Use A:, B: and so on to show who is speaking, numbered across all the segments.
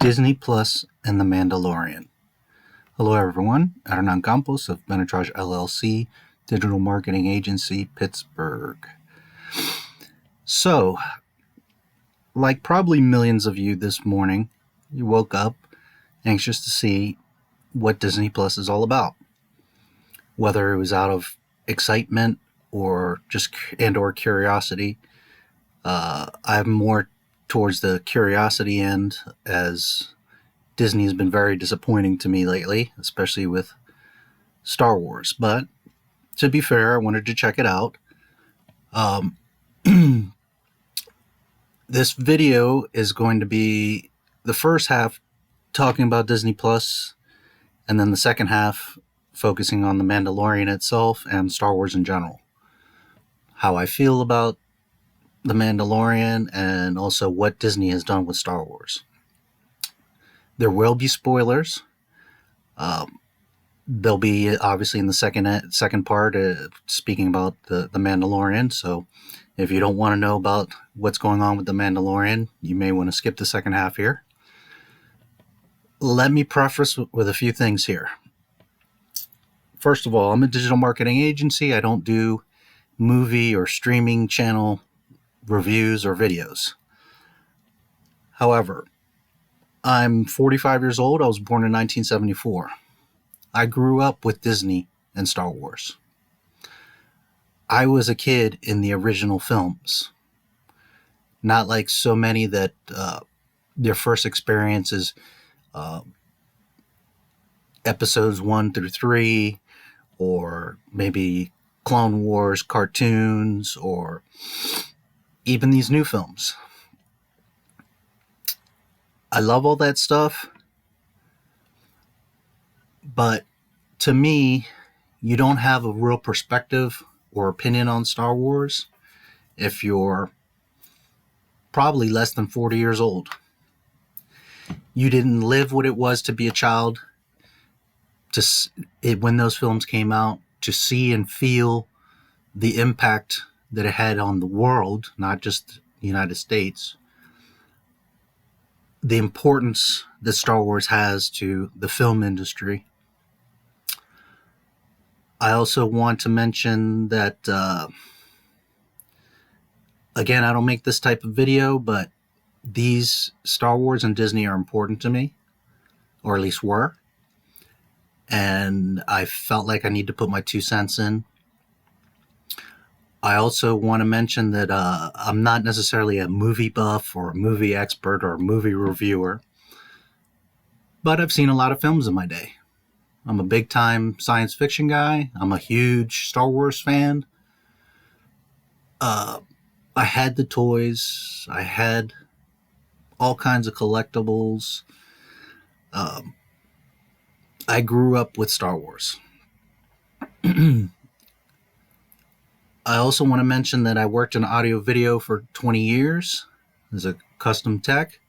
A: Disney Plus and The Mandalorian. Hello everyone, Hernan Campos of Benetrage LLC, digital marketing agency, Pittsburgh. So, like probably millions of you this morning, you woke up anxious to see what Disney Plus is all about. Whether it was out of excitement or just or curiosity, I'm more towards the curiosity end, as Disney has been very disappointing to me lately, especially with Star Wars. But to be fair, I wanted to check it out. This video is going to be the first half talking about Disney Plus, and then the second half focusing on The Mandalorian itself and Star Wars in general. How I feel about The Mandalorian, and also what Disney has done with Star Wars. There will be spoilers. They'll be obviously in the second part, speaking about the Mandalorian. So if you don't want to know about what's going on with the Mandalorian, you may want to skip the second half here. Let me preface with a few things here. First of all, I'm a digital marketing agency. I don't do movie or streaming channel reviews or videos. However, I'm 45 years old. I was born in 1974. I grew up with Disney and Star Wars. I was a kid in the original films. Not like so many that their first experience is episodes 1 through 3, or maybe Clone Wars cartoons, or even these new films. I love all that stuff, but to me, you don't have a real perspective or opinion on Star Wars if you're probably less than 40 years old. You didn't live what it was to be a child, when those films came out, to see and feel the impact that it had on the world, not just the United States. The importance that Star Wars has to the film industry. I also want to mention that, again, I don't make this type of video, but these Star Wars and Disney are important to me, or at least were. And I felt like I need to put my 2 cents in. I also want to mention that I'm not necessarily a movie buff or a movie expert or a movie reviewer, but I've seen a lot of films in my day. I'm a big-time science fiction guy. I'm a huge Star Wars fan. I had the toys. I had all kinds of collectibles. I grew up with Star Wars. I also want to mention that I worked in audio video for 20 years as a custom tech.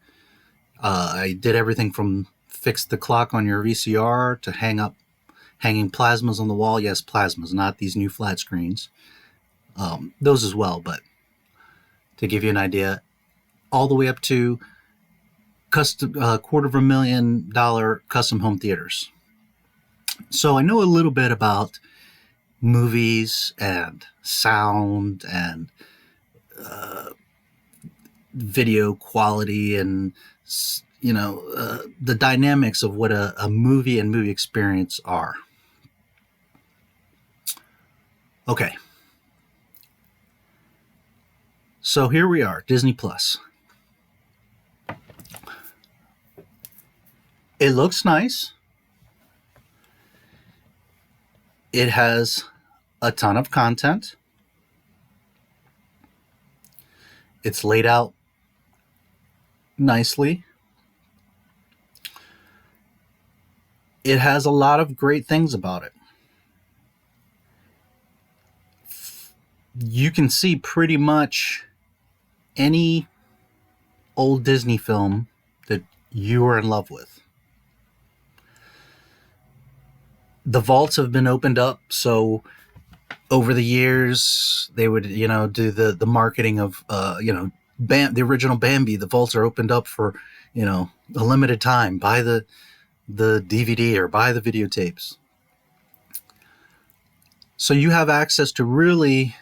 A: I did everything from fix the clock on your VCR to hanging plasmas on the wall. Yes, plasmas, not these new flat screens. Those as well, but to give you an idea, all the way up to custom $250,000 custom home theaters. So I know a little bit about movies and sound and video quality, and the dynamics of what a movie and movie experience are. Okay, so here we are, Disney Plus. It looks nice. It has a ton of content. It's laid out nicely. It has a lot of great things about it. You can see pretty much any old Disney film that you are in love with. The vaults have been opened up, so over the years they would, do the marketing of, the original Bambi. The vaults are opened up for, a limited time, buy the DVD or buy the videotapes. So you have access to really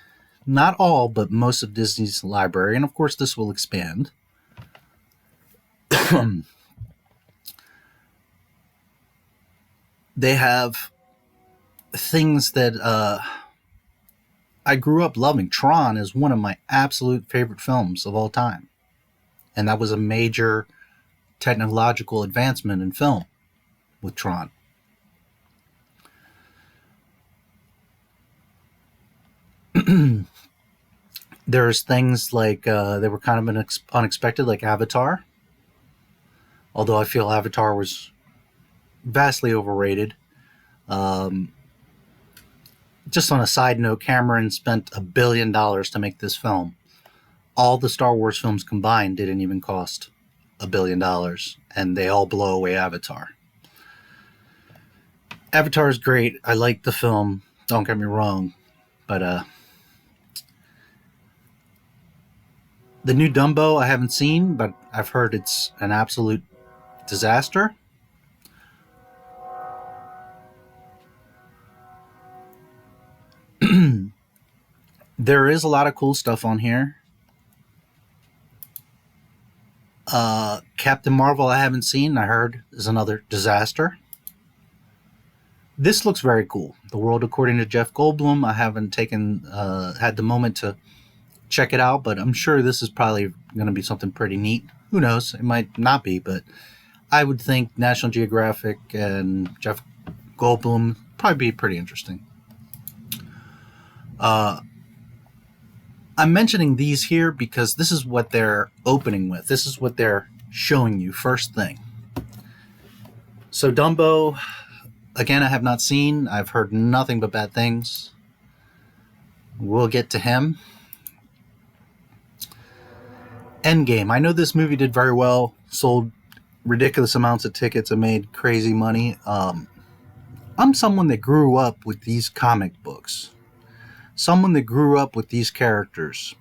A: not all, but most of Disney's library. And of course, this will expand. They have things that I grew up loving. Tron is one of my absolute favorite films of all time. And that was a major technological advancement in film with Tron. There's things like they were kind of unexpected, like Avatar. Although I feel Avatar was vastly overrated. Just on a side note, Cameron spent $1 billion to make this film. All the Star Wars films combined didn't even cost $1 billion, and they all blow away Avatar. Avatar is great. I like the film. Don't get me wrong, but the new Dumbo I haven't seen, but I've heard it's an absolute disaster. There is a lot of cool stuff on here. Captain Marvel I haven't seen, I heard is another disaster. This looks very cool. The World According to Jeff Goldblum. I haven't had the moment to check it out, but I'm sure this is probably going to be something pretty neat. Who knows? It might not be, but I would think National Geographic and Jeff Goldblum probably be pretty interesting. I'm mentioning these here because this is what they're opening with. This is what they're showing you first thing. So Dumbo, again, I have not seen. I've heard nothing but bad things. We'll get to him. Endgame. I know this movie did very well, sold ridiculous amounts of tickets and made crazy money. I'm someone that grew up with these comic books. Someone that grew up with these characters.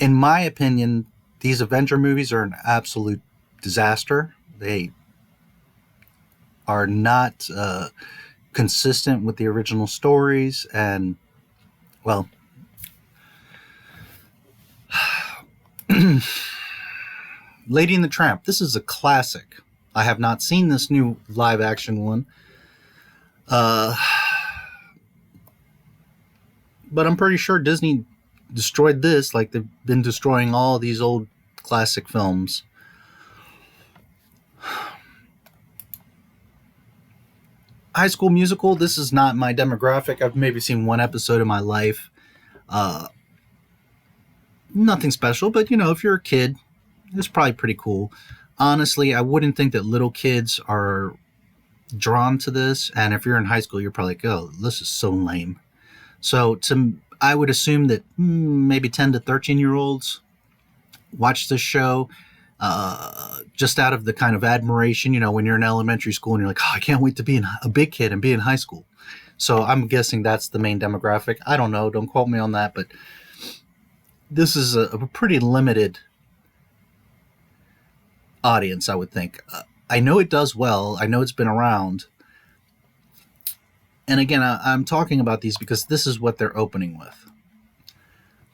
A: In my opinion, these Avenger movies are an absolute disaster. They are not consistent with the original stories, and, well, Lady and the Tramp. This is a classic. I have not seen this new live action one. But I'm pretty sure Disney destroyed this like they've been destroying all these old classic films. High School Musical, this is not my demographic. I've maybe seen one episode in my life. Nothing special, but if you're a kid, it's probably pretty cool. Honestly, I wouldn't think that little kids are drawn to this, and if you're in high school, you're probably like, oh, this is so lame. So I would assume that maybe 10 to 13-year-olds watch this show just out of the kind of admiration, when you're in elementary school and you're like, oh, I can't wait to be a big kid and be in high school. So I'm guessing that's the main demographic. I don't know. Don't quote me on that. But this is a pretty limited audience, I would think. I know it does well. I know it's been around. And again, I'm talking about these because this is what they're opening with.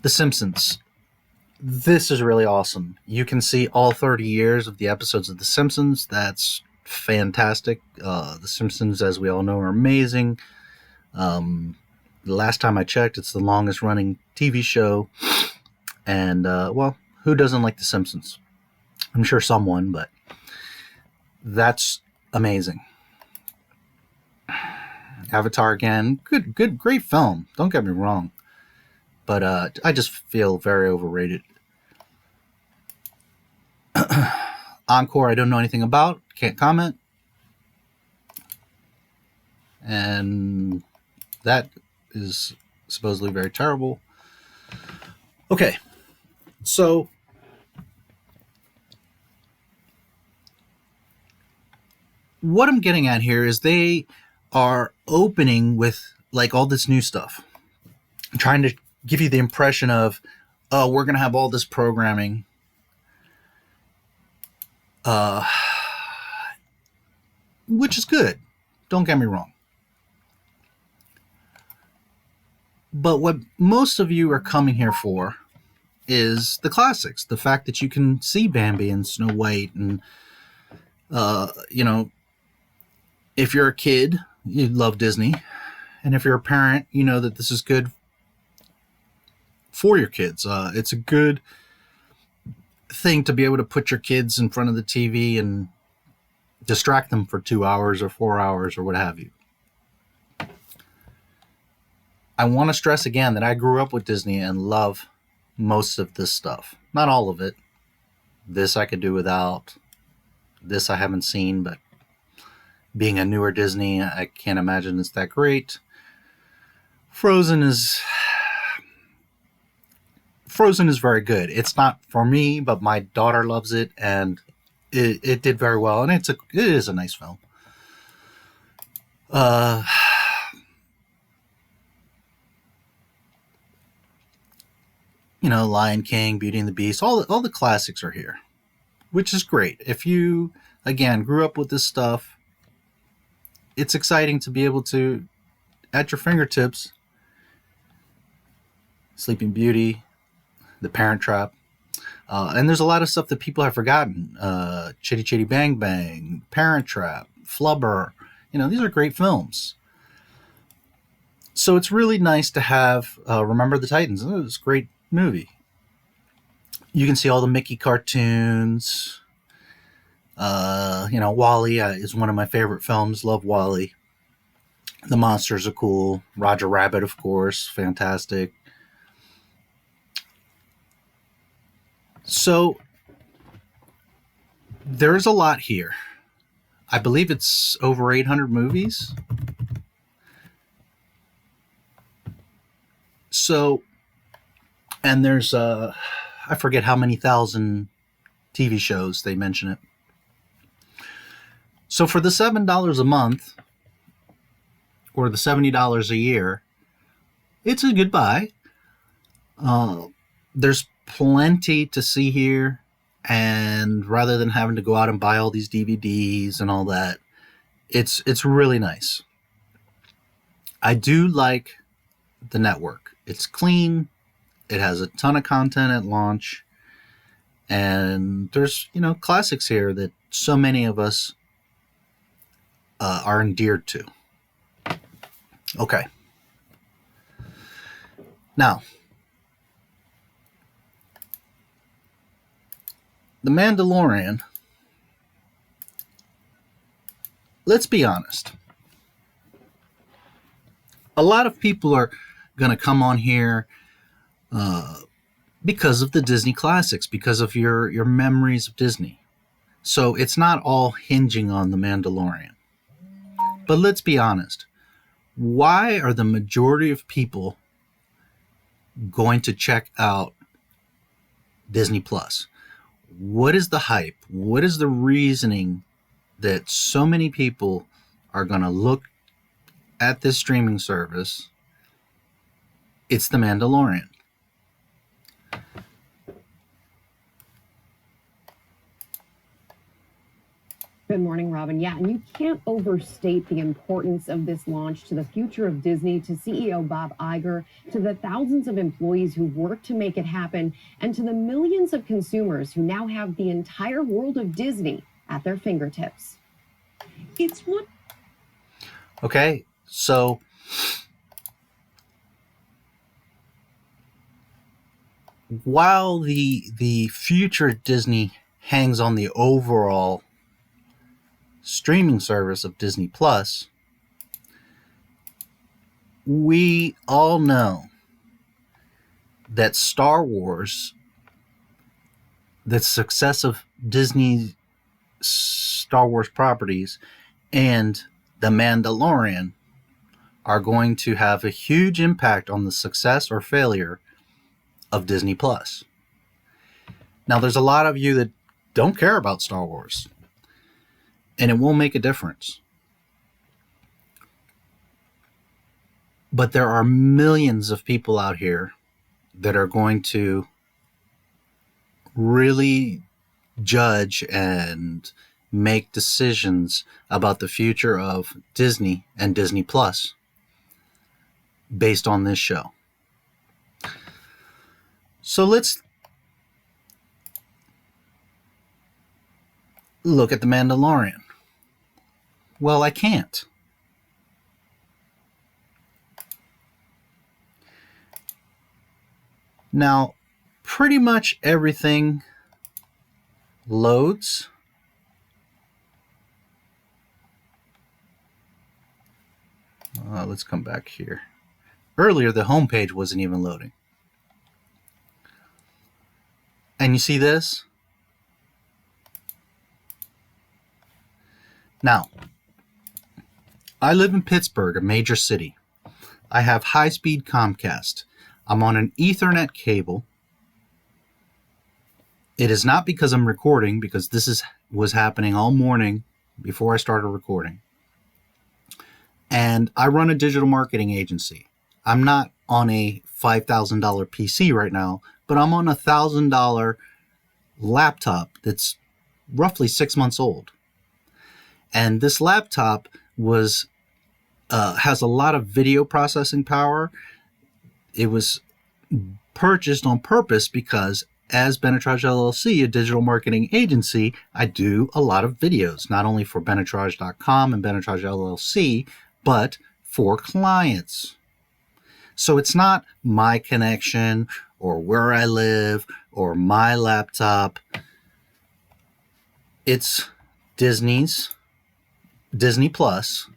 A: The Simpsons. This is really awesome. You can see all 30 years of the episodes of The Simpsons. That's fantastic. The Simpsons, as we all know, are amazing. The last time I checked, it's the longest running TV show. And, well, who doesn't like The Simpsons? I'm sure someone, but that's amazing. Avatar again, good, great film. Don't get me wrong, but I just feel very overrated. Encore, I don't know anything about, can't comment, and that is supposedly very terrible. Okay, so what I'm getting at here is they are opening with like all this new stuff, trying to give you the impression of, oh, we're going to have all this programming. uh, which is good. Don't get me wrong. But what most of you are coming here for is the classics. The fact that you can see Bambi and Snow White, and if you're a kid, you love Disney, and if you're a parent, you know that this is good for your kids. It's a good thing to be able to put your kids in front of the TV and distract them for 2 hours or 4 hours or what have you. I want to stress again that I grew up with Disney and love most of this stuff. Not all of it. This I could do without. This I haven't seen, but being a newer Disney, I can't imagine it's that great. Frozen is very good. It's not for me, but my daughter loves it, and it did very well, and it is a nice film. Lion King, Beauty and the Beast, all the classics are here, which is great. If you, again, grew up with this stuff, it's exciting to be able to, at your fingertips, Sleeping Beauty, The Parent Trap, and there's a lot of stuff that people have forgotten. Chitty Chitty Bang Bang, Parent Trap, Flubber. These are great films. So it's really nice to have Remember the Titans. It was a great movie. You can see all the Mickey cartoons. WALL-E is one of my favorite films. Love WALL-E. The monsters are cool. Roger Rabbit, of course, fantastic. So there's a lot here. I believe it's over 800 movies. So, and there's I forget how many thousand TV shows they mention it. So for the $7 a month or the $70 a year, it's a good buy. There's plenty to see here, and rather than having to go out and buy all these DVDs and all that, it's really nice. I do like the network. It's clean. It has a ton of content at launch, and there's classics here that so many of us are endeared to. Okay. Now, The Mandalorian, let's be honest. A lot of people are going to come on here because of the Disney classics, because of your memories of Disney. So it's not all hinging on The Mandalorian. But let's be honest. Why are the majority of people going to check out Disney Plus? What is the hype? What is the reasoning that so many people are going to look at this streaming service? It's The Mandalorian.
B: Good morning, Robin. Yeah, and you can't overstate the importance of this launch to the future of Disney, to CEO Bob Iger, to the thousands of employees who worked to make it happen, and to the millions of consumers who now have the entire world of Disney at their fingertips. It's what...
A: Okay, so while the future of Disney hangs on the overall streaming service of Disney Plus, we all know that Star Wars, the success of Disney's Star Wars properties, and The Mandalorian are going to have a huge impact on the success or failure of Disney Plus. Now, there's a lot of you that don't care about Star Wars, and it won't make a difference. But there are millions of people out here that are going to really judge and make decisions about the future of Disney and Disney Plus based on this show. So let's look at The Mandalorian. Well, I can't. Now, pretty much everything loads. Let's come back here. Earlier, the home page wasn't even loading. And you see this? Now, I live in Pittsburgh, a major city. I have high-speed Comcast. I'm on an Ethernet cable. It is not because I'm recording, because this was happening all morning before I started recording. And I run a digital marketing agency. I'm not on a $5,000 PC right now, but I'm on a $1,000 laptop that's roughly 6 months old. And this laptop has a lot of video processing power. It was purchased on purpose because as Benetrage LLC, a digital marketing agency, I do a lot of videos, not only for Benetrage.com and Benetrage LLC, but for clients. So it's not my connection or where I live or my laptop. It's Disney Plus.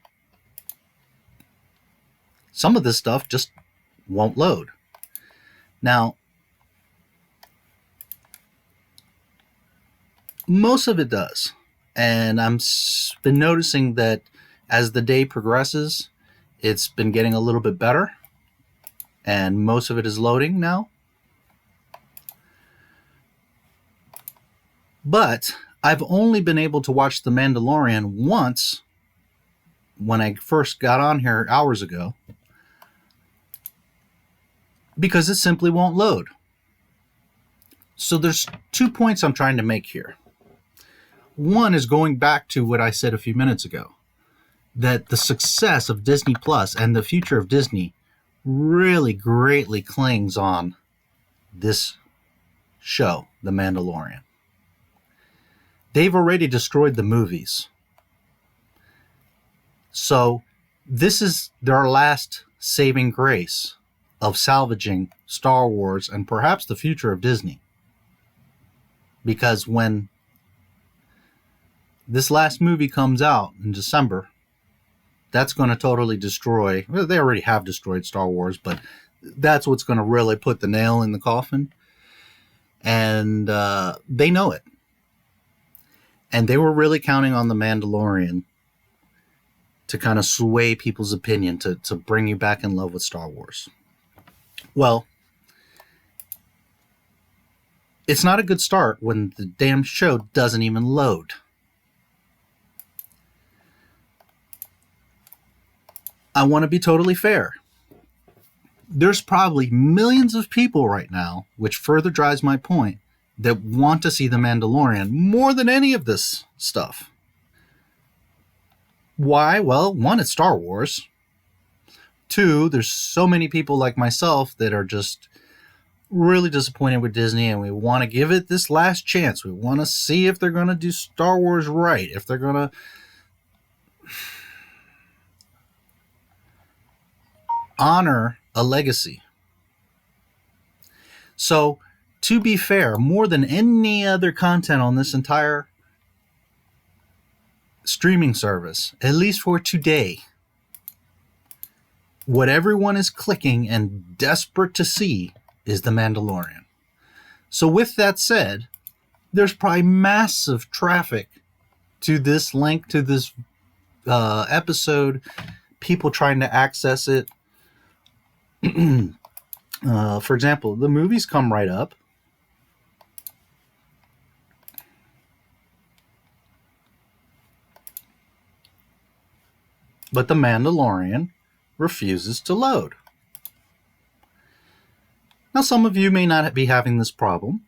A: Some of this stuff just won't load. Now, most of it does. And I've been noticing that as the day progresses, it's been getting a little bit better. And most of it is loading now. But I've only been able to watch The Mandalorian once when I first got on here hours ago, because it simply won't load. So there's 2 points I'm trying to make here. One is going back to what I said a few minutes ago, that the success of Disney Plus and the future of Disney really greatly clings on this show, The Mandalorian. They've already destroyed the movies. So this is their last saving grace of salvaging Star Wars and perhaps the future of Disney. Because when this last movie comes out in December, that's going to totally destroy, well, they already have destroyed Star Wars, but that's what's going to really put the nail in the coffin. And they know it. And they were really counting on The Mandalorian to kind of sway people's opinion, to bring you back in love with Star Wars. Well, it's not a good start when the damn show doesn't even load. I want to be totally fair. There's probably millions of people right now, which further drives my point, that want to see The Mandalorian more than any of this stuff. Why? Well, one, it's Star Wars. Two, there's so many people like myself that are just really disappointed with Disney, and we want to give it this last chance. We want to see if they're going to do Star Wars right, if they're going to honor a legacy. So, to be fair, more than any other content on this entire streaming service, at least for today, what everyone is clicking and desperate to see is The Mandalorian. So with that said, there's probably massive traffic to this link, to this episode, people trying to access it. For example, the movies come right up. But The Mandalorian refuses to load. Now, some of you may not be having this problem.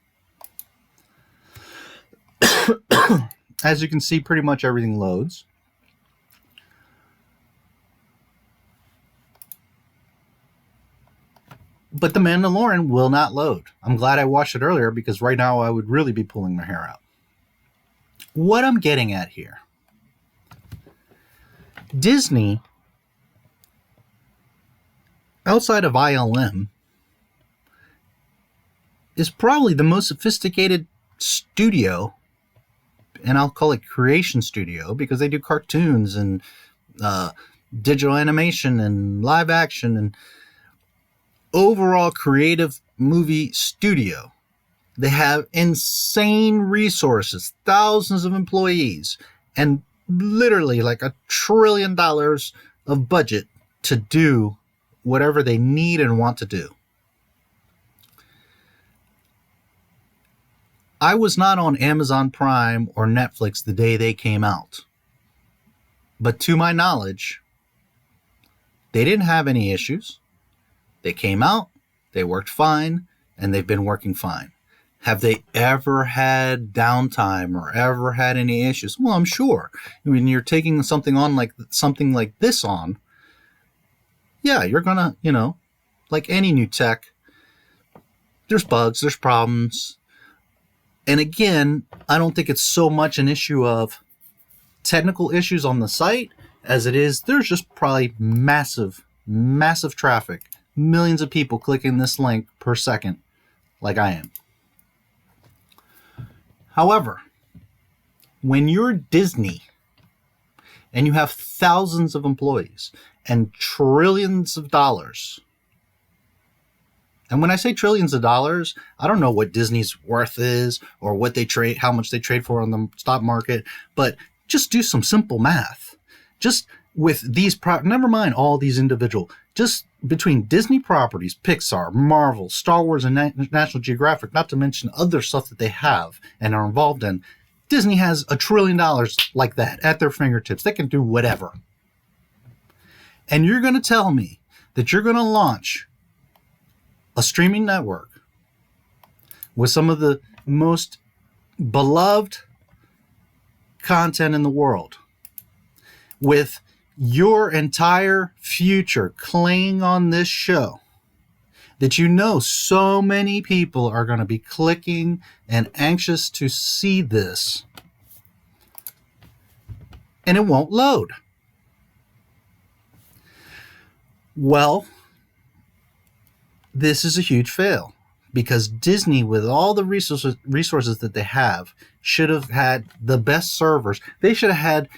A: as you can see, pretty much everything loads. But The Mandalorian will not load. I'm glad I watched it earlier, because right now I would really be pulling my hair out. What I'm getting at here, Disney, outside of ILM, is probably the most sophisticated studio, and I'll call it creation studio because they do cartoons and digital animation and live action and overall creative movie studio. They have insane resources, thousands of employees, and literally like $1 trillion of budget to do whatever they need and want to do. I was not on Amazon Prime or Netflix the day they came out. But to my knowledge, they didn't have any issues. They came out, they worked fine, and they've been working fine. Have they ever had downtime or ever had any issues? Well, I'm sure. When you're taking something like this on, yeah, you're gonna, like any new tech, there's bugs, there's problems. And again, I don't think it's so much an issue of technical issues on the site as it is, there's just probably massive traffic. Millions of people clicking this link per second, like I am. However, when you're Disney and you have thousands of employees and trillions of dollars, and when I say trillions of dollars, I don't know what Disney's worth is or what they trade, how much they trade for on the stock market, but just do some simple math. Just with these, never mind all these individual, just between Disney properties, Pixar, Marvel, Star Wars, and National Geographic, not to mention other stuff that they have and are involved in, Disney has $1 trillion like that at their fingertips. They can do whatever. And you're going to tell me that you're going to launch a streaming network with some of the most beloved content in the world, with your entire future clinging on this show, that so many people are going to be clicking and anxious to see this, and it won't load. Well, this is a huge fail, because Disney, with all the resources that they have, should have had the best servers. They should have had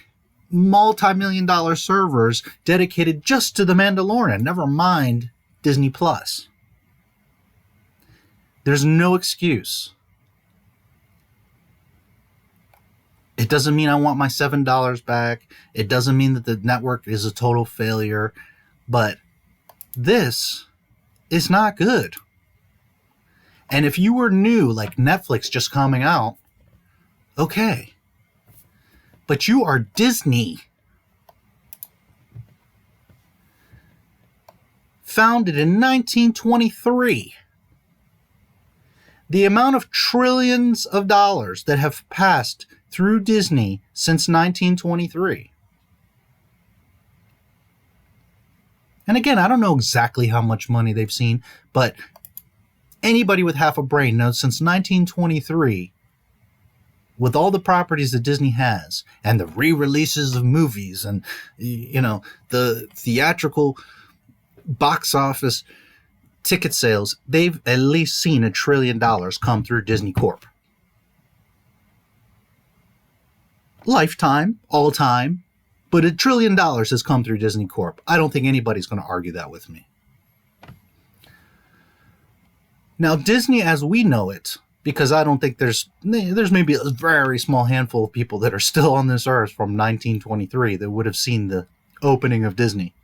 A: multi-million-dollar servers dedicated just to The Mandalorian, never mind Disney Plus. There's no excuse. It doesn't mean I want my $7 back. It doesn't mean that the network is a total failure, but this is not good. And if you were new, like Netflix just coming out, okay. But you are Disney. Founded in 1923. The amount of trillions of dollars that have passed through Disney since 1923. And again, I don't know exactly how much money they've seen, but anybody with half a brain knows since 1923, with all the properties that Disney has and the re-releases of movies and, the theatrical box office ticket sales, they've at least seen $1 trillion come through Disney Corp. Lifetime, all time, but $1 trillion has come through Disney Corp. I don't think anybody's going to argue that with me. Now, Disney as we know it, because I don't think there's maybe a very small handful of people that are still on this earth from 1923 that would have seen the opening of Disney.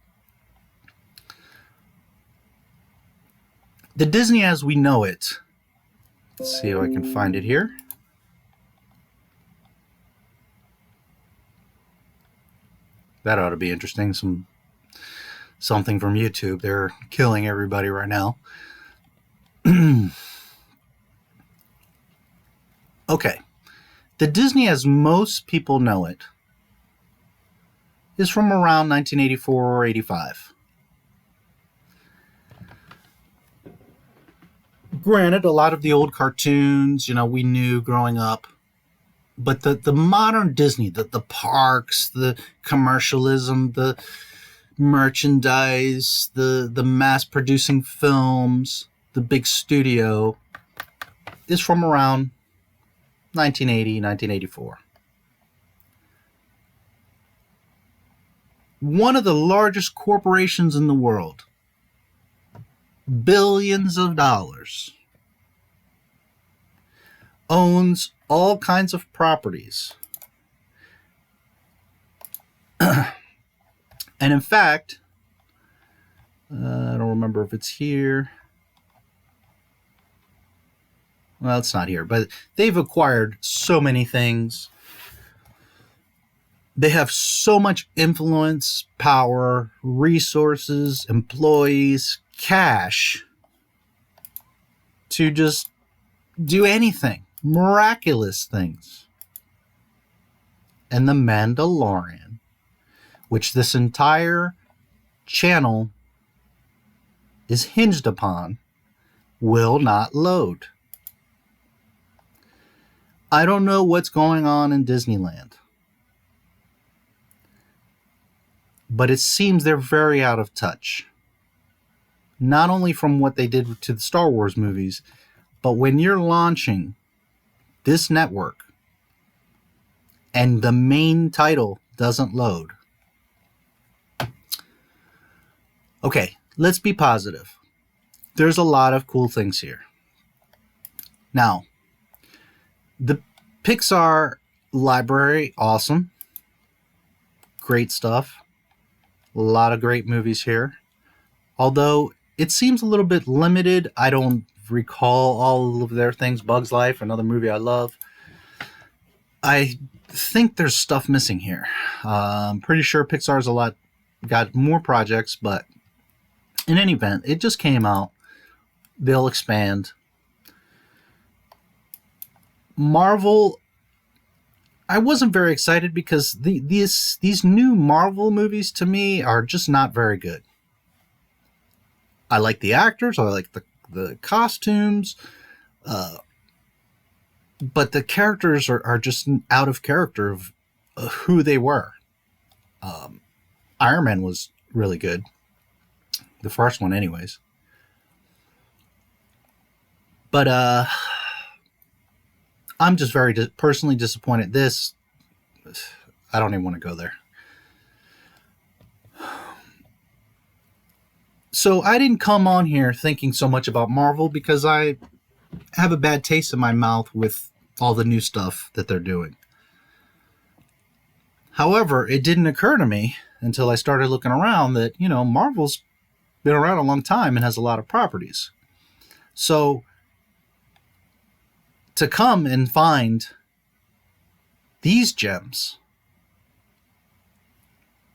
A: The Disney as we know it, let's see if I can find it here. That ought to be interesting. Something from YouTube. They're killing everybody right now. Okay. The Disney as most people know it is from around 1984 or 85. Granted, a lot of the old cartoons, we knew growing up, but the modern Disney, the parks, the commercialism, the merchandise, the mass producing films, the big studio is from around 1980, 1984. One of the largest corporations in the world, billions of dollars, owns all kinds of properties. And in fact, I don't remember if it's here. Well, it's not here, but they've acquired so many things. They have so much influence, power, resources, employees, cash to just do anything, miraculous things. And the Mandalorian, which this entire channel is hinged upon, will not load. I don't know what's going on in Disneyland, but it seems they're very out of touch. Not only from what they did to the Star Wars movies, but when you're launching this network and the main title doesn't load. Okay, let's be positive. There's a lot of cool things here. Now, the Pixar library, awesome. Great stuff. A lot of great movies here. Although it seems a little bit limited. I don't recall all of their things. Bug's Life, another movie I love. I think there's stuff missing here. I'm pretty sure Pixar's got more projects, but in any event, it just came out. They'll expand. Marvel, I wasn't very excited because these new Marvel movies to me are just not very good. I like the actors, I like the costumes, but the characters are just out of character of who they were. Iron Man was really good. The first one anyways. But I'm just very personally disappointed. This, I don't even want to go there. So I didn't come on here thinking so much about Marvel because I have a bad taste in my mouth with all the new stuff that they're doing. However, it didn't occur to me until I started looking around that, Marvel's been around a long time and has a lot of properties. So to come and find these gems,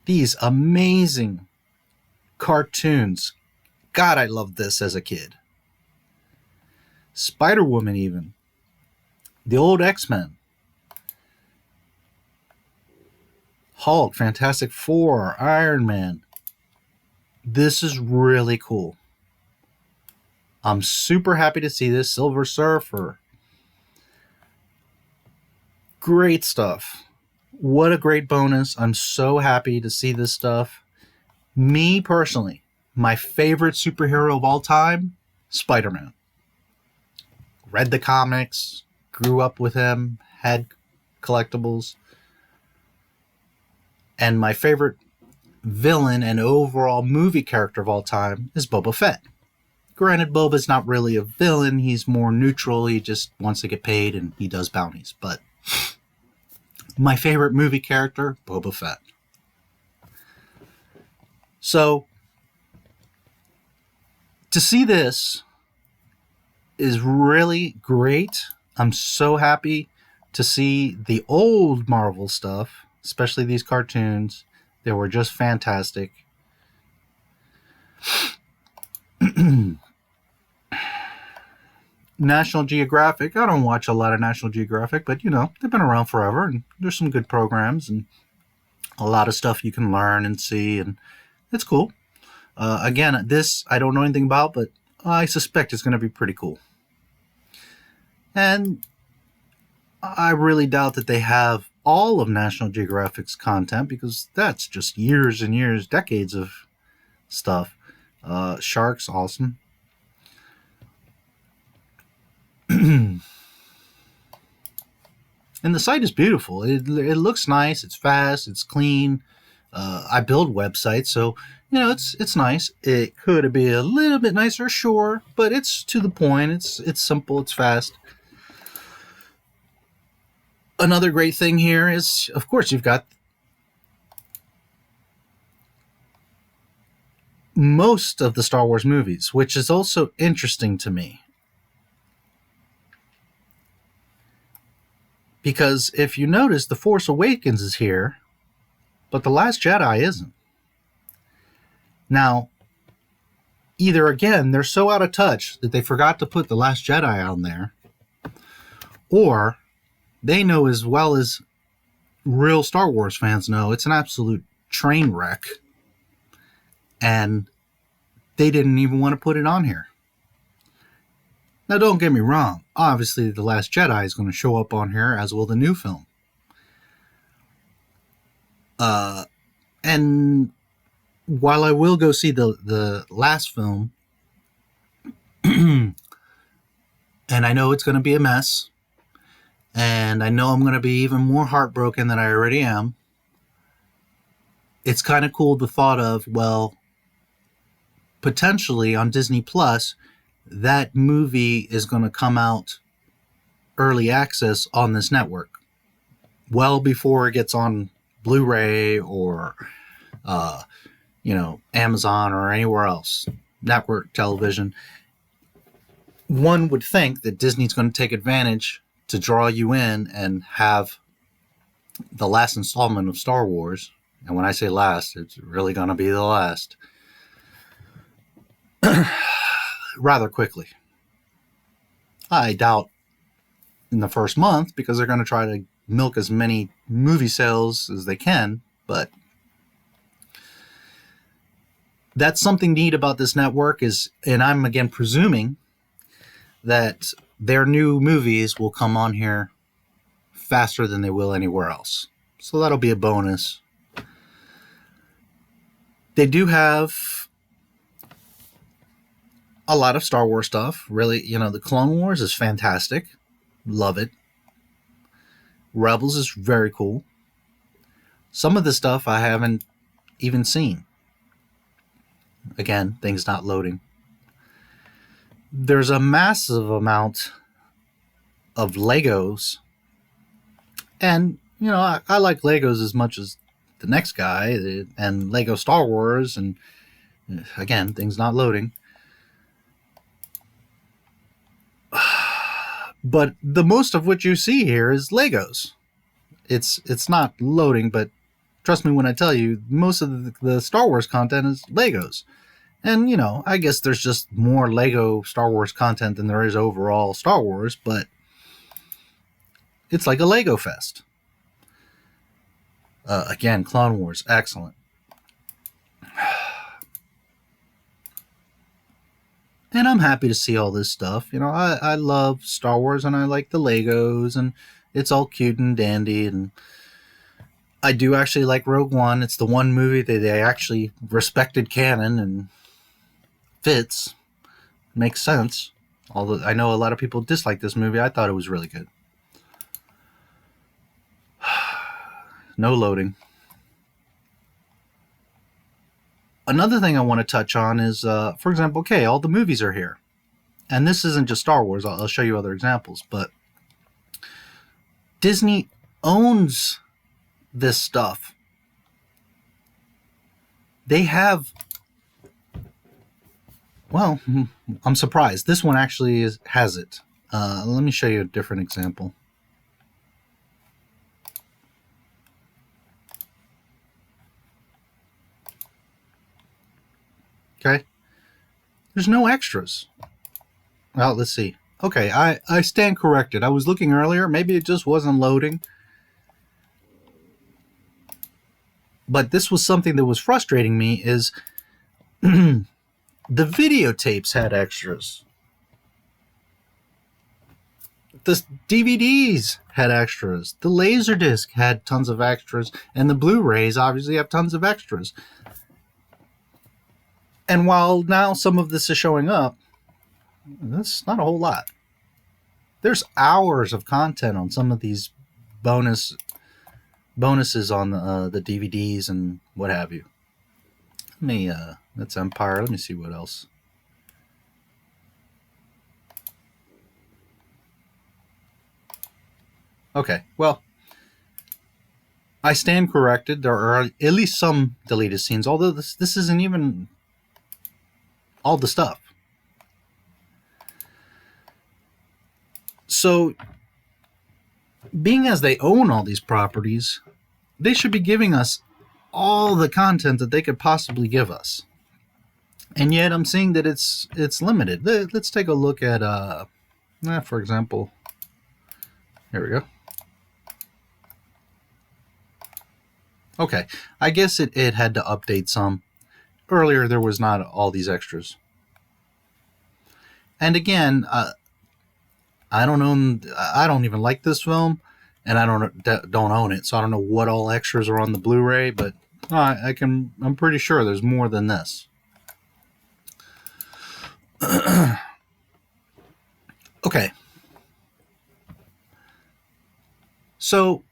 A: these amazing cartoons. God, I loved this as a kid. Spider-Woman even. The old X-Men. Hulk, Fantastic Four, Iron Man. This is really cool. I'm super happy to see this. Silver Surfer. Great stuff. What a great bonus. I'm so happy to see this stuff. Me personally, my favorite superhero of all time, Spider-Man. Read the comics, grew up with him, had collectibles. And my favorite villain and overall movie character of all time is Boba Fett. Granted, Boba's not really a villain. He's more neutral. He just wants to get paid and he does bounties. But my favorite movie character, Boba Fett. So, to see this is really great. I'm so happy to see the old Marvel stuff, especially these cartoons. They were just fantastic. National Geographic. I don't watch a lot of National Geographic, but they've been around forever, and there's some good programs and a lot of stuff you can learn and see, and it's cool. Again, this I don't know anything about, but I suspect it's going to be pretty cool. And I really doubt that they have all of National Geographic's content, because that's just years and years, decades of stuff. Sharks, awesome. And the site is beautiful. It looks nice. It's fast. It's clean. I build websites, so it's nice. It could be a little bit nicer, sure, but it's to the point. It's simple. It's fast. Another great thing here is, of course, you've got most of the Star Wars movies, which is also interesting to me. Because if you notice, The Force Awakens is here, but The Last Jedi isn't. Now, either again, they're so out of touch that they forgot to put The Last Jedi on there, or they know as well as real Star Wars fans know it's an absolute train wreck, and they didn't even want to put it on here. Now, don't get me wrong. Obviously, The Last Jedi is going to show up on here, as will the new film. And while I will go see the last film, and I know it's going to be a mess, and I know I'm going to be even more heartbroken than I already am, it's kind of cool the thought of, well, potentially on Disney Plus, that movie is going to come out early access on this network, well before it gets on Blu-ray or Amazon or anywhere else, network television. One would think that Disney's going to take advantage to draw you in and have the last installment of Star Wars, and when I say last, it's really going to be the last, rather quickly. I doubt in the first month, because they're going to try to milk as many movie sales as they can, but that's something neat about this network is, and I'm again presuming that their new movies will come on here faster than they will anywhere else. So that'll be a bonus. They do have a lot of Star Wars stuff. Really, the Clone Wars is fantastic. Love it. Rebels is very cool. Some of the stuff I haven't even seen. Again, things not loading. There's a massive amount of Legos. And, I like Legos as much as the next guy, and Lego Star Wars, and again, things not loading. But the most of what you see here is Legos. It's not loading, but trust me when I tell you, most of the Star Wars content is Legos. And, I guess there's just more Lego Star Wars content than there is overall Star Wars, but it's like a Lego fest. Again, Clone Wars, excellent. And I'm happy to see all this stuff. I love Star Wars, and I like the Legos, and it's all cute and dandy. And I do actually like Rogue One. It's the one movie that they actually respected canon and fits. Makes sense. Although I know a lot of people dislike this movie, I thought it was really good. No loading. Another thing I want to touch on is, for example, okay, all the movies are here. And this isn't just Star Wars. I'll show you other examples. But Disney owns this stuff. They have... Well, I'm surprised. This one actually has it. Let me show you a different example. Okay. There's no extras. Well, let's see. Okay, I stand corrected. I was looking earlier. Maybe it just wasn't loading. But this was something that was frustrating me is the videotapes had extras. The DVDs had extras. The Laserdisc had tons of extras. And the Blu-rays obviously have tons of extras. And while now some of this is showing up, that's not a whole lot. There's hours of content on some of these bonuses on the DVDs and what have you. That's Empire. Let me see what else. Okay, well, I stand corrected. There are at least some deleted scenes, although this isn't even all the stuff. So, being as they own all these properties, they should be giving us all the content that they could possibly give us. And yet I'm seeing that it's limited. Let's take a look at, for example, here we go. Okay, I guess it had to update some. Earlier there was not all these extras. And again, I don't even like this film, and I don't own it, so I don't know what all extras are on the Blu-ray, but I'm pretty sure there's more than this. Okay. So,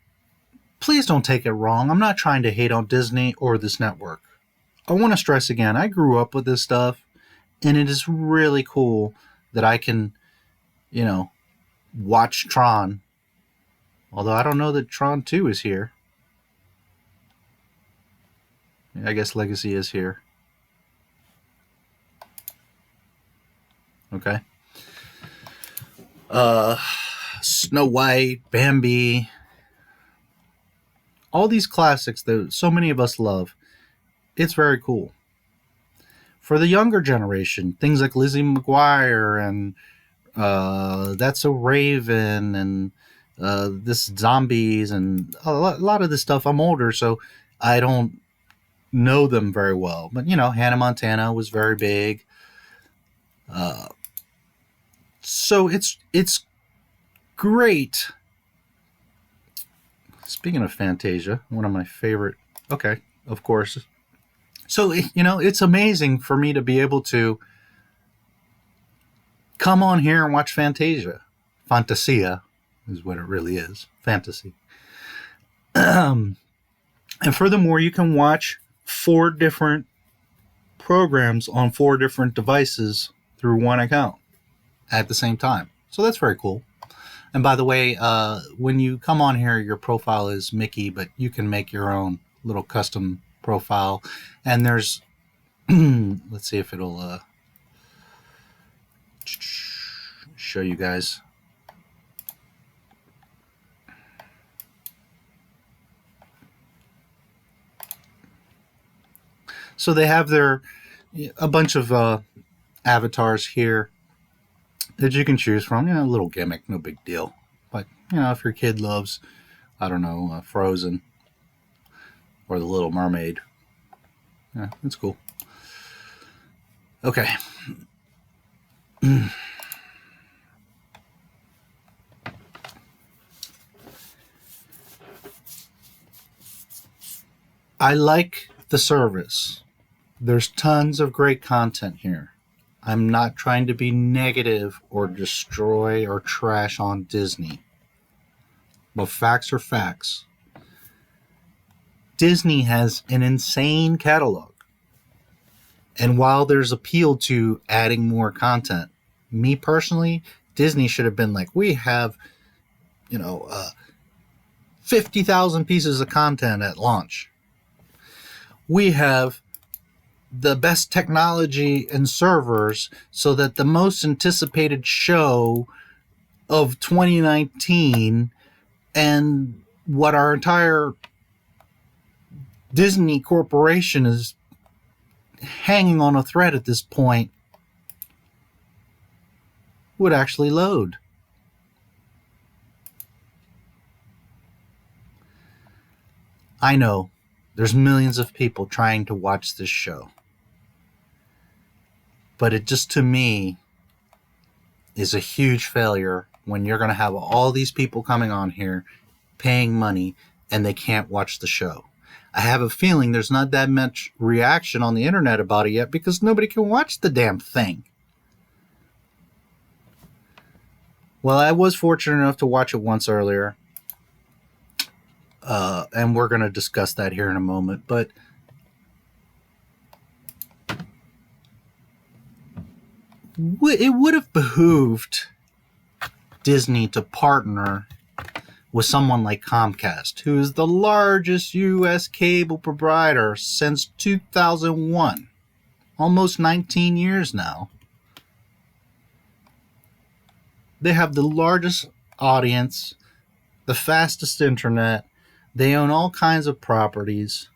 A: please don't take it wrong. I'm not trying to hate on Disney or this network. I want to stress again, I grew up with this stuff, and it is really cool that I can, watch Tron. Although I don't know that Tron 2 is here. I guess Legacy is here. Okay. Snow White, Bambi. All these classics that so many of us love. It's very cool. For the younger generation, things like Lizzie McGuire and That's a Raven and this Zombies and a lot of this stuff. I'm older, so I don't know them very well. But, Hannah Montana was very big. So it's great. Speaking of Fantasia, one of my favorite. Okay, of course. So, it's amazing for me to be able to come on here and watch Fantasia. Fantasia is what it really is. Fantasy. And furthermore, you can watch 4 different programs on 4 different devices through one account at the same time. So that's very cool. And by the way, when you come on here, your profile is Mickey, but you can make your own little custom profile. And there's, let's see if it'll show you guys. So they have a bunch of avatars here that you can choose from. A little gimmick, no big deal. But, if your kid loves, I don't know, Frozen or The Little Mermaid, yeah, it's cool. Okay. I like the service. There's tons of great content here. I'm not trying to be negative or destroy or trash on Disney. But facts are facts. Disney has an insane catalog. And while there's appeal to adding more content, me personally, Disney should have been like, we have, 50,000 pieces of content at launch. We have the best technology and servers so that the most anticipated show of 2019 and what our entire Disney corporation is hanging on a thread at this point, would actually load. I know there's millions of people trying to watch this show, but it just, to me, is a huge failure when you're going to have all these people coming on here paying money and they can't watch the show. I have a feeling there's not that much reaction on the internet about it yet because nobody can watch the damn thing. Well, I was fortunate enough to watch it once earlier, and we're going to discuss that here in a moment, but it would have behooved Disney to partner with someone like Comcast, who is the largest U.S. cable provider since 2001, almost 19 years now. They have the largest audience, the fastest internet. They own all kinds of properties.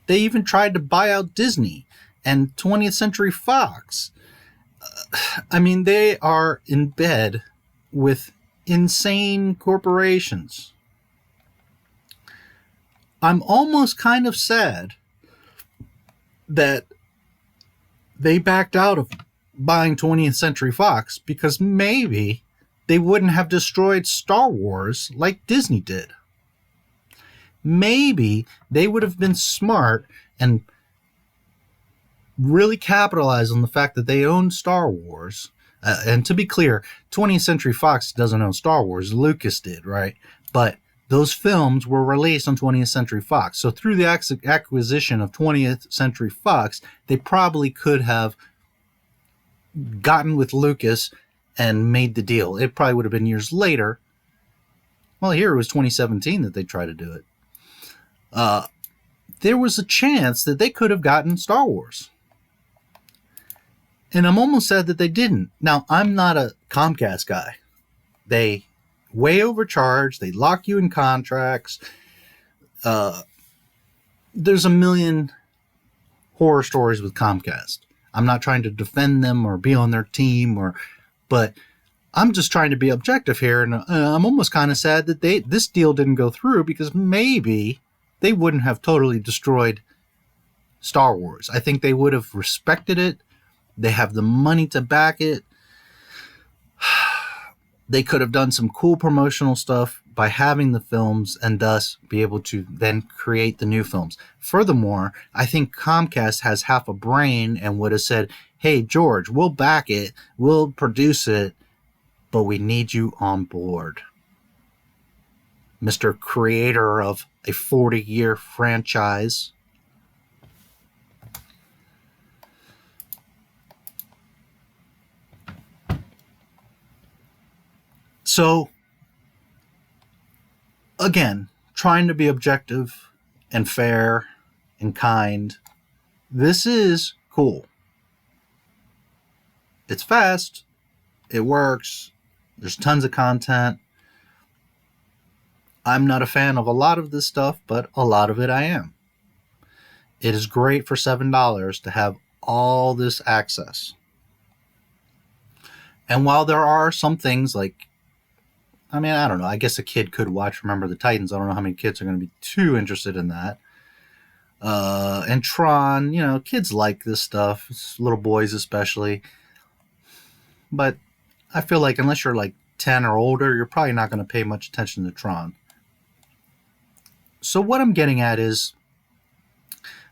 A: They even tried to buy out Disney and 20th Century Fox. I mean, they are in bed with insane corporations. I'm almost kind of sad that they backed out of buying 20th Century Fox because maybe they wouldn't have destroyed Star Wars like Disney did. Maybe they would have been smart and really capitalized on the fact that they own Star Wars. And to be clear, 20th Century Fox doesn't own Star Wars. Lucas did, right? But those films were released on 20th Century Fox. So through the acquisition of 20th Century Fox, they probably could have gotten with Lucas and made the deal. It probably would have been years later. Well, here it was 2017 that they tried to do it. There was a chance that they could have gotten Star Wars. And I'm almost sad that they didn't. Now, I'm not a Comcast guy. They way overcharge. They lock you in contracts. There's a million horror stories with Comcast. I'm not trying to defend them or be on their team, but I'm just trying to be objective here. And I'm almost kind of sad that this deal didn't go through because maybe they wouldn't have totally destroyed Star Wars. I think they would have respected it. They have the money to back it. They could have done some cool promotional stuff by having the films and thus be able to then create the new films. Furthermore, I think Comcast has half a brain and would have said, hey, George, we'll back it, we'll produce it, but we need you on board. Mr. Creator of a 40-year franchise. So, again, trying to be objective and fair and kind. This is cool. It's fast. It works. There's tons of content. I'm not a fan of a lot of this stuff, but a lot of it I am. It is great for $7 to have all this access. And while there are some things like, I mean, I don't know. I guess a kid could watch Remember the Titans. I don't know how many kids are going to be too interested in that. And Tron, kids like this stuff. It's little boys especially. But I feel like unless you're like 10 or older, you're probably not going to pay much attention to Tron. So what I'm getting at is,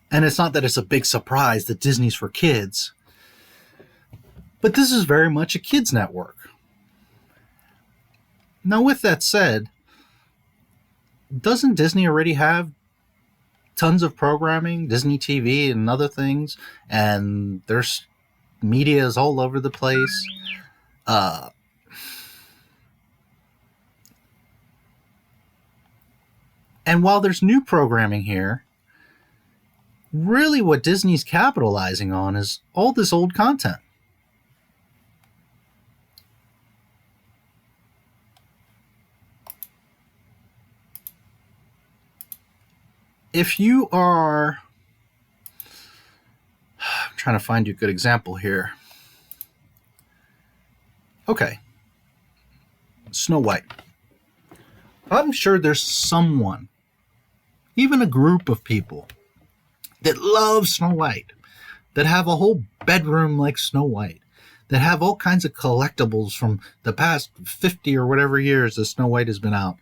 A: and it's not that it's a big surprise that Disney's for kids, but this is very much a kids' network. Now, with that said, doesn't Disney already have tons of programming, Disney TV and other things, and there's media is all over the place? And while there's new programming here, really what Disney's capitalizing on is all this old content. If you are, I'm trying to find you a good example here. Okay, Snow White. I'm sure there's someone, even a group of people, that love Snow White, that have a whole bedroom like Snow White, that have all kinds of collectibles from the past 50 or whatever years that Snow White has been out.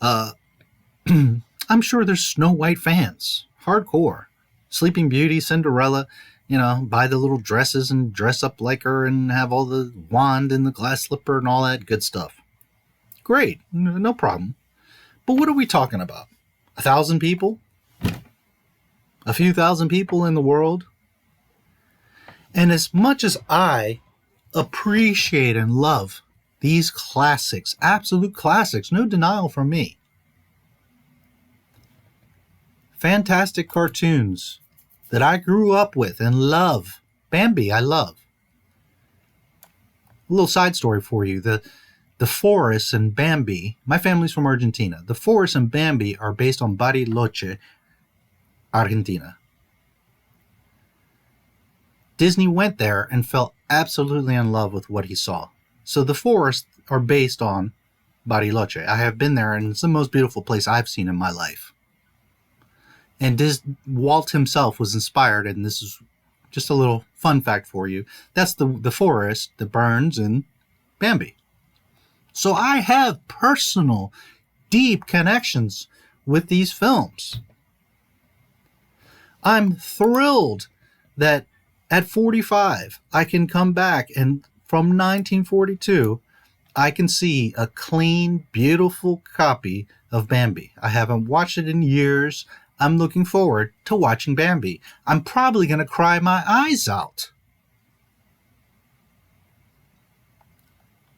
A: I'm sure there's Snow White fans, hardcore. Sleeping Beauty, Cinderella, buy the little dresses and dress up like her and have all the wand and the glass slipper and all that good stuff. Great, no problem. But what are we talking about? 1,000 people? A few thousand people in the world? And as much as I appreciate and love these classics, absolute classics, no denial from me, fantastic cartoons that I grew up with and love. Bambi, I love. A little side story for you. The forests in Bambi, my family's from Argentina. The forests in Bambi are based on Bariloche, Argentina. Disney went there and fell absolutely in love with what he saw. So the forests are based on Bariloche. I have been there, and it's the most beautiful place I've seen in my life. And Walt himself was inspired, and this is just a little fun fact for you. That's the forest that burns in Bambi. So I have personal, deep connections with these films. I'm thrilled that at 45, I can come back and from 1942, I can see a clean, beautiful copy of Bambi. I haven't watched it in years. I'm looking forward to watching Bambi. I'm probably going to cry my eyes out.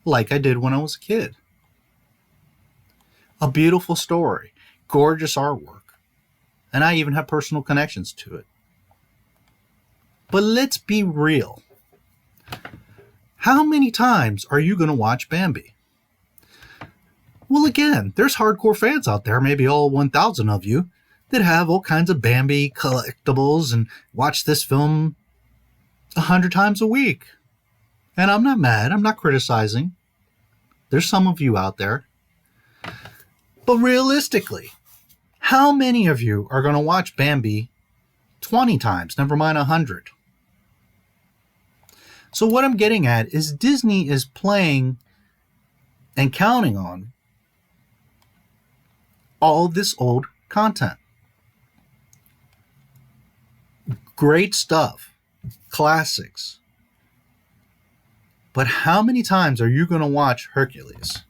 A: Like I did when I was a kid. A beautiful story, gorgeous artwork, and I even have personal connections to it. But let's be real. How many times are you going to watch Bambi? Well, again, there's hardcore fans out there, maybe all 1,000 of you, that have all kinds of Bambi collectibles and watch this film 100 times a week. And I'm not mad. I'm not criticizing. There's some of you out there. But realistically, how many of you are going to watch Bambi 20 times, never mind 100? So what I'm getting at is Disney is playing and counting on all this old content. Great stuff, classics. But how many times are you going to watch Hercules?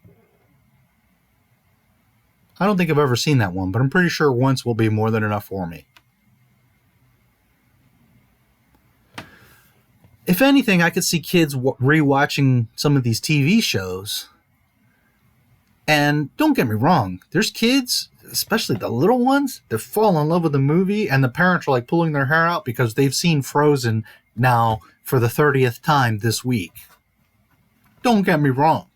A: I don't think I've ever seen that one, but I'm pretty sure once will be more than enough for me. If anything, I could see kids rewatching some of these TV shows. And don't get me wrong, there's kids, especially the little ones, that fall in love with the movie and the parents are like pulling their hair out because they've seen Frozen now for the 30th time this week. Don't get me wrong.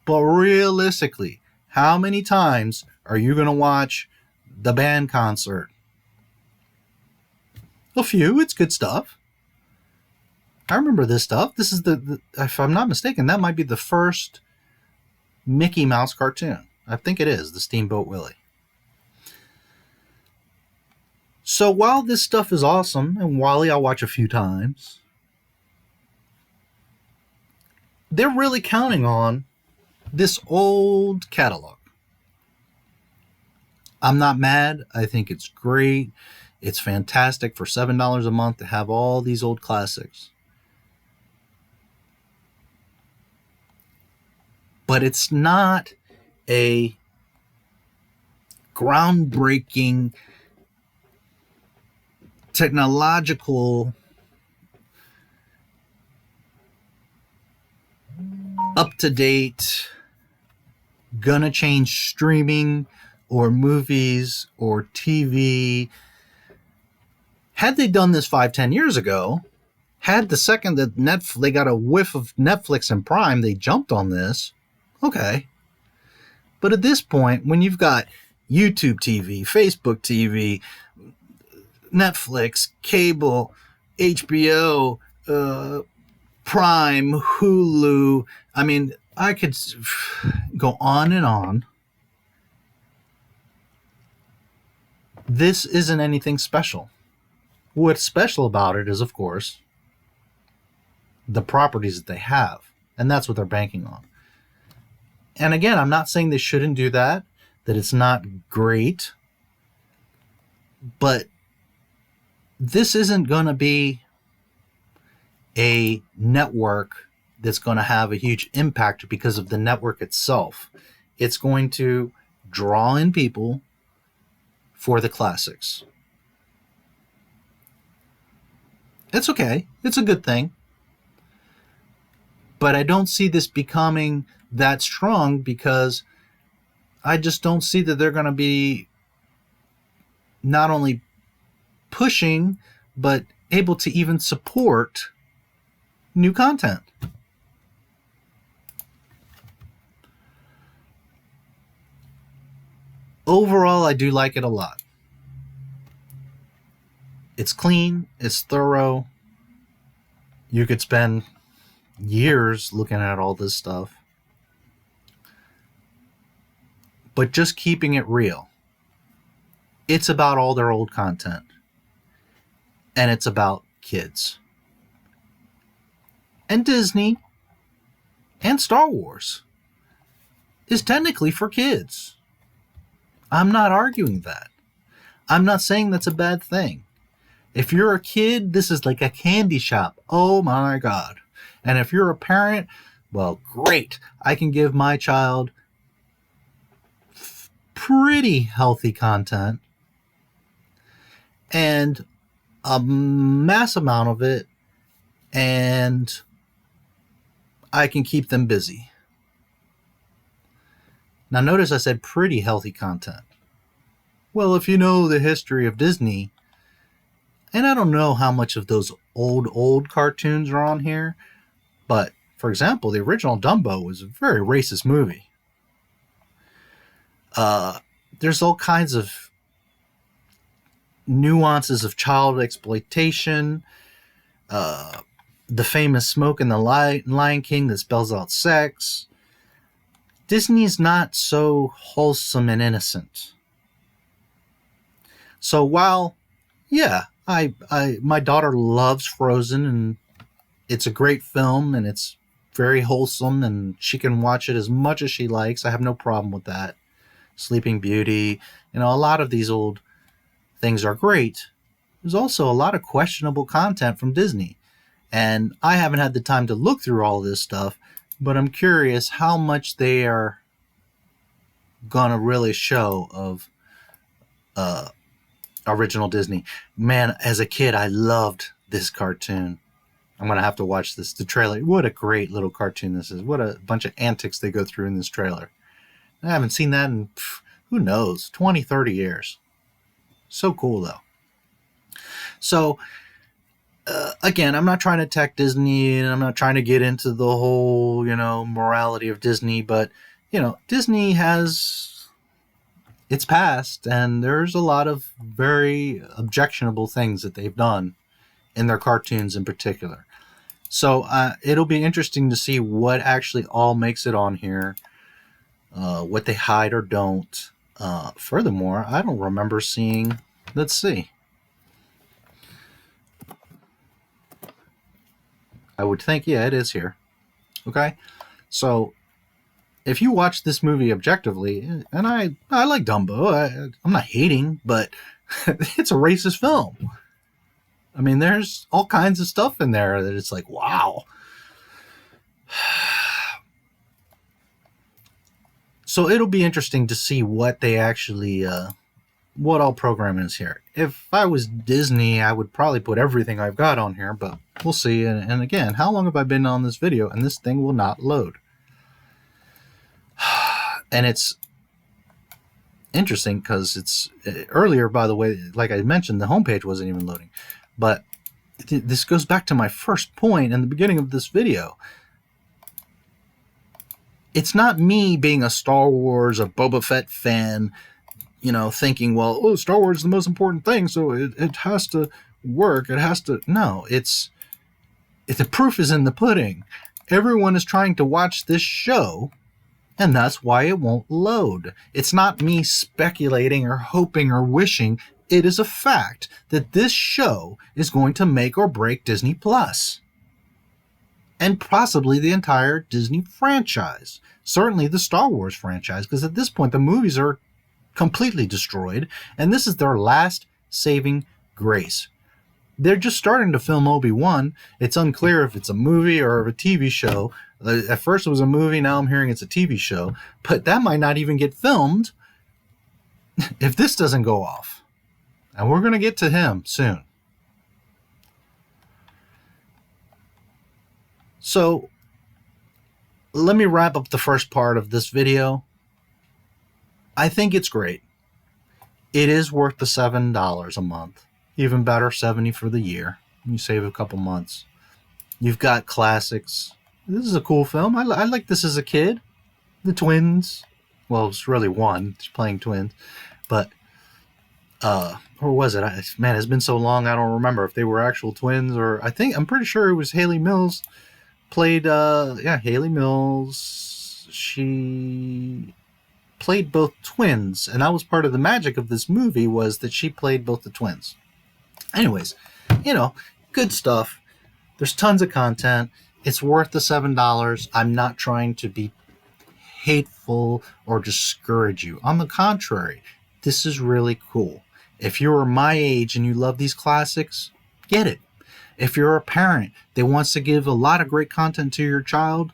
A: But realistically, how many times are you going to watch the band concert? A few. It's good stuff. I remember this stuff. This is if I'm not mistaken, that might be the first Mickey Mouse cartoon. I think it is, the Steamboat Willie. So while this stuff is awesome, and Wally I'll watch a few times, they're really counting on this old catalog. I'm not mad. I think it's great. It's fantastic for $7 a month to have all these old classics. But it's not a groundbreaking technological up-to-date gonna change streaming or movies or TV. Had they done this 5-10 years ago, had the second that they got a whiff of Netflix and Prime, they jumped on this, okay. But at this point, when you've got YouTube TV, Facebook TV, Netflix, cable, HBO, Prime, Hulu. I mean, I could go on and on. This isn't anything special. What's special about it is, of course, the properties that they have. And that's what they're banking on. And again, I'm not saying they shouldn't do that it's not great. But this isn't going to be a network that's going to have a huge impact because of the network itself. It's going to draw in people for the classics. It's okay. It's a good thing. But I don't see this becoming that strong because I just don't see that they're going to be not only pushing, but able to even support new content. Overall, I do like it a lot. It's clean, it's thorough. You could spend years looking at all this stuff. But just keeping it real. It's about all their old content. And it's about kids. And Disney and Star Wars is technically for kids. I'm not arguing that. I'm not saying that's a bad thing. If you're a kid, this is like a candy shop. Oh my God. And if you're a parent, well, great. I can give my child pretty healthy content and a mass amount of it, and I can keep them busy. Now notice I said pretty healthy content. Well, if you know the history of Disney, and I don't know how much of those old cartoons are on here, but for example, the original Dumbo was a very racist movie. There's all kinds of nuances of child exploitation. The famous smoke in the Lion King that spells out sex. Disney's not so wholesome and innocent. So while, yeah, my daughter loves Frozen and it's a great film and it's very wholesome and she can watch it as much as she likes. I have no problem with that. Sleeping Beauty, a lot of these old things are great. There's also a lot of questionable content from Disney. And I haven't had the time to look through all this stuff, but I'm curious how much they are going to really show of original Disney. Man, as a kid, I loved this cartoon. I'm going to have to watch this. The trailer. What a great little cartoon this is. What a bunch of antics they go through in this trailer. I haven't seen that in, who knows, 20, 30 years. So cool, though. So, again, I'm not trying to attack Disney, and I'm not trying to get into the whole, morality of Disney, but, Disney has its past, and there's a lot of very objectionable things that they've done in their cartoons in particular. So, it'll be interesting to see what actually all makes it on here. What they hide or don't. Furthermore, I don't remember seeing, let's see. I would think, yeah, it is here. Okay? So, if you watch this movie objectively, and I like Dumbo, I'm not hating, but it's a racist film. I mean, there's all kinds of stuff in there that it's like, wow. So it'll be interesting to see what they actually, what all programming is here. If I was Disney, I would probably put everything I've got on here, but we'll see. And again, how long have I been on this video? And this thing will not load. And it's interesting because it's earlier, by the way, like I mentioned, the homepage wasn't even loading. But this goes back to my first point in the beginning of this video. It's not me being a Star Wars, a Boba Fett fan, thinking, well, Star Wars is the most important thing, so it has to work. It has to. No, it's The proof is in the pudding. Everyone is trying to watch this show, and that's why it won't load. It's not me speculating or hoping or wishing. It is a fact that this show is going to make or break Disney Plus. And possibly the entire Disney franchise. Certainly the Star Wars franchise, because at this point the movies are completely destroyed, and this is their last saving grace. They're just starting to film Obi-Wan. It's unclear if it's a movie or a TV show. At first it was a movie, now I'm hearing it's a TV show. But that might not even get filmed if this doesn't go off. And we're going to get to him soon. So, let me wrap up the first part of this video. I think it's great. It is worth the $7 a month. Even better, $70 for the year. You save a couple months. You've got classics. This is a cool film. I like this as a kid. The twins. Well, it's really one. She's playing twins. But, or was it? Man, it's been so long, I don't remember if they were actual twins or... I'm pretty sure it was Haley Mills played... Haley Mills. She played both twins. And that was part of the magic of this movie, was that she played both the twins. Anyways, good stuff. There's tons of content. It's worth the $7. I'm not trying to be hateful or discourage you. On the contrary, this is really cool. If you're my age and you love these classics, get it. If you're a parent that wants to give a lot of great content to your child,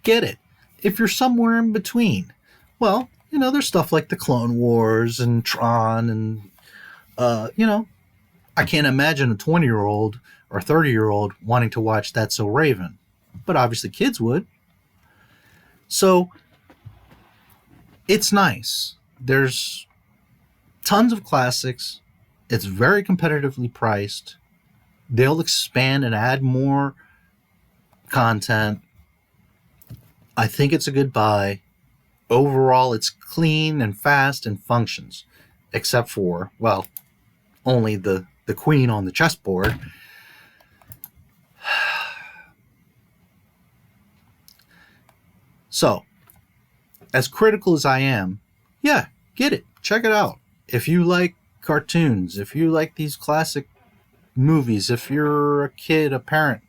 A: get it. If you're somewhere in between, well, there's stuff like the Clone Wars and Tron and, I can't imagine a 20-year-old or 30-year-old wanting to watch That's So Raven. But obviously kids would. So, it's nice. There's tons of classics. It's very competitively priced. They'll expand and add more content. I think it's a good buy. Overall, it's clean and fast and functions. Except for, well, only the queen on the chessboard. So, as critical as I am, yeah, get it. Check it out. If you like cartoons, if you like these classic movies, if you're a kid, a parent,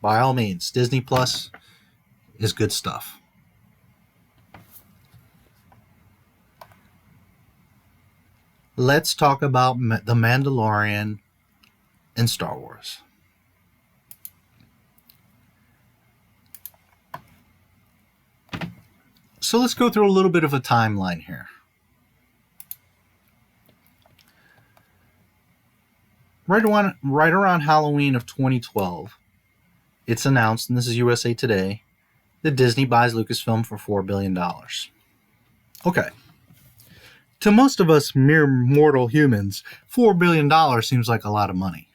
A: by all means, Disney Plus is good stuff. Let's talk about The Mandalorian and Star Wars. So let's go through a little bit of a timeline here. Right around Halloween of 2012, it's announced, and this is USA Today, that Disney buys Lucasfilm for $4 billion. Okay. To most of us mere mortal humans, $4 billion seems like a lot of money.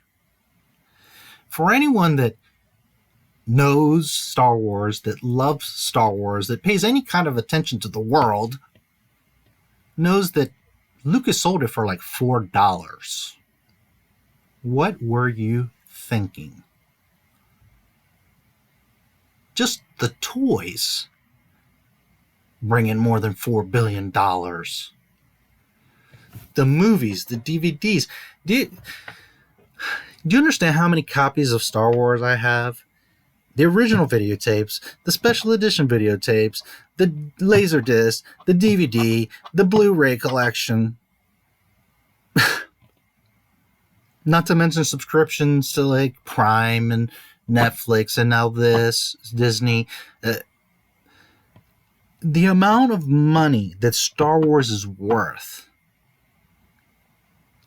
A: For anyone that knows Star Wars, that loves Star Wars, that pays any kind of attention to the world, knows that Lucas sold it for like $4. What were you thinking? Just the toys bring in more than $4 billion. The movies, the DVDs. Do you understand how many copies of Star Wars I have? The original videotapes, the special edition videotapes, the Laserdisc, the DVD, the Blu-ray collection. Not to mention subscriptions to like Prime and Netflix and now this, Disney. The amount of money that Star Wars is worth,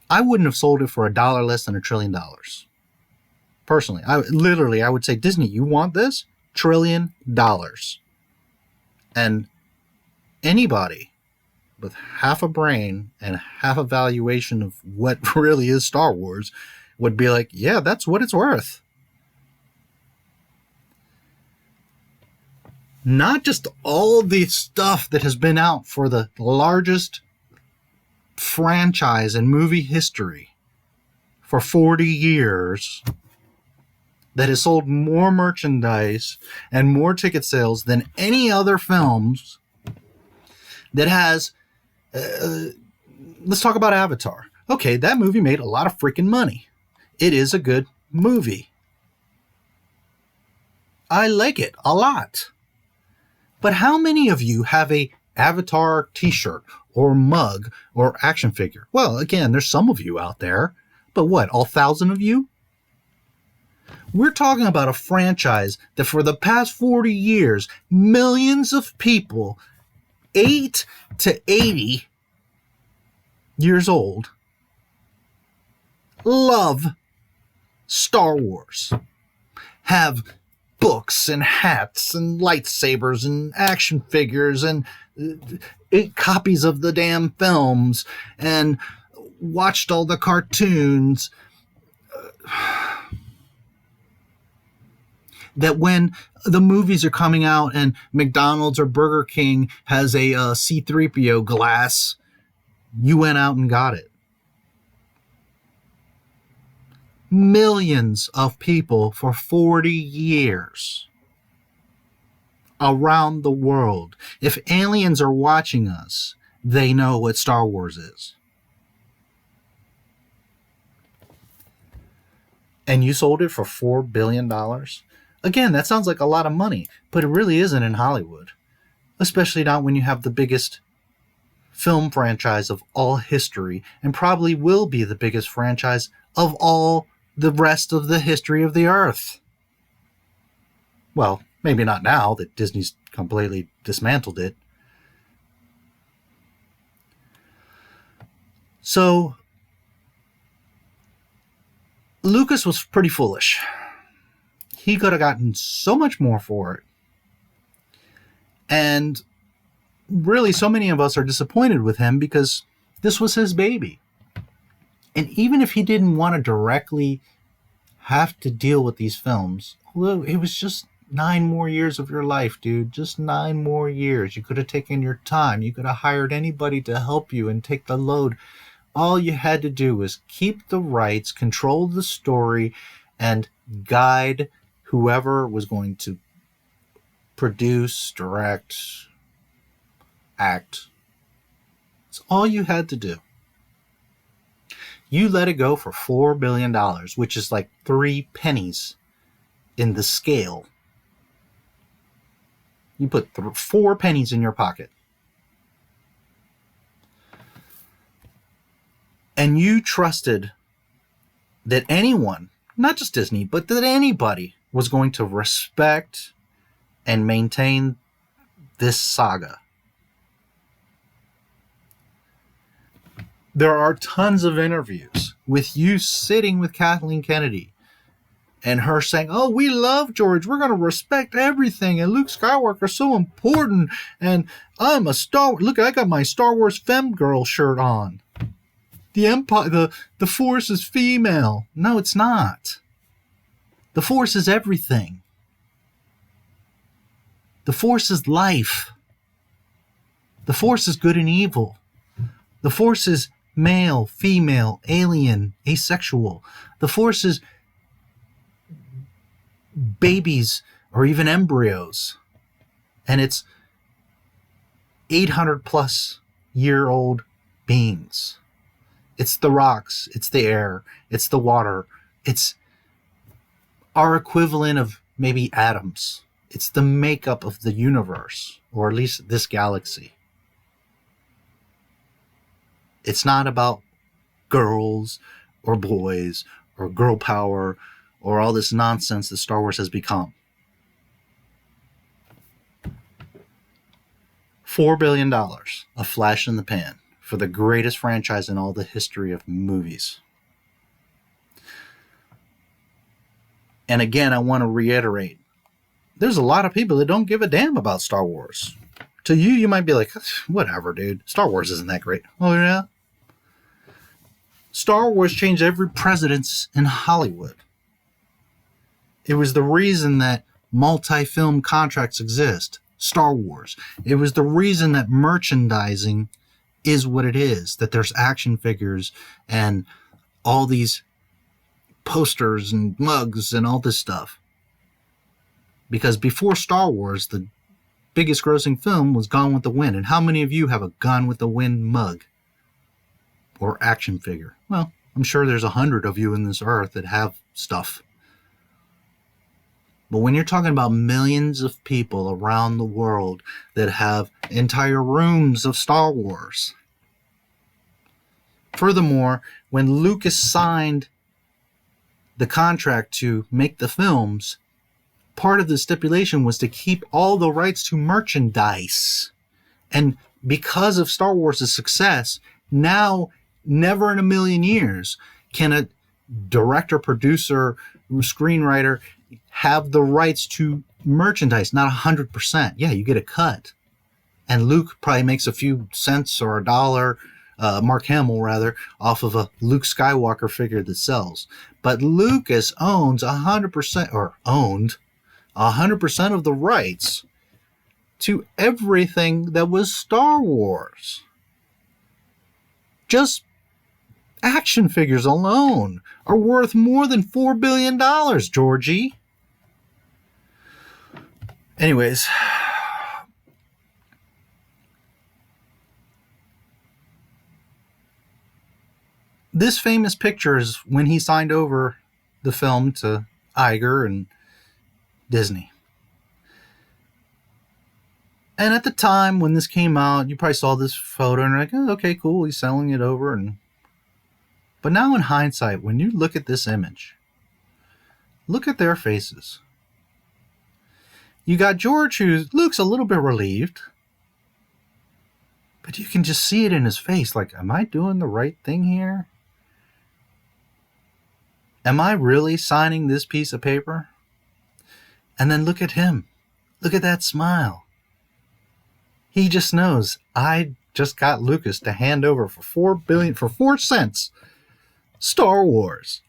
A: I wouldn't have sold it for $1 less than $1 trillion. Personally, I would say, Disney, you want this? $1 trillion. And anybody with half a brain and half a valuation of what really is Star Wars would be like, yeah, that's what it's worth. Not just all the stuff that has been out for the largest franchise in movie history for 40 years. that has sold more merchandise and more ticket sales than any other films that has... let's talk about Avatar. Okay, that movie made a lot of freaking money. It is a good movie. I like it a lot. But how many of you have a Avatar t-shirt or mug or action figure? Well, again, there's some of you out there, but what, all 1,000 of you? We're talking about a franchise that for the past 40 years, millions of people, 8 to 80 years old, love Star Wars. Have books and hats and lightsabers and action figures and 8 copies of the damn films and watched all the cartoons. That when the movies are coming out and McDonald's or Burger King has a C-3PO glass, you went out and got it. Millions of people for 40 years around the world. If aliens are watching us, they know what Star Wars is. And you sold it for $4 billion? Again, that sounds like a lot of money, but it really isn't in Hollywood. Especially not when you have the biggest film franchise of all history, and probably will be the biggest franchise of all the rest of the history of the earth. Well, maybe not now that Disney's completely dismantled it. So, Lucas was pretty foolish. He could have gotten so much more for it. And really, so many of us are disappointed with him because this was his baby. And even if he didn't want to directly have to deal with these films, well, it was just 9 more years of your life, dude. Just 9 more years. You could have taken your time. You could have hired anybody to help you and take the load. All you had to do was keep the rights, control the story, and guide whoever was going to produce, direct, act. It's all you had to do. You let it go for $4 billion, which is like 3 pennies in the scale. You put 4 pennies in your pocket. And you trusted that anyone, not just Disney, but that anybody was going to respect and maintain this saga. There are tons of interviews with you sitting with Kathleen Kennedy and her saying, oh, we love George. We're going to respect everything. And Luke Skywalker's so important. And I'm a Star Wars. Look, I got my Star Wars Femme Girl shirt on. The Empire, the Force is female. No, it's not. The Force is everything. The Force is life. The Force is good and evil. The Force is male, female, alien, asexual. The Force is babies or even embryos. And it's 800 plus year old beings. It's the rocks, it's the air, it's the water. It's our equivalent of maybe atoms. It's the makeup of the universe, or at least this galaxy. It's not about girls or boys or girl power or all this nonsense that Star Wars has become. $4 billion, a flash in the pan for the greatest franchise in all the history of movies. And again, I want to reiterate, there's a lot of people that don't give a damn about Star Wars. To you, you might be like, whatever, dude. Star Wars isn't that great. Oh, yeah? Star Wars changed every precedence in Hollywood. It was the reason that multi-film contracts exist. Star Wars. It was the reason that merchandising is what it is. That there's action figures and all these posters and mugs and all this stuff. Because before Star Wars, the biggest grossing film was Gone with the Wind. And how many of you have a Gone with the Wind mug or action figure? Well, I'm sure there's 100 of you in this earth that have stuff. But when you're talking about millions of people around the world that have entire rooms of Star Wars. Furthermore, when Lucas signed the contract to make the films, part of the stipulation was to keep all the rights to merchandise. And because of Star Wars' success, now, never in a million years, can a director, producer, screenwriter have the rights to merchandise. Not 100%. Yeah, you get a cut. And Luke probably makes a few cents or a dollar, Mark Hamill rather, off of a Luke Skywalker figure that sells. But Lucas owns 100%, or owned 100% of the rights to everything that was Star Wars. Just action figures alone are worth more than $4 billion, Georgie. Anyways, this famous picture is when he signed over the film to Iger and Disney. And at the time when this came out, you probably saw this photo and you're like, oh, okay, cool, he's selling it over. But now in hindsight, when you look at this image, look at their faces. You got George, who looks a little bit relieved, but you can just see it in his face. Like, am I doing the right thing here? Am I really signing this piece of paper? And then look at him. Look at that smile. He just knows, I just got Lucas to hand over for $4 cents, Star Wars.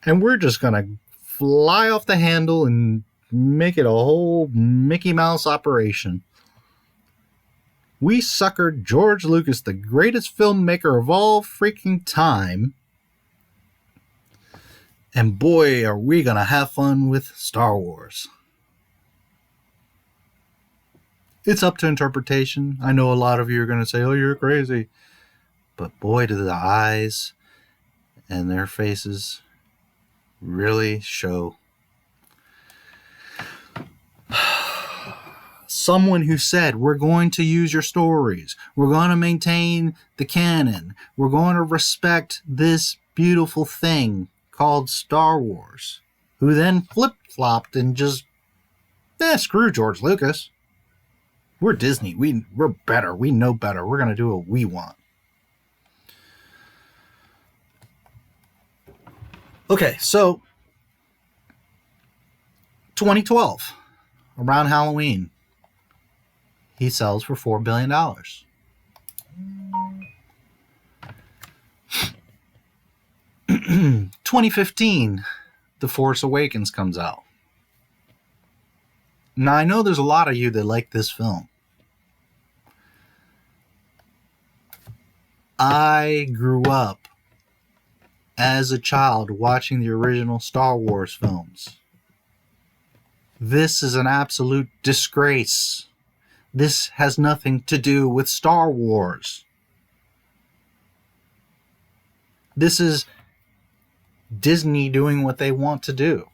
A: And we're just going to fly off the handle and make it a whole Mickey Mouse operation. We suckered George Lucas, the greatest filmmaker of all freaking time. And boy, are we going to have fun with Star Wars. It's up to interpretation. I know a lot of you are going to say, oh, you're crazy. But boy, do the eyes and their faces really show. Someone who said, we're going to use your stories. We're going to maintain the canon. We're going to respect this beautiful thing called Star Wars. Who then flip-flopped and just, screw George Lucas. We're Disney. We're better. We know better. We're going to do what we want. Okay, so 2012, around Halloween, he sells for $4 billion. 2015, The Force Awakens comes out. Now, I know there's a lot of you that like this film. I grew up as a child watching the original Star Wars films. This is an absolute disgrace. This has nothing to do with Star Wars. This is Disney doing what they want to do.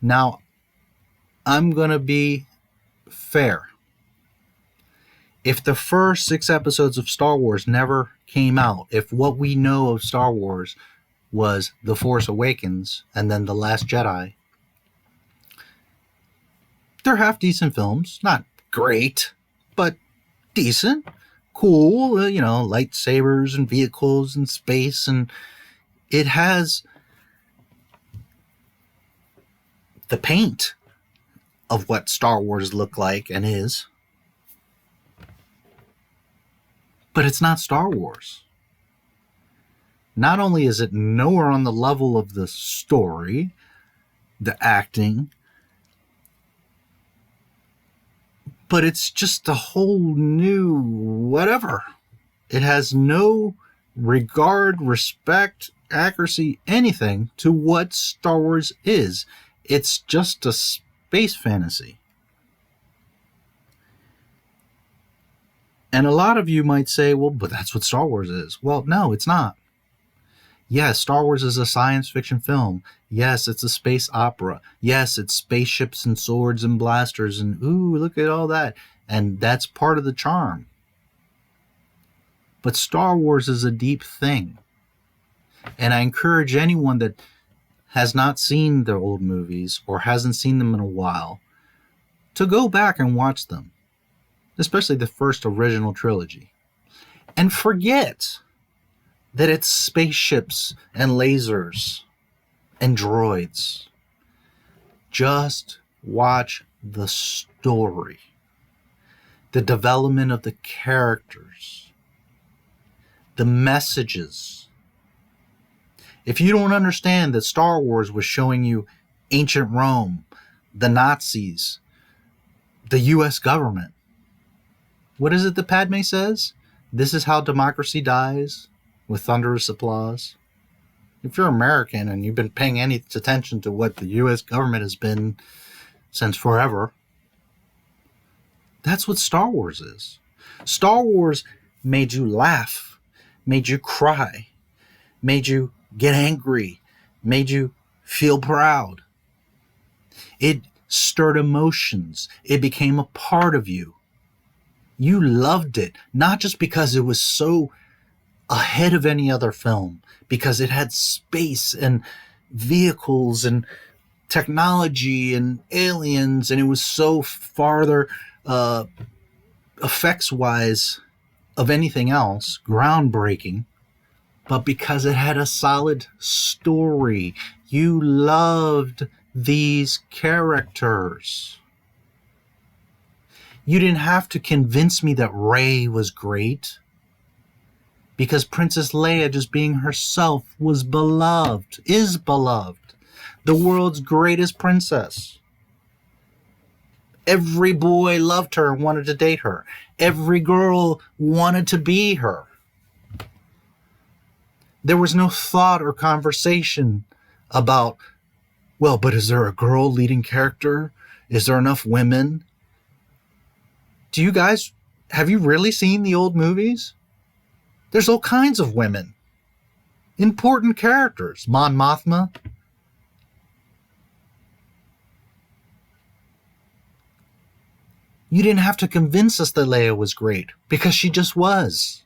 A: Now, I'm going to be fair. If the first 6 episodes of Star Wars never came out, if what we know of Star Wars was The Force Awakens and then The Last Jedi, they're half-decent films. Not great, but decent. Cool, lightsabers and vehicles and space, and it has the paint of what Star Wars looked like and is. But it's not Star Wars. Not only is it nowhere on the level of the story, the acting, but it's just a whole new whatever. It has no regard, respect, accuracy, anything to what Star Wars is. It's just a space fantasy. And a lot of you might say, well, but that's what Star Wars is. Well, no, it's not. Yes, Star Wars is a science fiction film. Yes, it's a space opera. Yes, it's spaceships and swords and blasters and ooh, look at all that. And that's part of the charm. But Star Wars is a deep thing. And I encourage anyone that has not seen the old movies or hasn't seen them in a while to go back and watch them, especially the first original trilogy, and forget that it's spaceships and lasers and droids. Just watch the story, the development of the characters, the messages. If you don't understand that Star Wars was showing you ancient Rome, the Nazis, the US government, what is it that Padme says? This is how democracy dies, with thunderous applause. If you're American and you've been paying any attention to what the US government has been since forever, that's what Star Wars is. Star Wars made you laugh, made you cry, made you get angry, made you feel proud. It stirred emotions. It became a part of you. You loved it, not just because it was so ahead of any other film, because it had space and vehicles and technology and aliens, and it was so farther effects-wise of anything else, groundbreaking, but because it had a solid story. You loved these characters. You didn't have to convince me that Rey was great, because Princess Leia, just being herself, was beloved, is beloved. The world's greatest princess. Every boy loved her and wanted to date her. Every girl wanted to be her. There was no thought or conversation about, well, but is there a girl leading character? Is there enough women? Do you guys, have you really seen the old movies? There's all kinds of women. Important characters. Mon Mothma. You didn't have to convince us that Leia was great, because she just was.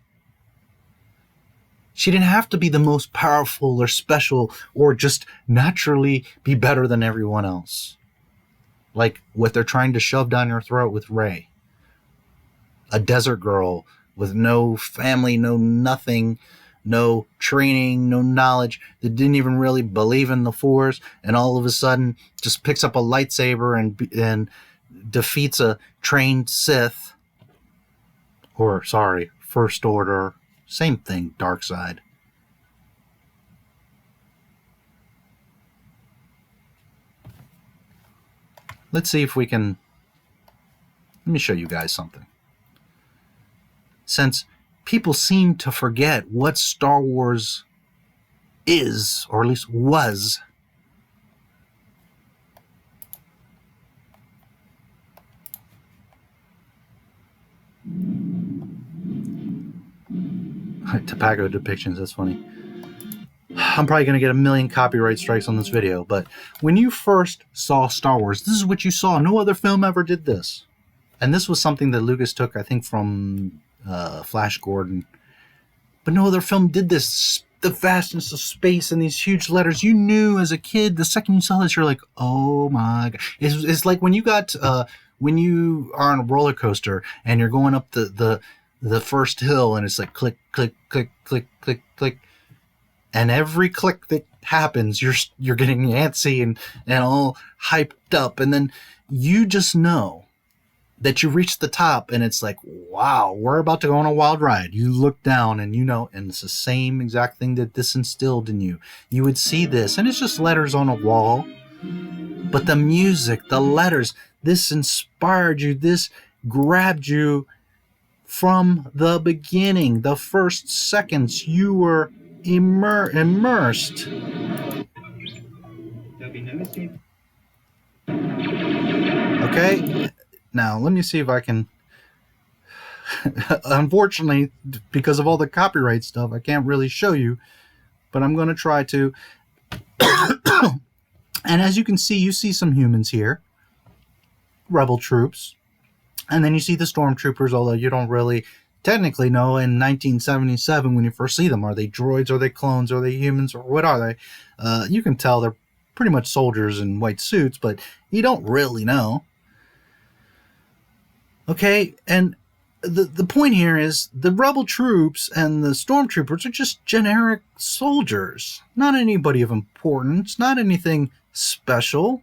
A: She didn't have to be the most powerful or special or just naturally be better than everyone else, like what they're trying to shove down your throat with Rey. A desert girl with no family, no nothing, no training, no knowledge, that didn't even really believe in the Force, and all of a sudden just picks up a lightsaber and defeats a trained Sith, or sorry, First Order, same thing, dark side. Let's see if we can, let me show you guys something. Since people seem to forget what Star Wars is, or at least was, tobacco depictions, that's funny. I'm probably going to get a million copyright strikes on this video, but when you first saw Star Wars, this is what you saw. No other film ever did this. And this was something that Lucas took, I think, from Flash Gordon. But no other film did this. The vastness of space and these huge letters. You knew as a kid, the second you saw this, you're like, oh my God. It's like when you got, when you are on a roller coaster and you're going up the first hill and it's like click, click, click, click, click, click. And every click that happens, you're getting antsy and all hyped up. And then you just know that you reach the top and it's like, wow, we're about to go on a wild ride. You look down and you know, and it's the same exact thing that this instilled in you. You would see this and it's just letters on a wall. But the music, the letters, this inspired you, this grabbed you from the beginning, the first seconds you were immersed. Okay, now let me see if I can. Unfortunately, because of all the copyright stuff, I can't really show you, but I'm going to try to. And as you can see, you see some humans here, rebel troops, and then you see the stormtroopers, although you don't really technically know in 1977 when you first see them. Are they droids? Are they clones? Are they humans? Or what are they? You can tell they're pretty much soldiers in white suits, but you don't really know. Okay, and the point here is the rebel troops and the stormtroopers are just generic soldiers. Not anybody of importance, not anything special.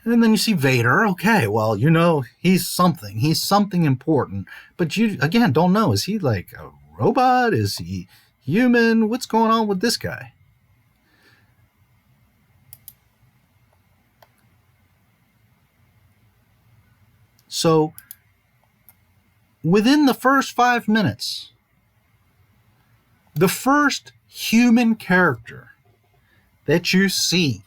A: And then you see Vader. Okay, well, you know he's something. He's something important. But you, again, don't know. Is he like a robot? Is he human? What's going on with this guy? So, within the first 5 minutes, the first human character that you see,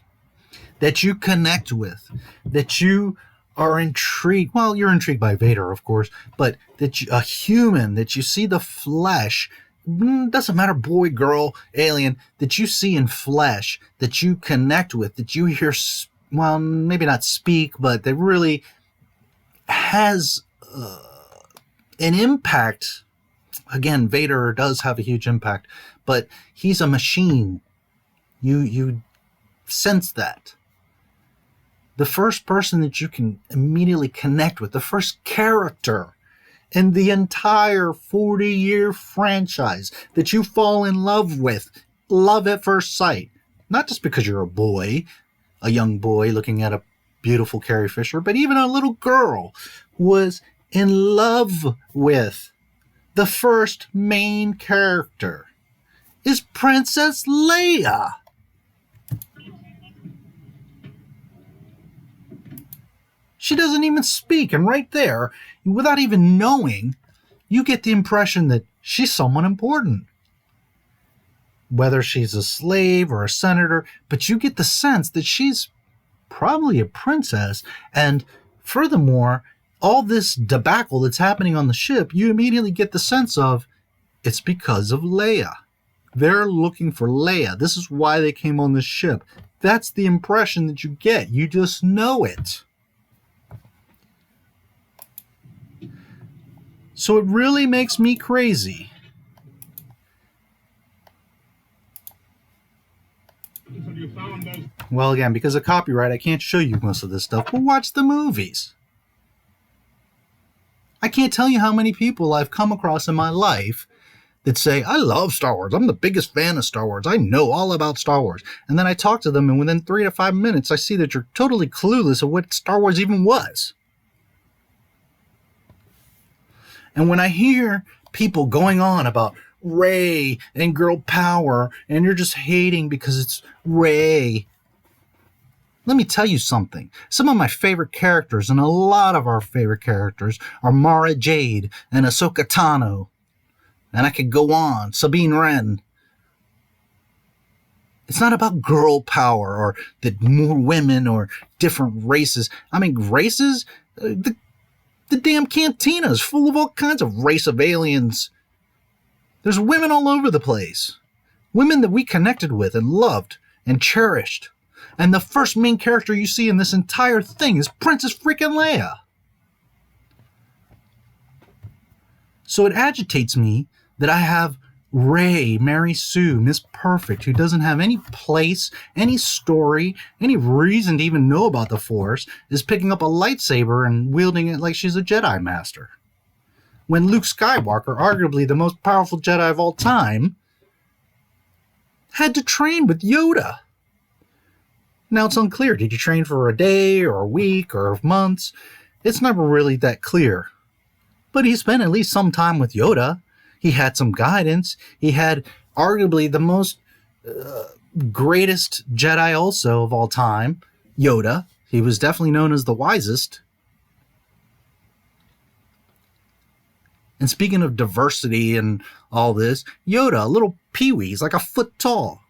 A: that you connect with, that you are intrigued. Well, you're intrigued by Vader, of course, but that a human, that you see the flesh, doesn't matter, boy, girl, alien, that you see in flesh, that you connect with, that you hear, well, maybe not speak, but that really has an impact. Again, Vader does have a huge impact, but he's a machine. You sense that. The first person that you can immediately connect with, the first character in the entire 40-year franchise that you fall in love with, love at first sight. Not just because you're a boy, a young boy looking at a beautiful Carrie Fisher, but even a little girl was in love with. The first main character is Princess Leia. She doesn't even speak, and right there, without even knowing, you get the impression that she's someone important. Whether she's a slave or a senator, but you get the sense that she's probably a princess. And furthermore, all this debacle that's happening on the ship, you immediately get the sense of it's because of Leia. They're looking for Leia. This is why they came on the ship. That's the impression that you get. You just know it. So it really makes me crazy. Well, again, because of copyright, I can't show you most of this stuff, but watch the movies. I can't tell you how many people I've come across in my life that say, I love Star Wars. I'm the biggest fan of Star Wars. I know all about Star Wars. And then I talk to them, and within 3 to 5 minutes, I see that you're totally clueless of what Star Wars even was. And when I hear people going on about Rey and girl power, and you're just hating because it's Rey, let me tell you something. Some of my favorite characters, and a lot of our favorite characters, are Mara Jade and Ahsoka Tano. And I could go on. Sabine Wren. It's not about girl power or that more women or different races. I mean, races? The damn cantina is full of all kinds of race of aliens. There's women all over the place. Women that we connected with and loved and cherished. And the first main character you see in this entire thing is Princess freaking Leia. So it agitates me that I have Rey, Mary Sue, Miss Perfect, who doesn't have any place, any story, any reason to even know about the Force, is picking up a lightsaber and wielding it like she's a Jedi Master. When Luke Skywalker, arguably the most powerful Jedi of all time, had to train with Yoda. Now it's unclear. Did you train for a day or a week or months? It's never really that clear. But he spent at least some time with Yoda. He had some guidance. He had arguably the most greatest Jedi also of all time, Yoda. He was definitely known as the wisest. And speaking of diversity and all this, Yoda, a little peewee, he's like a foot tall.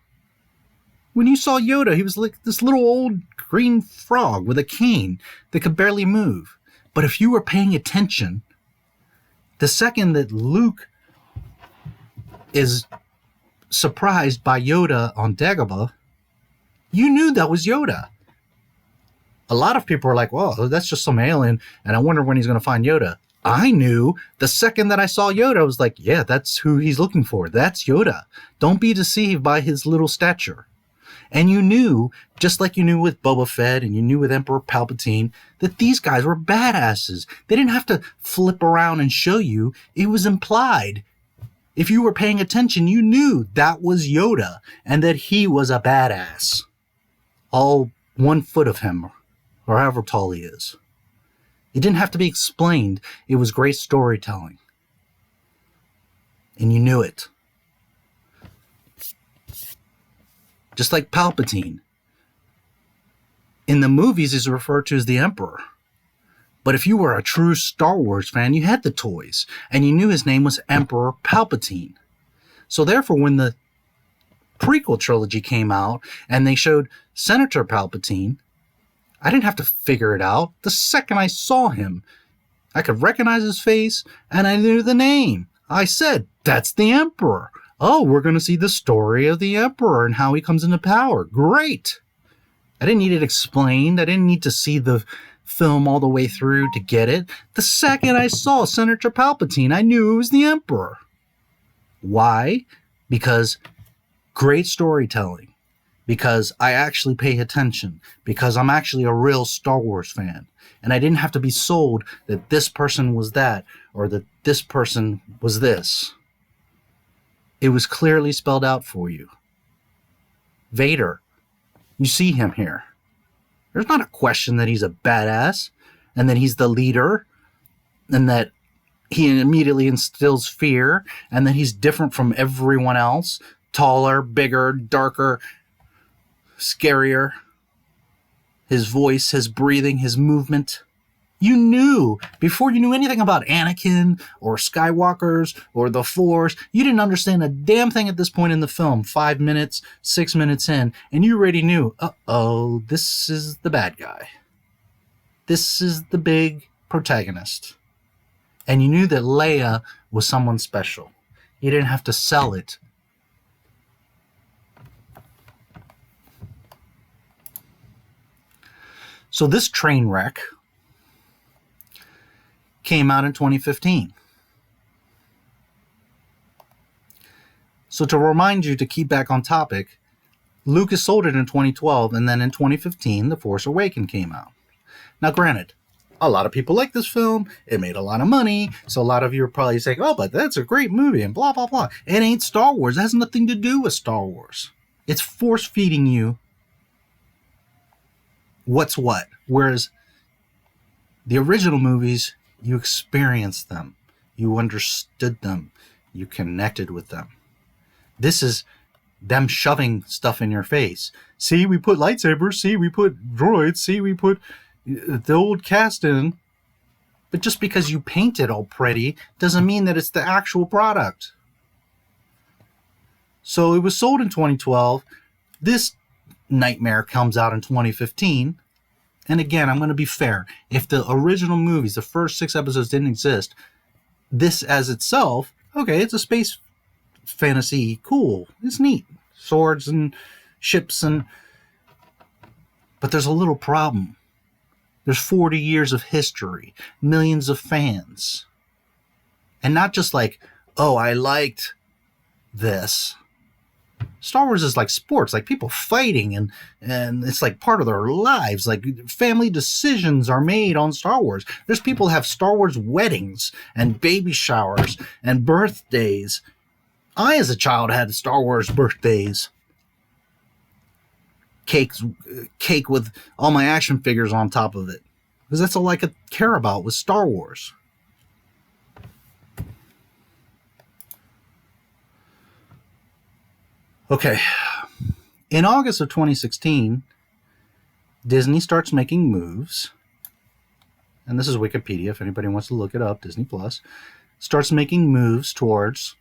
A: When you saw Yoda, he was like this little old green frog with a cane that could barely move. But if you were paying attention, the second that Luke is surprised by Yoda on Dagobah, you knew that was Yoda. A lot of people are like, well, that's just some alien, and I wonder when he's going to find Yoda. I knew the second that I saw Yoda, I was like, yeah, that's who he's looking for. That's Yoda. Don't be deceived by his little stature. And you knew, just like you knew with Boba Fett and you knew with Emperor Palpatine, that these guys were badasses. They didn't have to flip around and show you. It was implied. If you were paying attention, you knew that was Yoda and that he was a badass. All 1 foot of him, or however tall he is. It didn't have to be explained. It was great storytelling. And you knew it. Just like Palpatine. In the movies, he's referred to as the Emperor. But if you were a true Star Wars fan, you had the toys. And you knew his name was Emperor Palpatine. So therefore, when the prequel trilogy came out and they showed Senator Palpatine, I didn't have to figure it out. The second I saw him, I could recognize his face and I knew the name. I said, that's the Emperor. Oh, we're going to see the story of the Emperor and how he comes into power. Great. I didn't need it explained. I didn't need to see the film all the way through to get it. The second I saw Senator Palpatine, I knew it was the Emperor. Why? Because great storytelling. Because I actually pay attention. Because I'm actually a real Star Wars fan. And I didn't have to be sold that this person was that or that this person was this. It was clearly spelled out for you. Vader, you see him here. There's not a question that he's a badass and that he's the leader and that he immediately instills fear and that he's different from everyone else. Taller, bigger, darker, scarier. His voice, his breathing, his movement. You knew, before you knew anything about Anakin or Skywalkers or the Force, you didn't understand a damn thing at this point in the film, 5 minutes, 6 minutes in, and you already knew, uh-oh, this is the bad guy. This is the big protagonist. And you knew that Leia was someone special. You didn't have to sell it. So this train wreck came out in 2015. So to remind you to keep back on topic, Lucas sold it in 2012, and then in 2015, The Force Awakens came out. Now granted, a lot of people like this film, it made a lot of money, so a lot of you are probably saying, oh, but that's a great movie, and blah, blah, blah. It ain't Star Wars, it has nothing to do with Star Wars. It's force-feeding you what's what, whereas the original movies, you experienced them. You understood them. You connected with them. This is them shoving stuff in your face. See, we put lightsabers. See, we put droids. See, we put the old cast in. But just because you paint it all pretty doesn't mean that it's the actual product. So it was sold in 2012. This nightmare comes out in 2015. And again, I'm going to be fair. If the original movies, the first 6 episodes didn't exist, this as itself, okay, it's a space fantasy. Cool. It's neat. Swords and ships and... But there's a little problem. There's 40 years of history. Millions of fans. And not just like, oh, I liked this. Star Wars is like sports, like people fighting, and it's like part of their lives. Like family decisions are made on Star Wars. There's people who have Star Wars weddings and baby showers and birthdays. I, as a child, had Star Wars birthdays. Cake with all my action figures on top of it. Because that's all I could care about was Star Wars. Okay, in August of 2016, Disney starts making moves, and this is Wikipedia if anybody wants to look it up, Disney Plus. starts making moves towards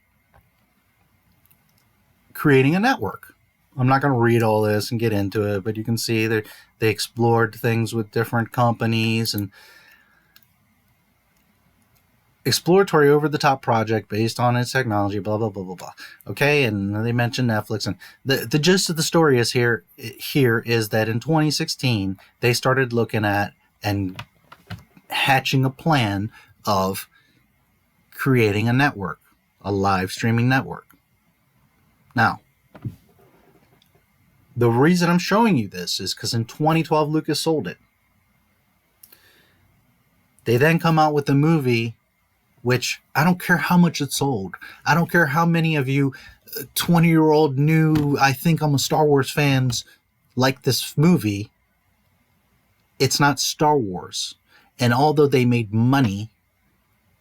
A: creating a network. I'm not going to read all this and get into it, but you can see that they explored things with different companies and exploratory over-the-top project based on its technology, blah, blah, blah, blah, blah. Okay, and they mentioned Netflix. And the gist of the story is here is that in 2016, they started looking at and hatching a plan of creating a network, a live streaming network. Now, the reason I'm showing you this is because in 2012, Lucas sold it. They then come out with the movie, which I don't care how much it sold. I don't care how many of you 20-year-old new, I think I'm a Star Wars fans like this movie. It's not Star Wars. And although they made money,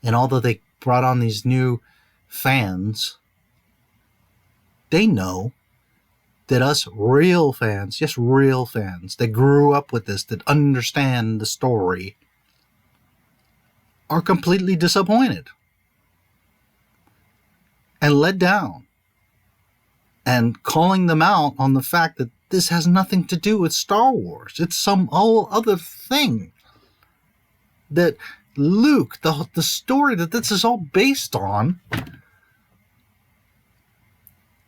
A: and although they brought on these new fans, they know that us real fans, yes, real fans, that grew up with this, that understand the story, are completely disappointed and let down, and calling them out on the fact that this has nothing to do with Star Wars. It's some whole other thing. That Luke, the story that this is all based on,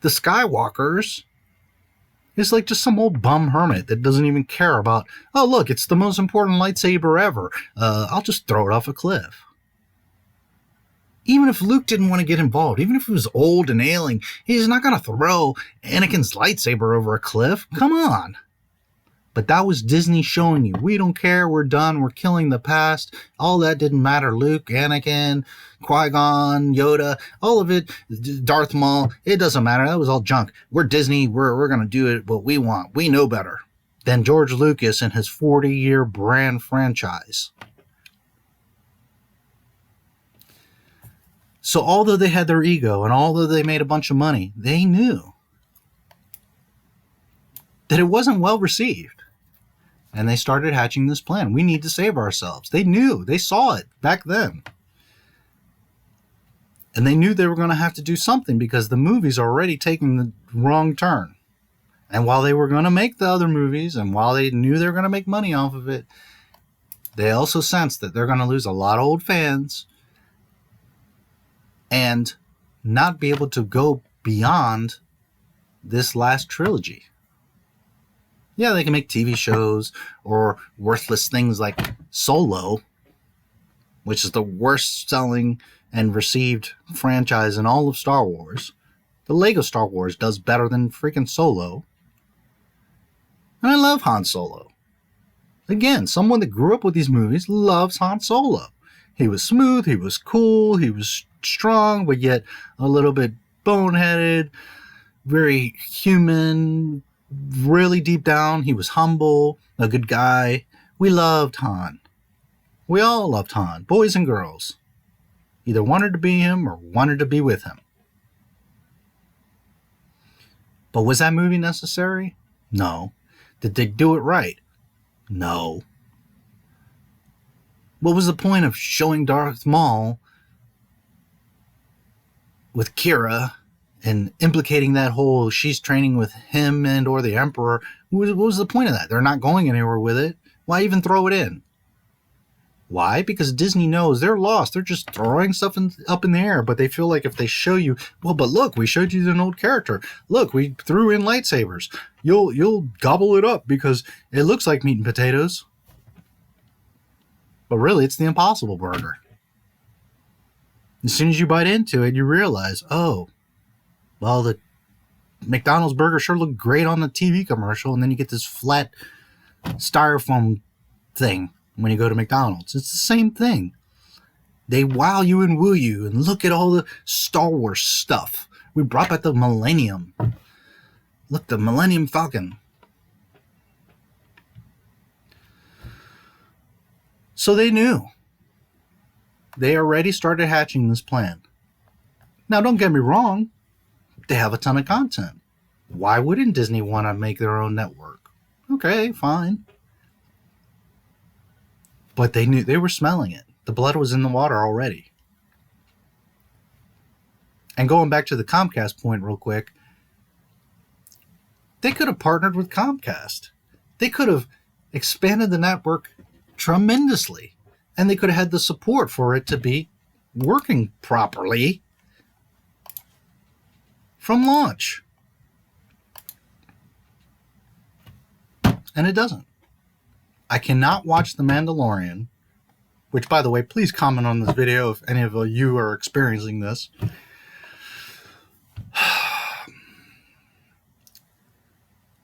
A: the Skywalkers, is like just some old bum hermit that doesn't even care about, oh, look, it's the most important lightsaber ever. I'll just throw it off a cliff. Even if Luke didn't want to get involved, even if he was old and ailing, he's not going to throw Anakin's lightsaber over a cliff. Come on. But that was Disney showing you, we don't care, we're done, we're killing the past. All that didn't matter. Luke, Anakin, Qui-Gon, Yoda, all of it, Darth Maul, it doesn't matter. That was all junk. We're Disney, we're going to do it what we want. We know better than George Lucas and his 40-year brand franchise. So although they had their ego and although they made a bunch of money, they knew that it wasn't well received. And they started hatching this plan. We need to save ourselves. They knew. They saw it back then. And they knew they were going to have to do something because the movie's already taking the wrong turn. And while they were going to make the other movies and while they knew they were going to make money off of it, they also sensed that they're going to lose a lot of old fans and not be able to go beyond this last trilogy. Yeah, they can make TV shows or worthless things like Solo, which is the worst selling and received franchise in all of Star Wars. The Lego Star Wars does better than freaking Solo. And I love Han Solo. Again, someone that grew up with these movies loves Han Solo. He was smooth, he was cool, he was strong, but yet a little bit boneheaded, very human. Really deep down, he was humble, a good guy. We loved Han. We all loved Han, boys and girls. Either wanted to be him or wanted to be with him. But was that movie necessary? No. Did they do it right? No. What was the point of showing Darth Maul with Kira and implicating that whole she's training with him and or the Emperor? What was the point of that? They're not going anywhere with it. Why even throw it in? Why? Because Disney knows they're lost. They're just throwing stuff up in the air, but they feel like if they show you, well, but look, we showed you an old character. Look, we threw in lightsabers. You'll gobble it up because it looks like meat and potatoes. But really, it's the Impossible Burger. As soon as you bite into it, you realize, oh, well, the McDonald's burger sure looked great on the TV commercial, and then you get this flat styrofoam thing when you go to McDonald's. It's the same thing. They wow you and woo you, and look at all the Star Wars stuff. We brought back the Millennium. Look, the Millennium Falcon. So they knew. They already started hatching this plan. Now, don't get me wrong. They have a ton of content. Why wouldn't Disney want to make their own network? Okay, fine. But they knew, they were smelling it. The blood was in the water already. And going back to the Comcast point real quick, they could have partnered with Comcast. They could have expanded the network tremendously, and they could have had the support for it to be working properly from launch. And it doesn't. I cannot watch The Mandalorian, which, by the way, please comment on this video if any of you are experiencing this.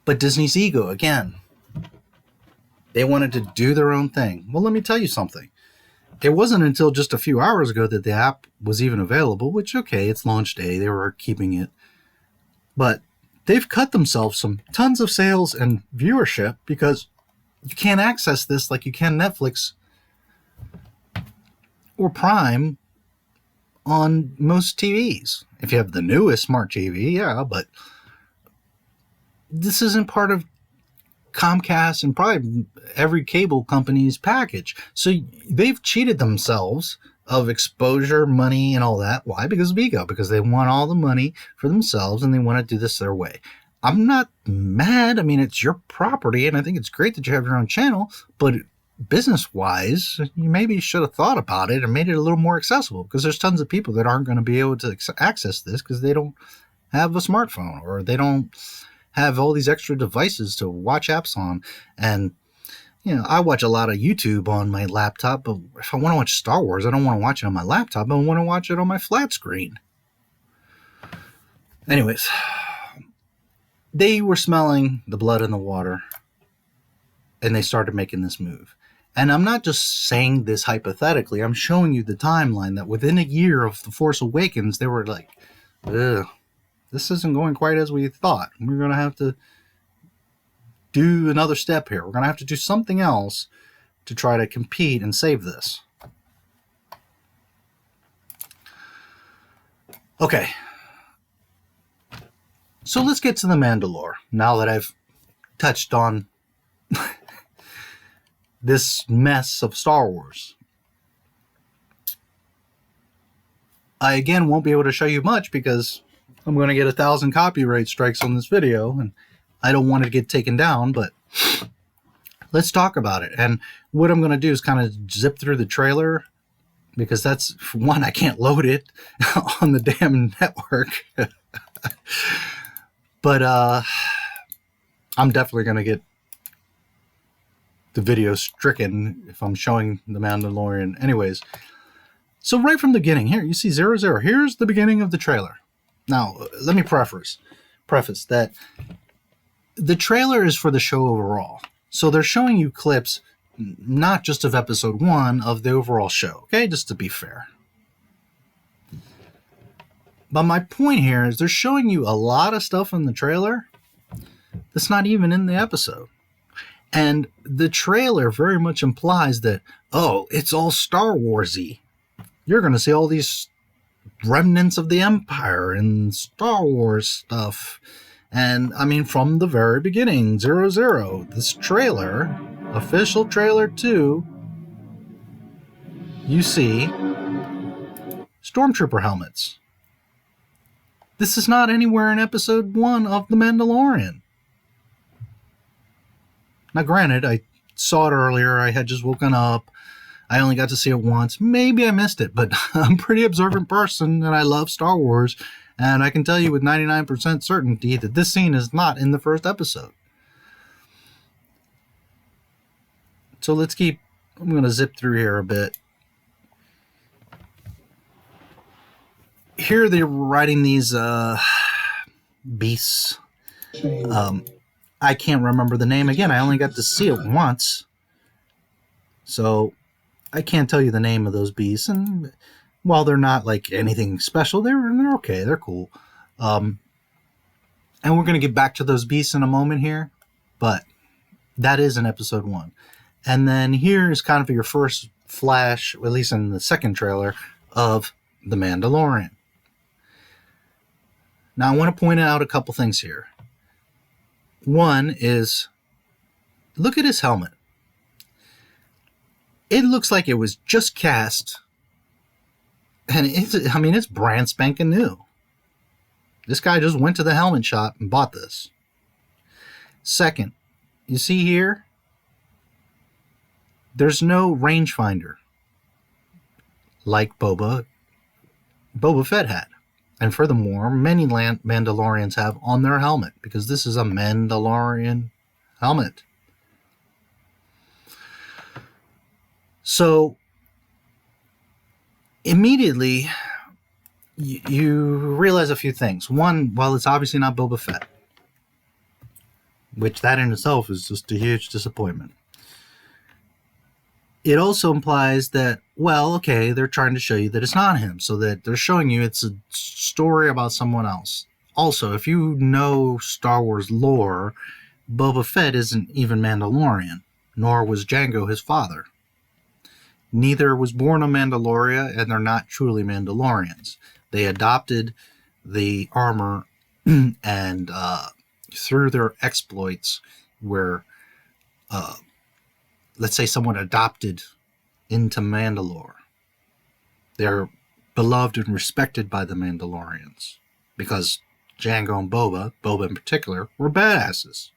A: But Disney's ego, again, they wanted to do their own thing. Well, let me tell you something. It wasn't until just a few hours ago that the app was even available, which, okay, it's launch day. They were keeping it. But they've cut themselves some tons of sales and viewership because you can't access this like you can Netflix or Prime on most TVs. If you have the newest smart TV, yeah, but this isn't part of Comcast and probably every cable company's package. So they've cheated themselves of exposure, money, and all that. Why? Because of ego. Because they want all the money for themselves and they want to do this their way. I'm not mad. I mean, it's your property, and I think it's great that you have your own channel, but business-wise, you maybe should have thought about it and made it a little more accessible, because there's tons of people that aren't going to be able to access this because they don't have a smartphone or they don't have all these extra devices to watch apps on. And, you know, I watch a lot of YouTube on my laptop, but if I want to watch Star Wars, I don't want to watch it on my laptop. I want to watch it on my flat screen. Anyways, they were smelling the blood in the water, and they started making this move. And I'm not just saying this hypothetically. I'm showing you the timeline that within a year of The Force Awakens, they were like, ugh, this isn't going quite as we thought. We're going to have to do another step here. We're going to have to do something else to try to compete and save this. Okay. So let's get to The Mandalore, now that I've touched on this mess of Star Wars. I, again, won't be able to show you much because I'm going to get 1,000 copyright strikes on this video, and I don't want it to get taken down, but let's talk about it. And what I'm going to do is kind of zip through the trailer, because that's, for one, I can't load it on the damn network. But I'm definitely going to get the video stricken if I'm showing The Mandalorian. Anyways, so right from the beginning, here, you see 00. Here's the beginning of the trailer. Now, let me preface that the trailer is for the show overall. So they're showing you clips, not just of episode 1, of the overall show, okay? Just to be fair. But my point here is they're showing you a lot of stuff in the trailer that's not even in the episode. And the trailer very much implies that, oh, it's all Star Wars-y. You're going to see all these remnants of the Empire and Star Wars stuff. And, I mean, from the very beginning, 00, this trailer, official trailer 2, you see Stormtrooper helmets. This is not anywhere in episode 1 of The Mandalorian. Now, granted, I saw it earlier. I had just woken up. I only got to see it once. Maybe I missed it, but I'm a pretty observant person, and I love Star Wars. And I can tell you with 99% certainty that this scene is not in the first episode. So let's keep... I'm going to zip through here a bit. Here they're riding these beasts. I can't remember the name. Again, I only got to see it once. So I can't tell you the name of those beasts. And while they're not like anything special, they're okay. They're cool. And we're going to get back to those beasts in a moment here. But that is in episode 1. And then here's kind of your first flash, at least in the second trailer, of The Mandalorian. Now, I want to point out a couple things here. One is, look at his helmet. It looks like it was just cast, and it's brand spanking new. This guy just went to the helmet shop and bought this. Second, you see here, there's no rangefinder like Boba Fett had. And furthermore, many Mandalorians have on their helmet, because this is a Mandalorian helmet. So, immediately, you realize a few things. One, well, it's obviously not Boba Fett, which that in itself is just a huge disappointment. It also implies that, well, okay, they're trying to show you that it's not him, so that they're showing you it's a story about someone else. Also, if you know Star Wars lore, Boba Fett isn't even Mandalorian, nor was Jango his father. Neither was born a Mandalorian, and they're not truly Mandalorians. They adopted the armor and through their exploits were, let's say, someone adopted into Mandalore. They're beloved and respected by the Mandalorians because Jango and Boba in particular, were badasses.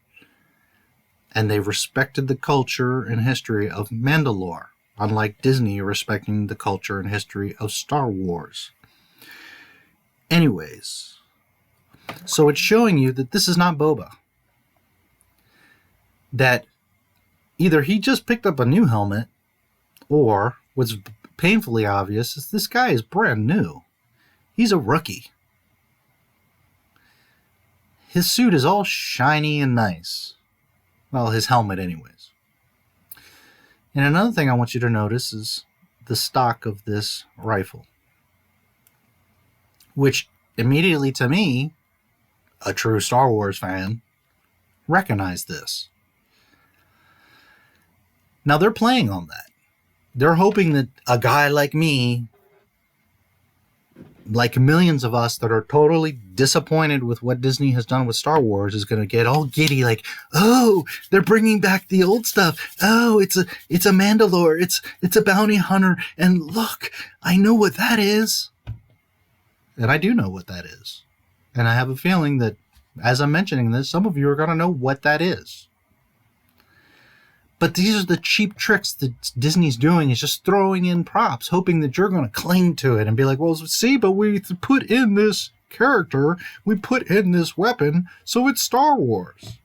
A: And they respected the culture and history of Mandalore, unlike Disney respecting the culture and history of Star Wars. Anyways, so it's showing you that this is not Boba. That either he just picked up a new helmet, or what's painfully obvious is this guy is brand new. He's a rookie. His suit is all shiny and nice. Well, his helmet anyways. And another thing I want you to notice is the stock of this rifle, which immediately to me, a true Star Wars fan, recognized this. Now they're playing on that. They're hoping that a guy like me, like millions of us that are totally disappointed with what Disney has done with Star Wars, is going to get all giddy like, oh, they're bringing back the old stuff. Oh, it's a Mandalore. It's a bounty hunter. And look, I know what that is. And I do know what that is. And I have a feeling that as I'm mentioning this, some of you are going to know what that is. But these are the cheap tricks that Disney's doing, is just throwing in props, hoping that you're going to cling to it and be like, well, see, but we put in this character, we put in this weapon, so it's Star Wars.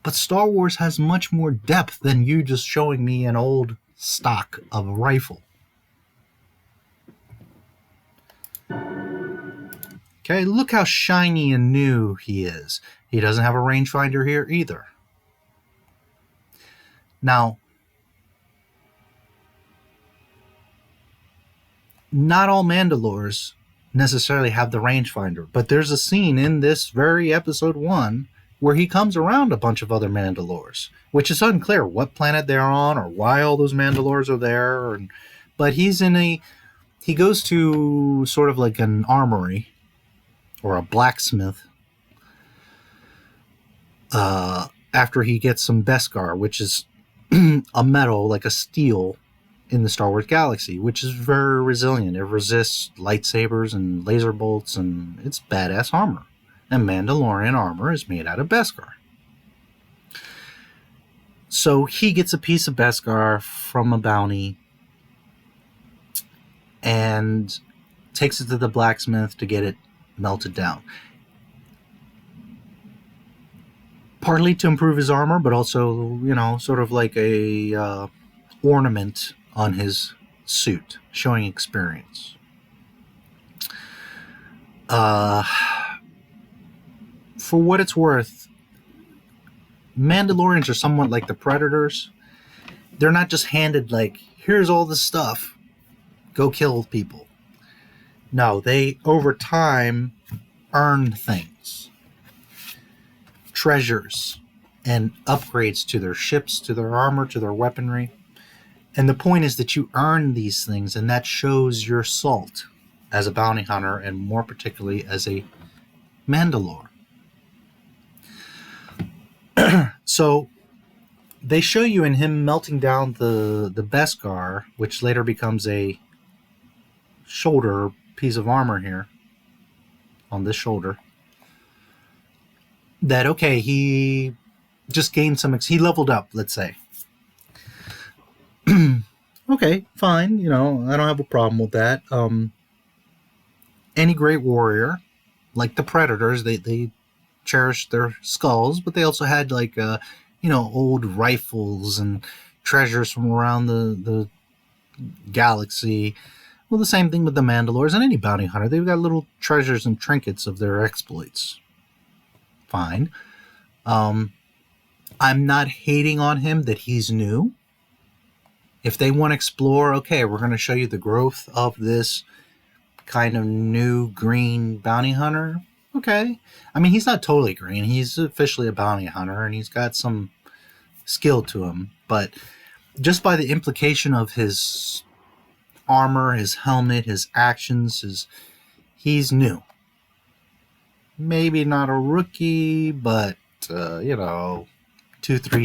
A: But Star Wars has much more depth than you just showing me an old stock of a rifle. Okay, look how shiny and new he is. He doesn't have a rangefinder here either. Now, not all Mandalores necessarily have the rangefinder, but there's a scene in this very episode 1 where he comes around a bunch of other Mandalores, which is unclear what planet they're on or why all those Mandalores are there. But he goes to sort of like an armory or a blacksmith after he gets some Beskar, which is a metal, like a steel, in the Star Wars galaxy, which is very resilient. It resists lightsabers and laser bolts, and it's badass armor. And Mandalorian armor is made out of Beskar. So he gets a piece of Beskar from a bounty and takes it to the blacksmith to get it melted down. Partly to improve his armor, but also, sort of like a ornament on his suit, showing experience. For what it's worth, Mandalorians are somewhat like the Predators. They're not just handed like, here's all the stuff, go kill people. No, they, over time, earn things. Treasures and upgrades to their ships, to their armor, to their weaponry. And the point is that you earn these things, and that shows your salt as a bounty hunter, and more particularly as a Mandalore. So they show you in him melting down the Beskar, which later becomes a shoulder piece of armor here, on this shoulder. That, okay, he just gained he leveled up, let's say. Okay, fine, I don't have a problem with that. Any great warrior, like the Predators, they cherished their skulls, but they also had like old rifles and treasures from around the galaxy. Well, the same thing with the Mandalorians and any bounty hunter. They've got little treasures and trinkets of their exploits. Fine. I'm not hating on him that he's new. If they want to explore, okay, we're going to show you the growth of this kind of new green bounty hunter. Okay. I mean, he's not totally green. He's officially a bounty hunter, and he's got some skill to him. But just by the implication of his armor, his helmet, his actions, he's new. Maybe not a rookie, but, 2-3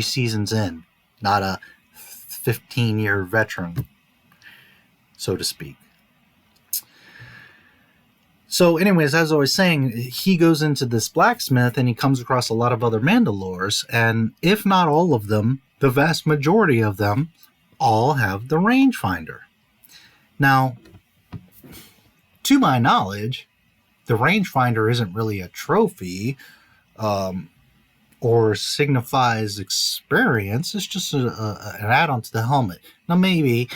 A: seasons in. Not a 15-year veteran, so to speak. So anyways, as I was saying, he goes into this blacksmith and he comes across a lot of other Mandalores, and if not all of them, the vast majority of them all have the rangefinder. Now, to my knowledge, the rangefinder isn't really a trophy or signifies experience. It's just an add-on to the helmet. Now, maybe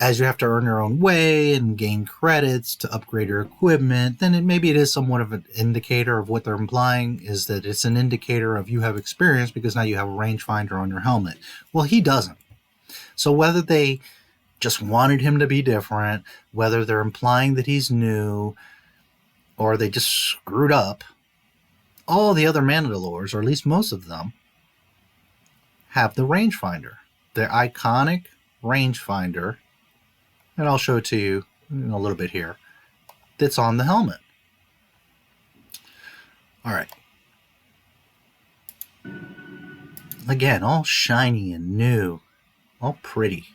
A: as you have to earn your own way and gain credits to upgrade your equipment, then maybe it is somewhat of an indicator of what they're implying is that it's an indicator of you have experience because now you have a rangefinder on your helmet. Well, he doesn't. So whether they just wanted him to be different, whether they're implying that he's new, or they just screwed up, all the other Mandalores, or at least most of them, have the rangefinder. The iconic rangefinder, and I'll show it to you in a little bit here, that's on the helmet. All right. Again, all shiny and new, all pretty.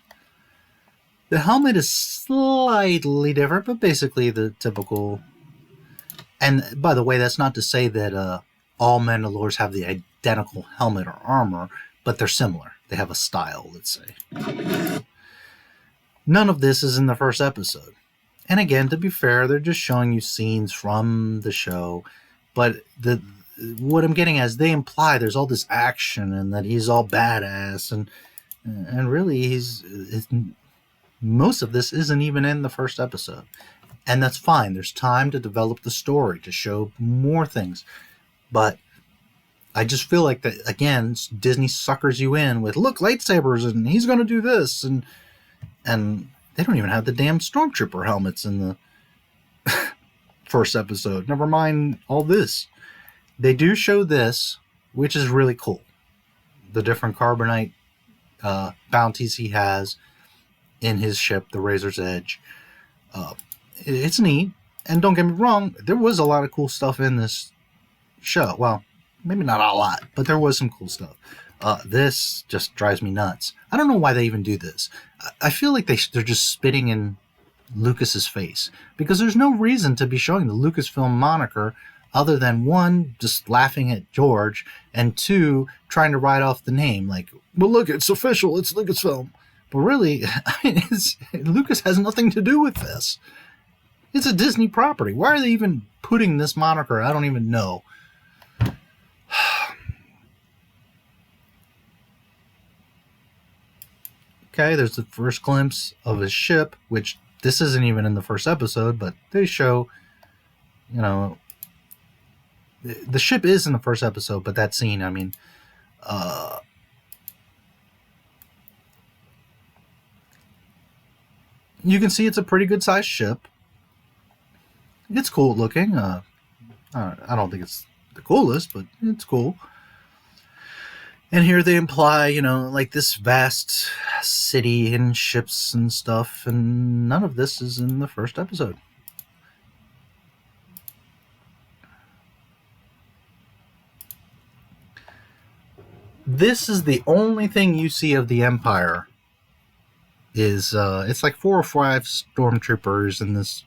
A: The helmet is slightly different, but basically the typical. And by the way, that's not to say that all Mandalores have the identical helmet or armor, but they're similar. They have a style, let's say. None of this is in the first episode. And again, to be fair, they're just showing you scenes from the show. But what I'm getting at is they imply there's all this action and that he's all badass. And really, most of this isn't even in the first episode. And that's fine. There's time to develop the story, to show more things. But I just feel like that, again, Disney suckers you in with, look, lightsabers, and he's going to do this. And they don't even have the damn Stormtrooper helmets in the first episode. Never mind all this. They do show this, which is really cool. The different carbonite bounties he has in his ship, the Razor's Edge. It's neat. And don't get me wrong, there was a lot of cool stuff in this show. Well, maybe not a lot, but there was some cool stuff. This just drives me nuts. I don't know why they even do this. I feel like they're just spitting in Lucas's face, because there's no reason to be showing the Lucasfilm moniker other than, one, just laughing at George, and two, trying to write off the name. Like, well, look, it's official, it's Lucasfilm. But really, I mean, Lucas has nothing to do with this. It's a Disney property. Why are they even putting this moniker? I don't even know. Okay, there's the first glimpse of his ship, which this isn't even in the first episode, but they show, the ship is in the first episode, but that scene, I mean, you can see it's a pretty good sized ship. It's cool looking. I don't think it's the coolest, but it's cool. And here they imply, like this vast city and ships and stuff, and none of this is in the first episode. This is the only thing you see of the Empire. Is it's like 4 or 5 stormtroopers in this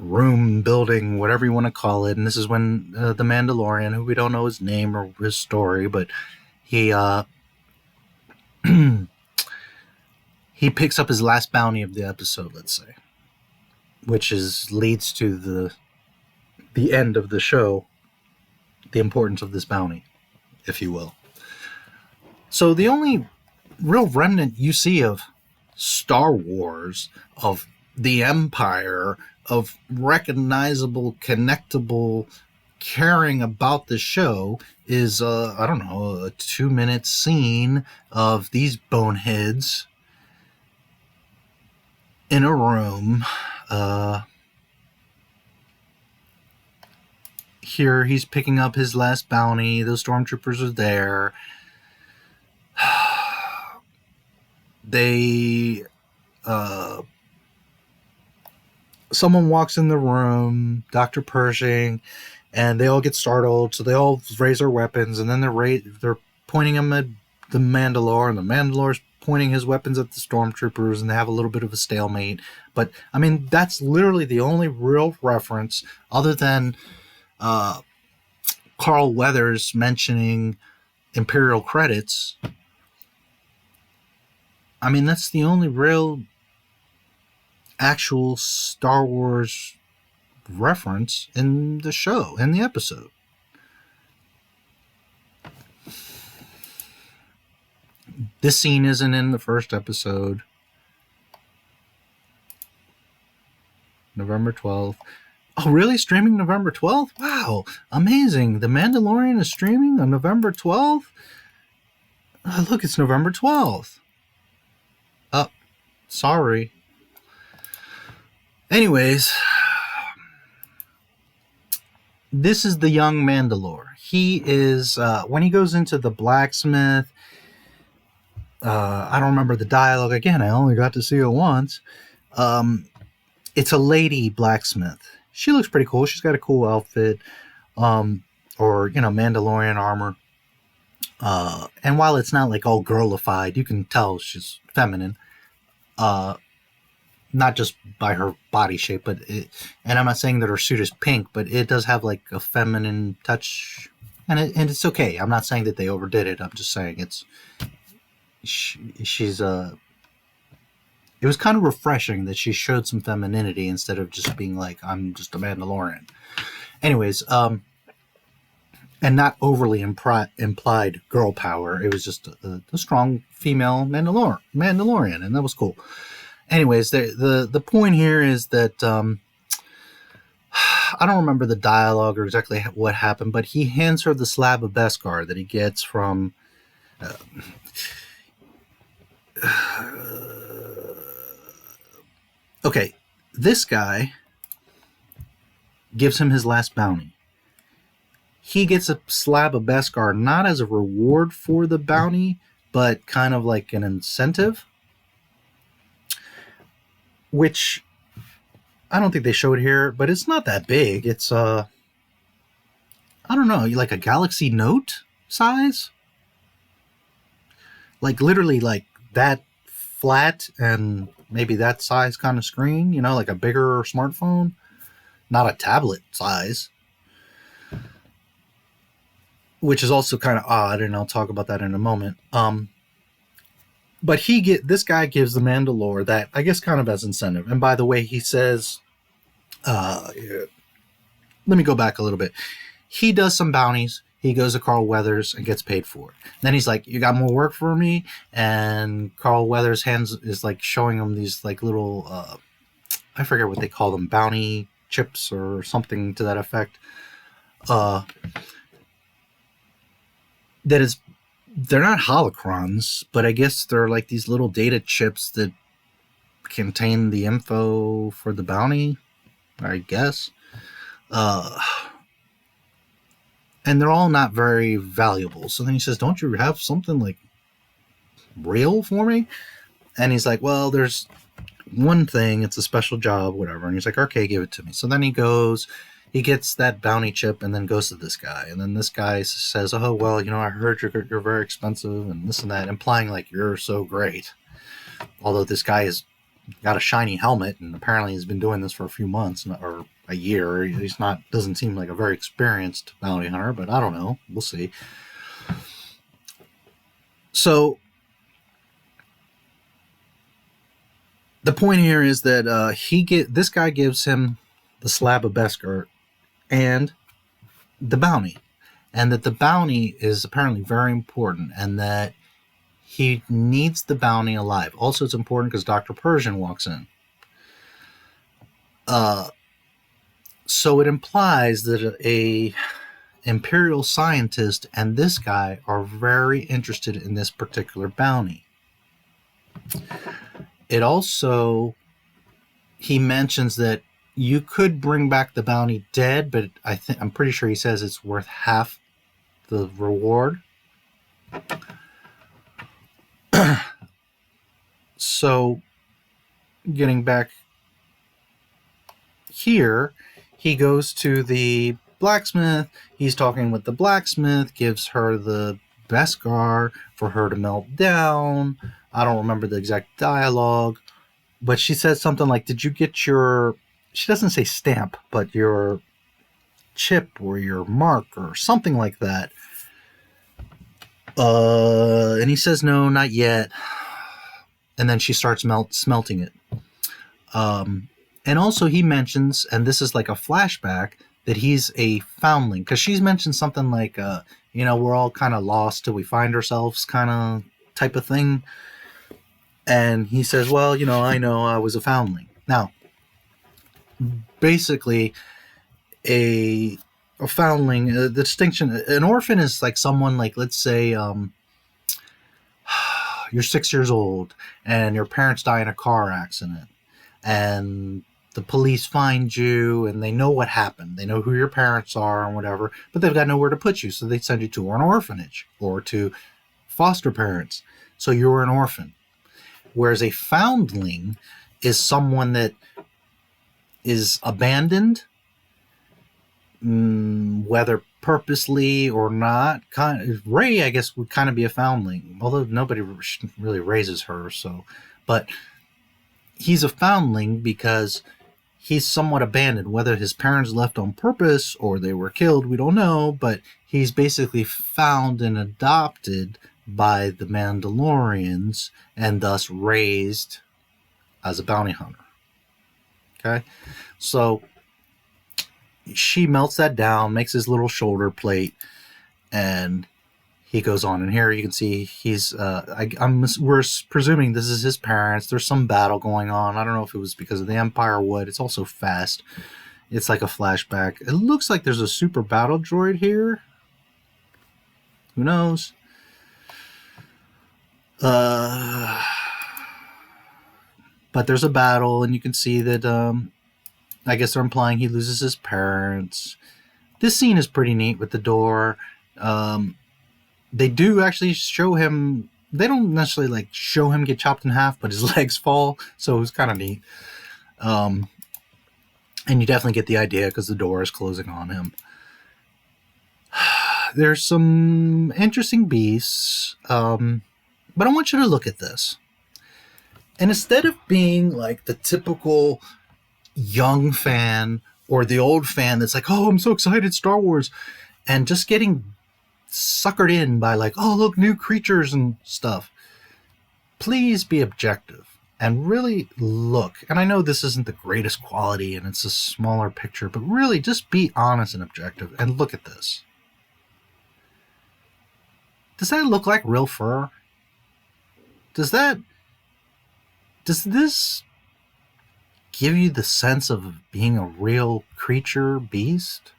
A: room building, whatever you want to call it. And this is when the Mandalorian, who we don't know his name or his story, but he he picks up his last bounty of the episode, let's say, which leads to the end of the show, the importance of this bounty, if you will. So the only real remnant you see of Star Wars, of the Empire, of recognizable, connectable, caring about the show is, I don't know, a 2-minute scene of these boneheads in a room. Here he's picking up his last bounty. Those stormtroopers are there. Someone walks in the room, Dr. Pershing, and they all get startled, so they all raise their weapons, and then they're pointing them at the Mandalore, and the Mandalore's pointing his weapons at the stormtroopers, and they have a little bit of a stalemate. But, I mean, that's literally the only real reference, other than Carl Weathers mentioning Imperial credits. I mean, that's the only real actual Star Wars reference in the show, in the episode. This scene isn't in the first episode. November 12th. Oh, really? Streaming November 12th? Wow, amazing. The Mandalorian is streaming on November 12th? Oh, look, it's November 12th. Oh, sorry. Anyways, this is the young Mandalore. He is, when he goes into the blacksmith, I don't remember the dialogue. Again, I only got to see it once. It's a lady blacksmith. She looks pretty cool. She's got a cool outfit, or, Mandalorian armor. And while it's not like all girlified, you can tell she's feminine. Not just by her body shape, but and I'm not saying that her suit is pink, but it does have like a feminine touch, and it's okay. I'm not saying that they overdid it. I'm just saying she's it was kind of refreshing that she showed some femininity instead of just being like, I'm just a Mandalorian. Anyways, and not overly implied girl power. It was just a strong female Mandalorian, and that was cool. Anyways, the point here is that I don't remember the dialogue or exactly what happened, but he hands her the slab of Beskar that he gets from okay, this guy gives him his last bounty. He gets a slab of Beskar not as a reward for the bounty, but kind of like an incentive, which I don't think they showed here, but it's not that big. It's I don't know, like a Galaxy Note size, like literally like that flat and maybe that size kind of screen, like a bigger smartphone, not a tablet size, which is also kind of odd, and I'll talk about that in a moment. But this guy gives the Mandalore that, I guess, kind of as incentive. And by the way, he says, let me go back a little bit. He does some bounties. He goes to Carl Weathers and gets paid for it. Then he's like, you got more work for me? And Carl Weathers' hands is like showing him these like little, I forget what they call them, bounty chips or something to that effect. They're not holocrons, but I guess they're like these little data chips that contain the info for the bounty, I guess. And they're all not very valuable. So then he says, don't you have something like real for me? And he's like, well, there's one thing. It's a special job, whatever. And he's like, okay, give it to me. So then he gets that bounty chip and then goes to this guy. And then this guy says, oh, well, I heard you're very expensive and this and that, implying like you're so great. Although this guy has got a shiny helmet and apparently has been doing this for a few months or a year. He's not, doesn't seem like a very experienced bounty hunter, but I don't know. We'll see. So the point here is that this guy gives him the slab of Beskar and the bounty, and that the bounty is apparently very important, and that he needs the bounty alive. Also, it's important because Dr. Persian walks in. So it implies that a Imperial scientist and this guy are very interested in this particular bounty. It also, he mentions that you could bring back the bounty dead, but I'm pretty sure he says it's worth half the reward. So, getting back here, he goes to the blacksmith. He's talking with the blacksmith, gives her the Beskar for her to melt down. I don't remember the exact dialogue, but she says something like, did you get your, she doesn't say stamp, but your chip or your mark or something like that. And he says, no, not yet. And then she starts smelting it. And also he mentions, and this is like a flashback, that he's a foundling. Because she's mentioned something like, we're all kind of lost till we find ourselves kind of type of thing. And he says, well, I know I was a foundling. Now, basically, a foundling, the distinction, an orphan is like someone like, let's say, you're 6 years old and your parents die in a car accident and the police find you and they know what happened. They know who your parents are and whatever, but they've got nowhere to put you. So they send you to an orphanage or to foster parents. So you're an orphan. Whereas a foundling is someone that is abandoned, whether purposely or not. Ray, I guess, would kind of be a foundling, although nobody really raises her. But he's a foundling because he's somewhat abandoned, whether his parents left on purpose or they were killed, we don't know, but he's basically found and adopted by the Mandalorians and thus raised as a bounty hunter. Okay? So she melts that down, makes his little shoulder plate, and he goes on. And here you can see he's, we're presuming this is his parents. There's some battle going on. I don't know if it was because of the Empire or what. It's also fast. It's like a flashback. It looks like there's a super battle droid here. Who knows? But there's a battle, and you can see that, I guess they're implying he loses his parents. This scene is pretty neat with the door. They do actually show him, they don't necessarily like show him get chopped in half, but his legs fall, so it's kind of neat. And you definitely get the idea because the door is closing on him. There's some interesting beasts, but I want you to look at this. And instead of being like the typical young fan or the old fan that's like, oh, I'm so excited, Star Wars, and just getting suckered in by like, oh, look, new creatures and stuff. Please be objective and really look. And I know this isn't the greatest quality and it's a smaller picture, but really just be honest and objective and look at this. Does that look like real fur? Does this give you the sense of being a real creature, beast?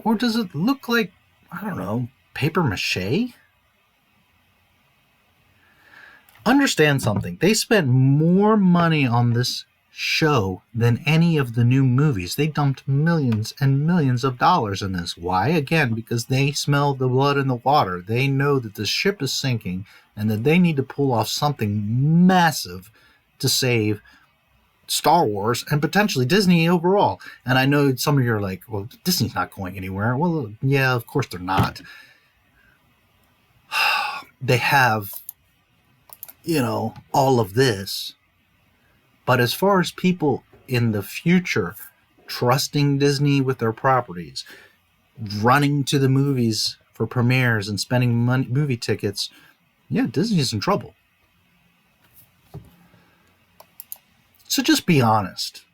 A: Or does it look like, I don't know, paper mache? Understand something. They spent more money on this show than any of the new movies. They dumped millions and millions of dollars in this. Why? Again, because they smell the blood in the water. They know that the ship is sinking and that they need to pull off something massive to save Star Wars and potentially Disney overall. And I know some of you are like, well, Disney's not going anywhere. Well, yeah, of course they're not. They have, all of this. But as far as people in the future trusting Disney with their properties, running to the movies for premieres and spending money, movie tickets, yeah, Disney's in trouble. So just be honest.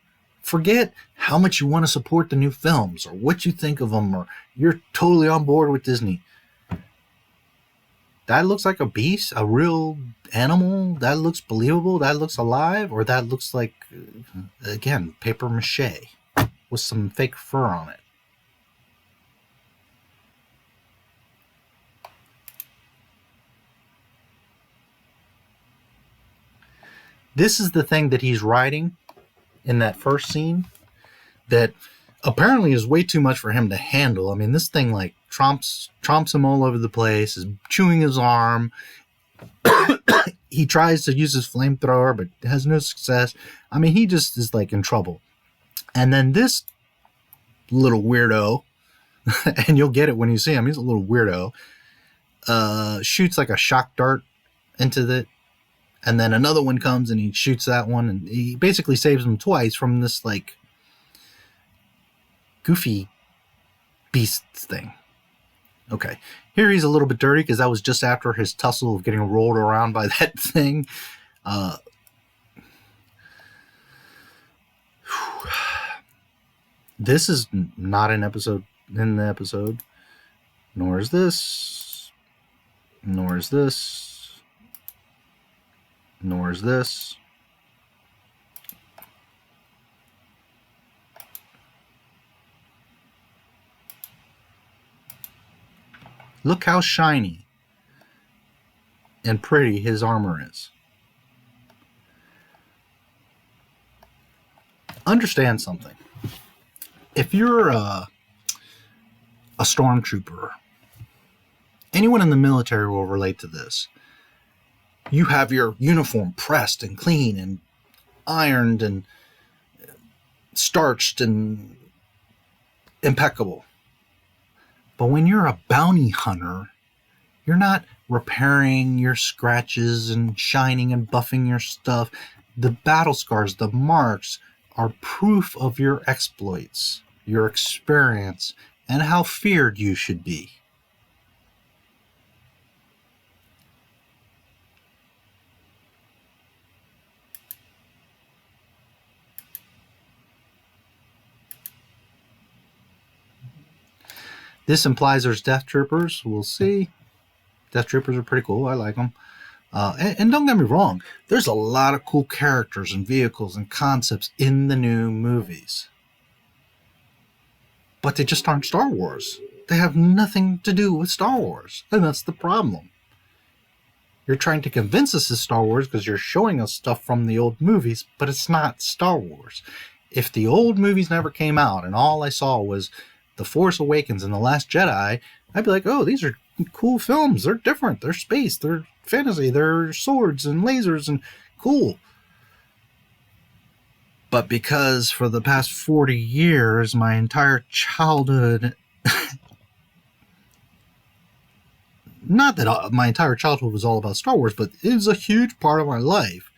A: Forget how much you want to support the new films or what you think of them, or you're totally on board with Disney. That looks like a beast, a real animal. That looks believable. That looks alive. Or that looks like, again, paper mache with some fake fur on it. This is the thing that he's writing in that first scene that apparently is way too much for him to handle. I mean, this thing like tromps him all over the place, is chewing his arm. He tries to use his flamethrower, but has no success. I mean, he just is like in trouble. And then this little weirdo, and you'll get it when you see him, he's a little weirdo, shoots like a shock dart into the, and then another one comes and he shoots that one, and he basically saves him twice from this like goofy beast thing. Okay, here he's a little bit dirty because that was just after his tussle of getting rolled around by that thing. This is not an episode in the episode, nor is this, nor is this, nor is this. Look how shiny and pretty his armor is. Understand something. If you're a stormtrooper, anyone in the military will relate to this. You have your uniform pressed and clean and ironed and starched and impeccable. But when you're a bounty hunter, you're not repairing your scratches and shining and buffing your stuff. The battle scars, the marks, are proof of your exploits, your experience, and how feared you should be. This implies there's Death Troopers. We'll see. Death Troopers are pretty cool. I like them. And don't get me wrong, there's a lot of cool characters and vehicles and concepts in the new movies. But they just aren't Star Wars. They have nothing to do with Star Wars. And that's the problem. You're trying to convince us it's Star Wars because you're showing us stuff from the old movies, but it's not Star Wars. If the old movies never came out and all I saw was The Force Awakens and The Last Jedi, I'd be like, oh, these are cool films. They're different. They're space. They're fantasy. They're swords and lasers and cool. But because for the past 40 years, my entire childhood, not that my entire childhood was all about Star Wars, but it was a huge part of my life.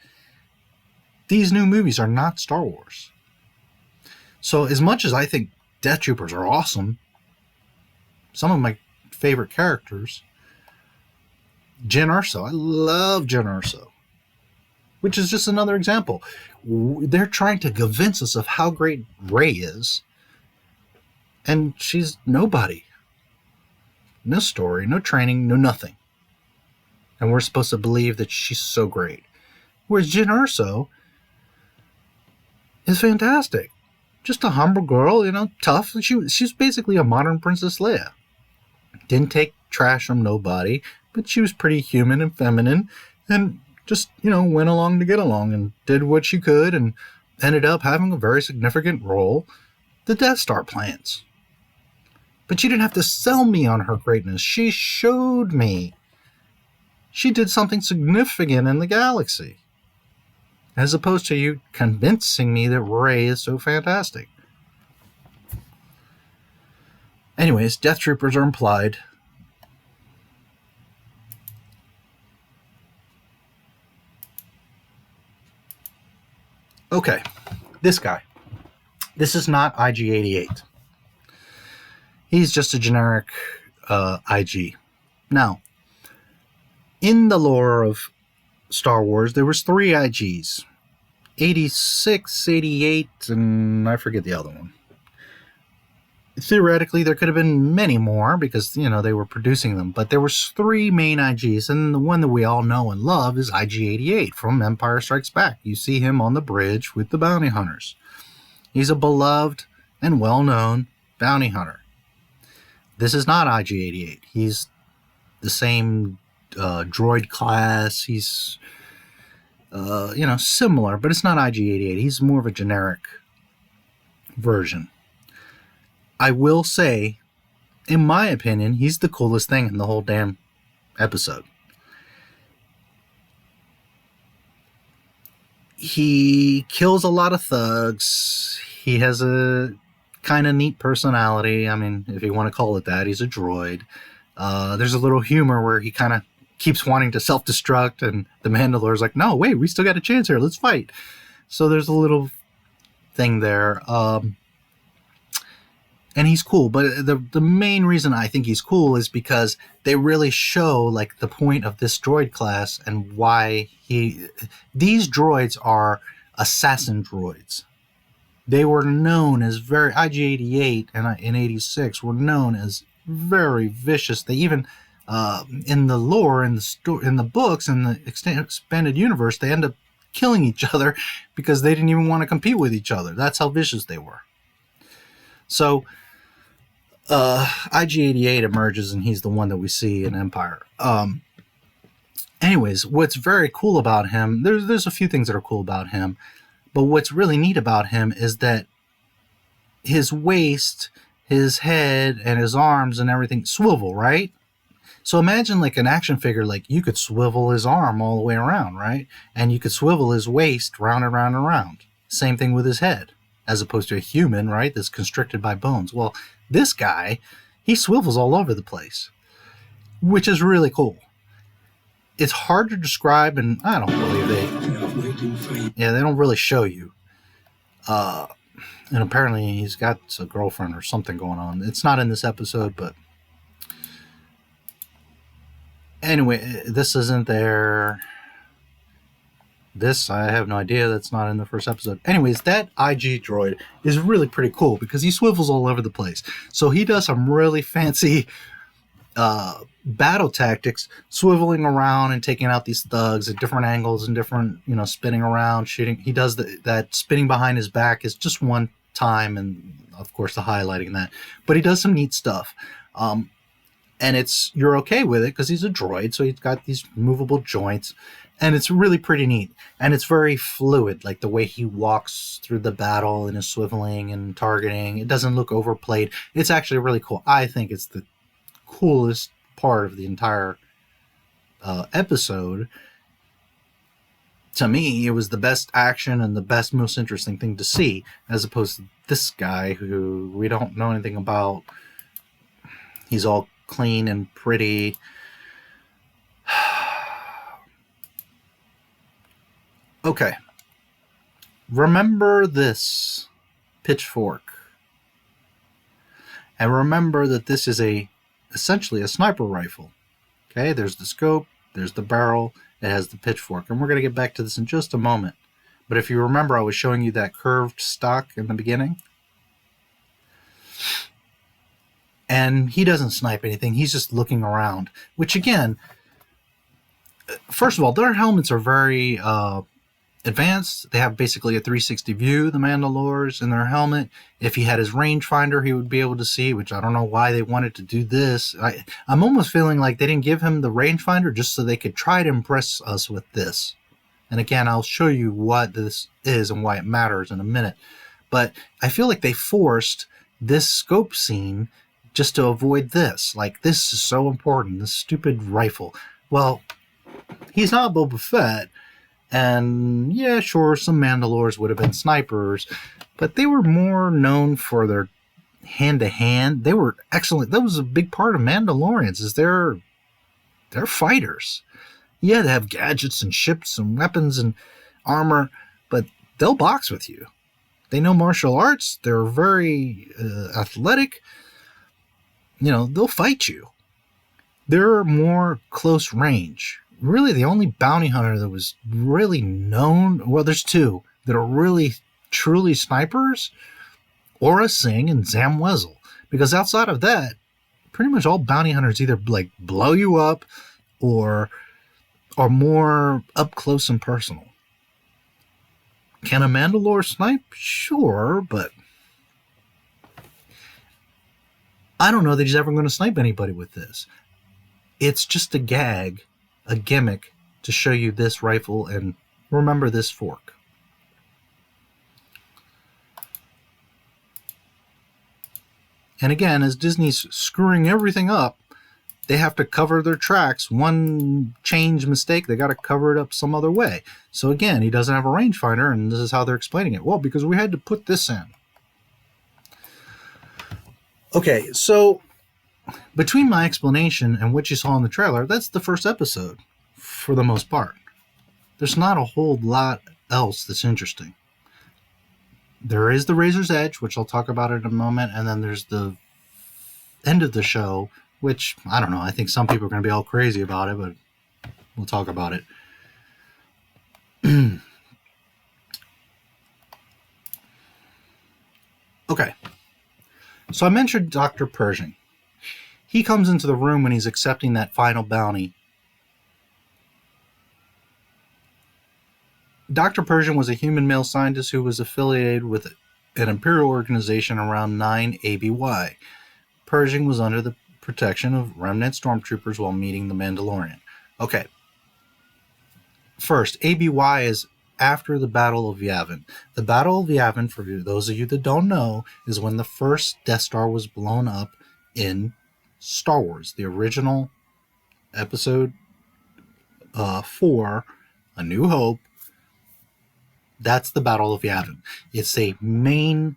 A: These new movies are not Star Wars. So as much as I think Death Troopers are awesome, some of my favorite characters, Jyn Erso, I love Jyn Erso, which is just another example. They're trying to convince us of how great Rey is, and she's nobody. No story, no training, no nothing. And we're supposed to believe that she's so great. Whereas Jyn Erso is fantastic. Just a humble girl, tough. She's basically a modern Princess Leia. Didn't take trash from nobody, but she was pretty human and feminine, and just, went along to get along and did what she could and ended up having a very significant role, the Death Star plans. But she didn't have to sell me on her greatness. She showed me. She did something significant in the galaxy. As opposed to you convincing me that Rey is so fantastic. Anyways, Death Troopers are implied. Okay, This guy. This is not IG-88. He's just a generic IG. Now, in the lore of Star Wars, there was 3 IGs. 86, 88, and I forget the other one. Theoretically, there could have been many more because, they were producing them. But there was 3 main IGs, and the one that we all know and love is IG-88 from Empire Strikes Back. You see him on the bridge with the bounty hunters. He's a beloved and well-known bounty hunter. This is not IG-88. He's the same droid class. He's, similar, but it's not IG-88. He's more of a generic version. I will say, in my opinion, he's the coolest thing in the whole damn episode. He kills a lot of thugs. He has a kind of neat personality. I mean, if you want to call it that, he's a droid. There's a little humor where he kind of keeps wanting to self-destruct, and the Mandalorian's like, no, wait, we still got a chance here. Let's fight. So there's a little thing there. And he's cool. But the main reason I think he's cool is because they really show, like, the point of this droid class and why these droids are assassin droids. They were known as IG-88 and in 86 were known as very vicious. They even, in the lore, in the books, in the expanded universe, they end up killing each other because they didn't even want to compete with each other. That's how vicious they were. So, IG-88 emerges, and he's the one that we see in Empire. Anyways, what's very cool about him, there's a few things that are cool about him, but what's really neat about him is that his waist, his head, and his arms and everything swivel, right? So imagine like an action figure, like you could swivel his arm all the way around, right? And you could swivel his waist round and round and round. Same thing with his head, as opposed to a human, right, that's constricted by bones. Well, this guy, he swivels all over the place, which is really cool. It's hard to describe, and I don't believe they don't really show you. And apparently he's got a girlfriend or something going on. It's not in this episode, but anyway, this isn't there. This, I have no idea. That's not in the first episode. Anyways, that IG droid is really pretty cool because he swivels all over the place. So he does some really fancy battle tactics, swiveling around and taking out these thugs at different angles and different, spinning around, shooting. He does that spinning behind his back is just one time, and of course the highlighting that. But he does some neat stuff. And you're okay with it because he's a droid, so he's got these movable joints. And it's really pretty neat. And it's very fluid, like the way he walks through the battle and is swiveling and targeting. It doesn't look overplayed. It's actually really cool. I think it's the coolest part of the entire episode. To me, it was the best action and the best, most interesting thing to see, as opposed to this guy who we don't know anything about. He's all clean and pretty. Okay. Remember this pitchfork. And remember that this is essentially a sniper rifle. Okay, there's the scope, there's the barrel, it has the pitchfork. And we're going to get back to this in just a moment. But if you remember, I was showing you that curved stock in the beginning. And he doesn't snipe anything, he's just looking around. Which again, first of all, their helmets are very advanced. They have basically a 360 view, the Mandalorians, in their helmet. If he had his rangefinder, he would be able to see, which I don't know why they wanted to do this. I'm almost feeling like they didn't give him the rangefinder just so they could try to impress us with this. And again, I'll show you what this is and why it matters in a minute. But I feel like they forced this scope scene just to avoid this. Like, this is so important, this stupid rifle. Well, he's not Boba Fett. And yeah, sure, some Mandalorians would have been snipers, but they were more known for their hand-to-hand. They were excellent. That was a big part of Mandalorians, is they're fighters. Yeah, they have gadgets and ships and weapons and armor, but they'll box with you. They know martial arts. They're very athletic. They'll fight you. They're more close range. Really, the only bounty hunter that was really known, well, there's two that are really, truly snipers, Aura Singh and Zam Wesell. Because outside of that, pretty much all bounty hunters either like blow you up or are more up close and personal. Can a Mandalore snipe? Sure, but I don't know that he's ever going to snipe anybody with this. It's just a gag, a gimmick to show you this rifle and remember this fork. And again, as Disney's screwing everything up, they have to cover their tracks. One change mistake, they got to cover it up some other way. So again, he doesn't have a rangefinder, and this is how they're explaining it. Well, because we had to put this in. Okay, so between my explanation and what you saw in the trailer, that's the first episode for the most part. There's not a whole lot else that's interesting. There is the Razor's Edge, which I'll talk about in a moment, and then there's the end of the show, which, I don't know, I think some people are going to be all crazy about it, but we'll talk about it. Okay. So I mentioned Dr. Pershing. He comes into the room when he's accepting that final bounty. Dr. Pershing was a human male scientist who was affiliated with an imperial organization around 9 ABY. Pershing was under the protection of remnant stormtroopers while meeting the Mandalorian. Okay. First, ABY is after the Battle of Yavin. The Battle of Yavin, for those of you that don't know, is when the first Death Star was blown up in Star Wars. The original episode 4, A New Hope. That's the Battle of Yavin. It's a main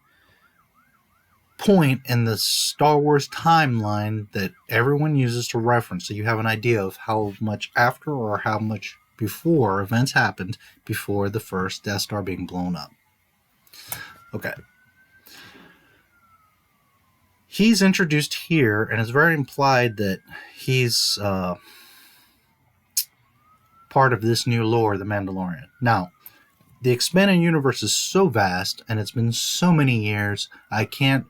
A: point in the Star Wars timeline that everyone uses to reference, so you have an idea of how much after or how much before events happened before the first Death Star being blown up. Okay. He's introduced here, and it's very implied that he's part of this new lore, the Mandalorian. Now, the expanded universe is so vast, and it's been so many years, I can't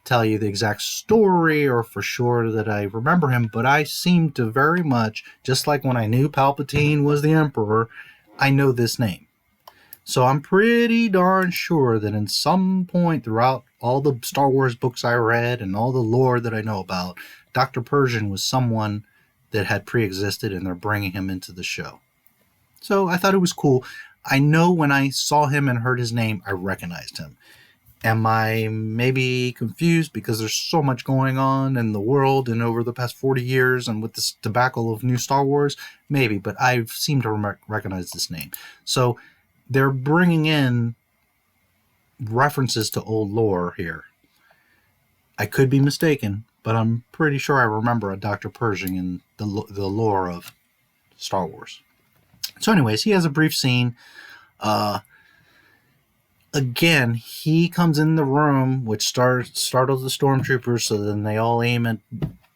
A: tell you the exact story or for sure that I remember him, but I seem to very much, just like when I knew Palpatine was the Emperor, I know this name. So I'm pretty darn sure that in some point throughout all the Star Wars books I read and all the lore that I know about, Dr. Pershing was someone that had pre-existed, and they're bringing him into the show. So I thought it was cool. I know when I saw him and heard his name, I recognized him. Am I maybe confused because there's so much going on in the world and over the past 40 years and with this debacle of new Star Wars? Maybe, but I seem to recognize this name. So they're bringing in references to old lore here. I could be mistaken, but I'm pretty sure I remember a Dr. Pershing in the lore of Star Wars. So anyways, he has a brief scene. Again, he comes in the room, which startles the stormtroopers, so then they all aim at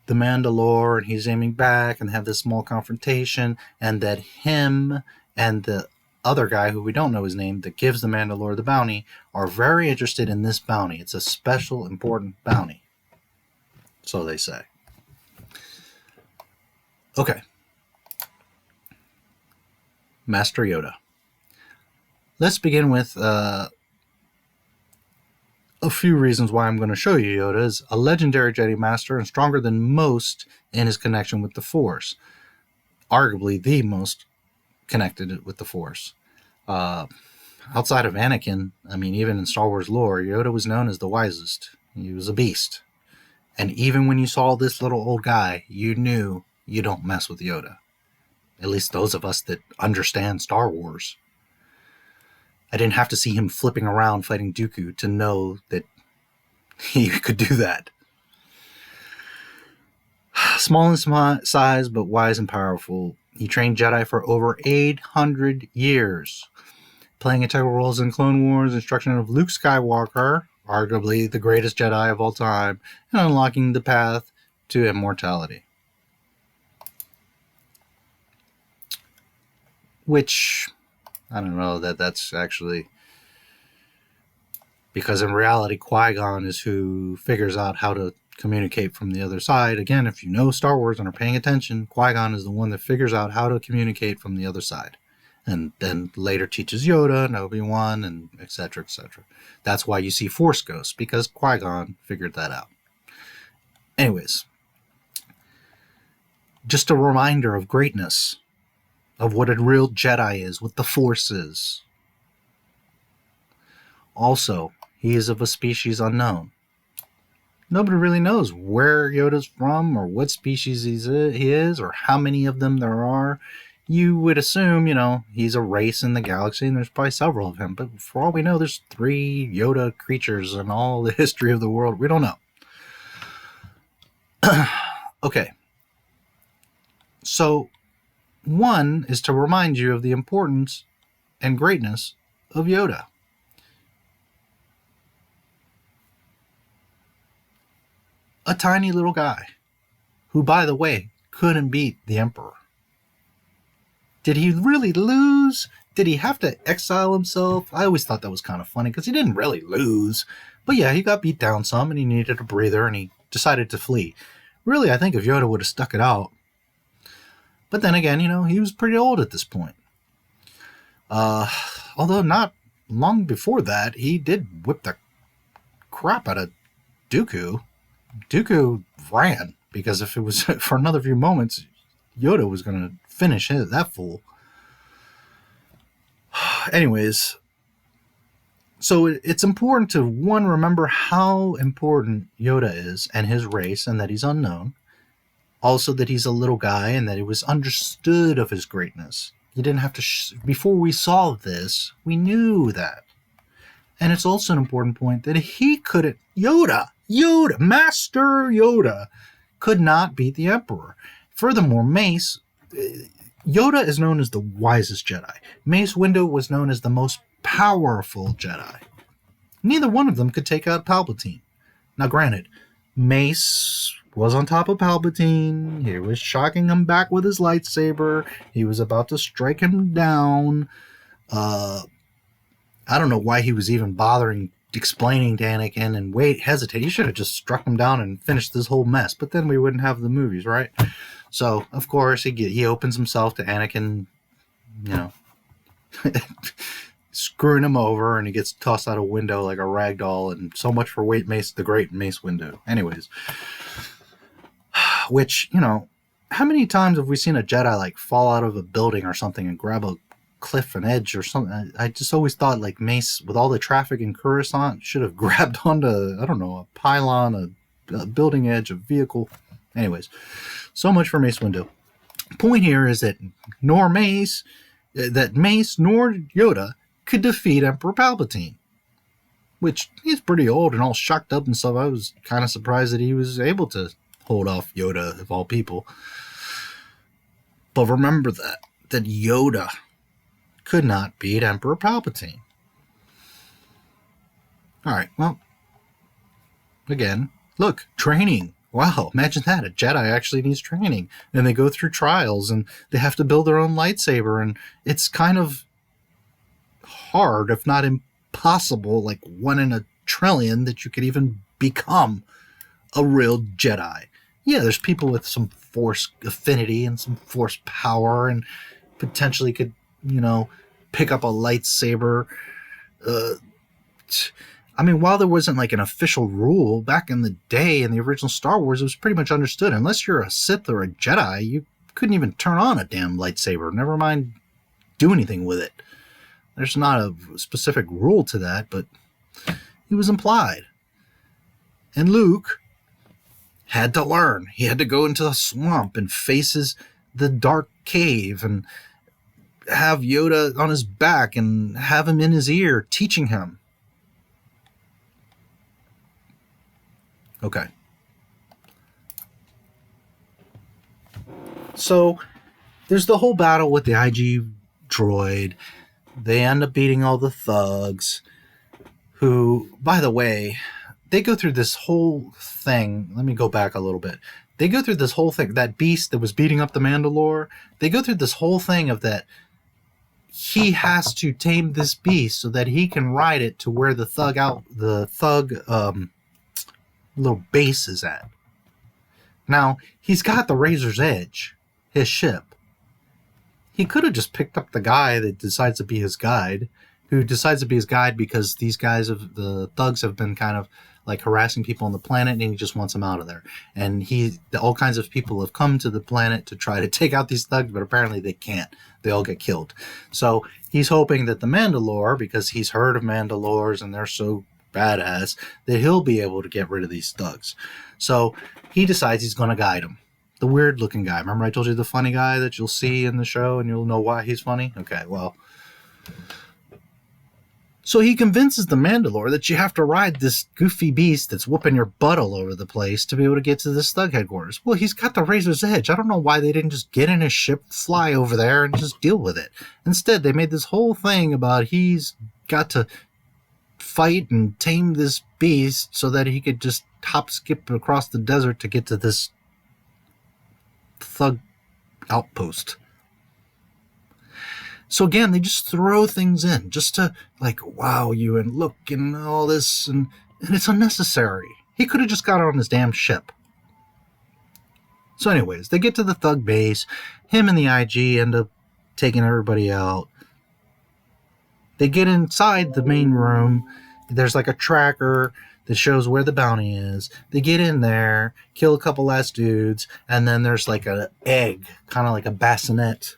A: the Mandalore, and he's aiming back, and have this small confrontation, and that him and the other guy, who we don't know his name, that gives the Mandalore the bounty, are very interested in this bounty. It's a special, important bounty. So they say. Okay. Master Yoda. Let's begin with a few reasons why I'm going to show you Yoda is a legendary Jedi Master and stronger than most in his connection with the Force. Arguably the most connected with the Force. Outside of Anakin, I mean, even in Star Wars lore, Yoda was known as the wisest. He was a beast. And even when you saw this little old guy, you knew you don't mess with Yoda. At least those of us that understand Star Wars. I didn't have to see him flipping around fighting Dooku to know that he could do that. Small in size, but wise and powerful. He trained Jedi for over 800 years. playing integral roles in Clone Wars, instruction of Luke Skywalker, arguably the greatest Jedi of all time, and unlocking the path to immortality. Which, I don't know that's actually... Because in reality, Qui-Gon is who figures out how to communicate from the other side. Again, if you know Star Wars and are paying attention, Qui-Gon is the one that figures out how to communicate from the other side. And then later teaches Yoda and Obi-Wan and etc., etc. That's why you see Force Ghosts, because Qui-Gon figured that out. Anyways, just a reminder of greatness, of what a real Jedi is, what the Force is. Also, he is of a species unknown. Nobody really knows where Yoda's from or what species he is or how many of them there are. You would assume, he's a race in the galaxy and there's probably several of him. But for all we know, there's 3 Yoda creatures in all the history of the world. We don't know. Okay. So, one is to remind you of the importance and greatness of Yoda. A tiny little guy who, by the way, couldn't beat the Emperor. Did he really lose? Did he have to exile himself? I always thought that was kind of funny because he didn't really lose. But yeah, he got beat down some and he needed a breather and he decided to flee. Really, I think if Yoda would have stuck it out. But then again, he was pretty old at this point. Although not long before that, he did whip the crap out of Dooku. Dooku ran, because if it was for another few moments, Yoda was going to finish that fool. Anyways, so it's important to, one, remember how important Yoda is and his race and that he's unknown. Also that he's a little guy and that it was understood of his greatness. You didn't have to... before we saw this, we knew that. And it's also an important point that he couldn't... Yoda, Master Yoda, could not beat the Emperor. Furthermore, Mace... Yoda is known as the wisest Jedi. Mace Windu was known as the most powerful Jedi. Neither one of them could take out Palpatine. Now granted, Mace was on top of Palpatine. He was shocking him back with his lightsaber. He was about to strike him down. I don't know why he was even bothering explaining to Anakin and hesitate. He should have just struck him down and finished this whole mess. But then we wouldn't have the movies, right? So, of course, he opens himself to Anakin, screwing him over, and he gets tossed out a window like a rag doll, and so much for the great Mace Windu. Anyways, which, how many times have we seen a Jedi, fall out of a building or something and grab a cliff and edge or something? I just always thought, Mace, with all the traffic in Coruscant, should have grabbed onto, I don't know, a pylon, a building edge, a vehicle. Anyways, so much for Mace Windu. Point here is that Mace nor Yoda could defeat Emperor Palpatine, which he's pretty old and all shocked up and stuff. I was kind of surprised that he was able to hold off Yoda, of all people. But remember that Yoda could not beat Emperor Palpatine. All right, well, again, look, training. Wow, imagine that. A Jedi actually needs training. And they go through trials and they have to build their own lightsaber. And it's kind of hard, if not impossible, 1 in a trillion, that you could even become a real Jedi. Yeah, there's people with some Force affinity and some Force power and potentially could, pick up a lightsaber. While there wasn't an official rule back in the day in the original Star Wars, it was pretty much understood. Unless you're a Sith or a Jedi, you couldn't even turn on a damn lightsaber. Never mind do anything with it. There's not a specific rule to that, but it was implied. And Luke had to learn. He had to go into the swamp and face the dark cave and have Yoda on his back and have him in his ear teaching him. Okay. So there's the whole battle with the IG droid. they end up beating all the thugs, who, by the way, they go through this whole thing. Let me go back a little bit. They go through this whole thing. That beast that was beating up the Mandalore, they go through this whole thing of that he has to tame this beast so that he can ride it to where the thug little base is at. Now, he's got the Razor's Edge, his ship. He could have just picked up the guy that decides to be his guide, who decides to be his guide because these guys, the thugs, have been kind of like harassing people on the planet, and he just wants them out of there. And all kinds of people have come to the planet to try to take out these thugs, but apparently they can't. They all get killed. So he's hoping that the Mandalore, because he's heard of Mandalores and they're so badass, that he'll be able to get rid of these thugs. So he decides he's going to guide him. The weird looking guy. Remember I told you the funny guy that you'll see in the show and you'll know why he's funny? Okay, well. So he convinces the Mandalore that you have to ride this goofy beast that's whooping your butt all over the place to be able to get to this thug headquarters. Well, he's got the Razor's Edge. I don't know why they didn't just get in his ship, fly over there, and just deal with it. Instead, they made this whole thing about he's got to fight and tame this beast so that he could just hop skip across the desert to get to this thug outpost. So again, they just throw things in just to like wow you and look and all this, and it's unnecessary. He could have just got on his damn ship. So anyways, they get to the thug base. Him and the IG end up taking everybody out. They get inside the main room. There's like a tracker that shows where the bounty is. They get in there, kill a couple last dudes, and then there's like an egg, kind of like a bassinet.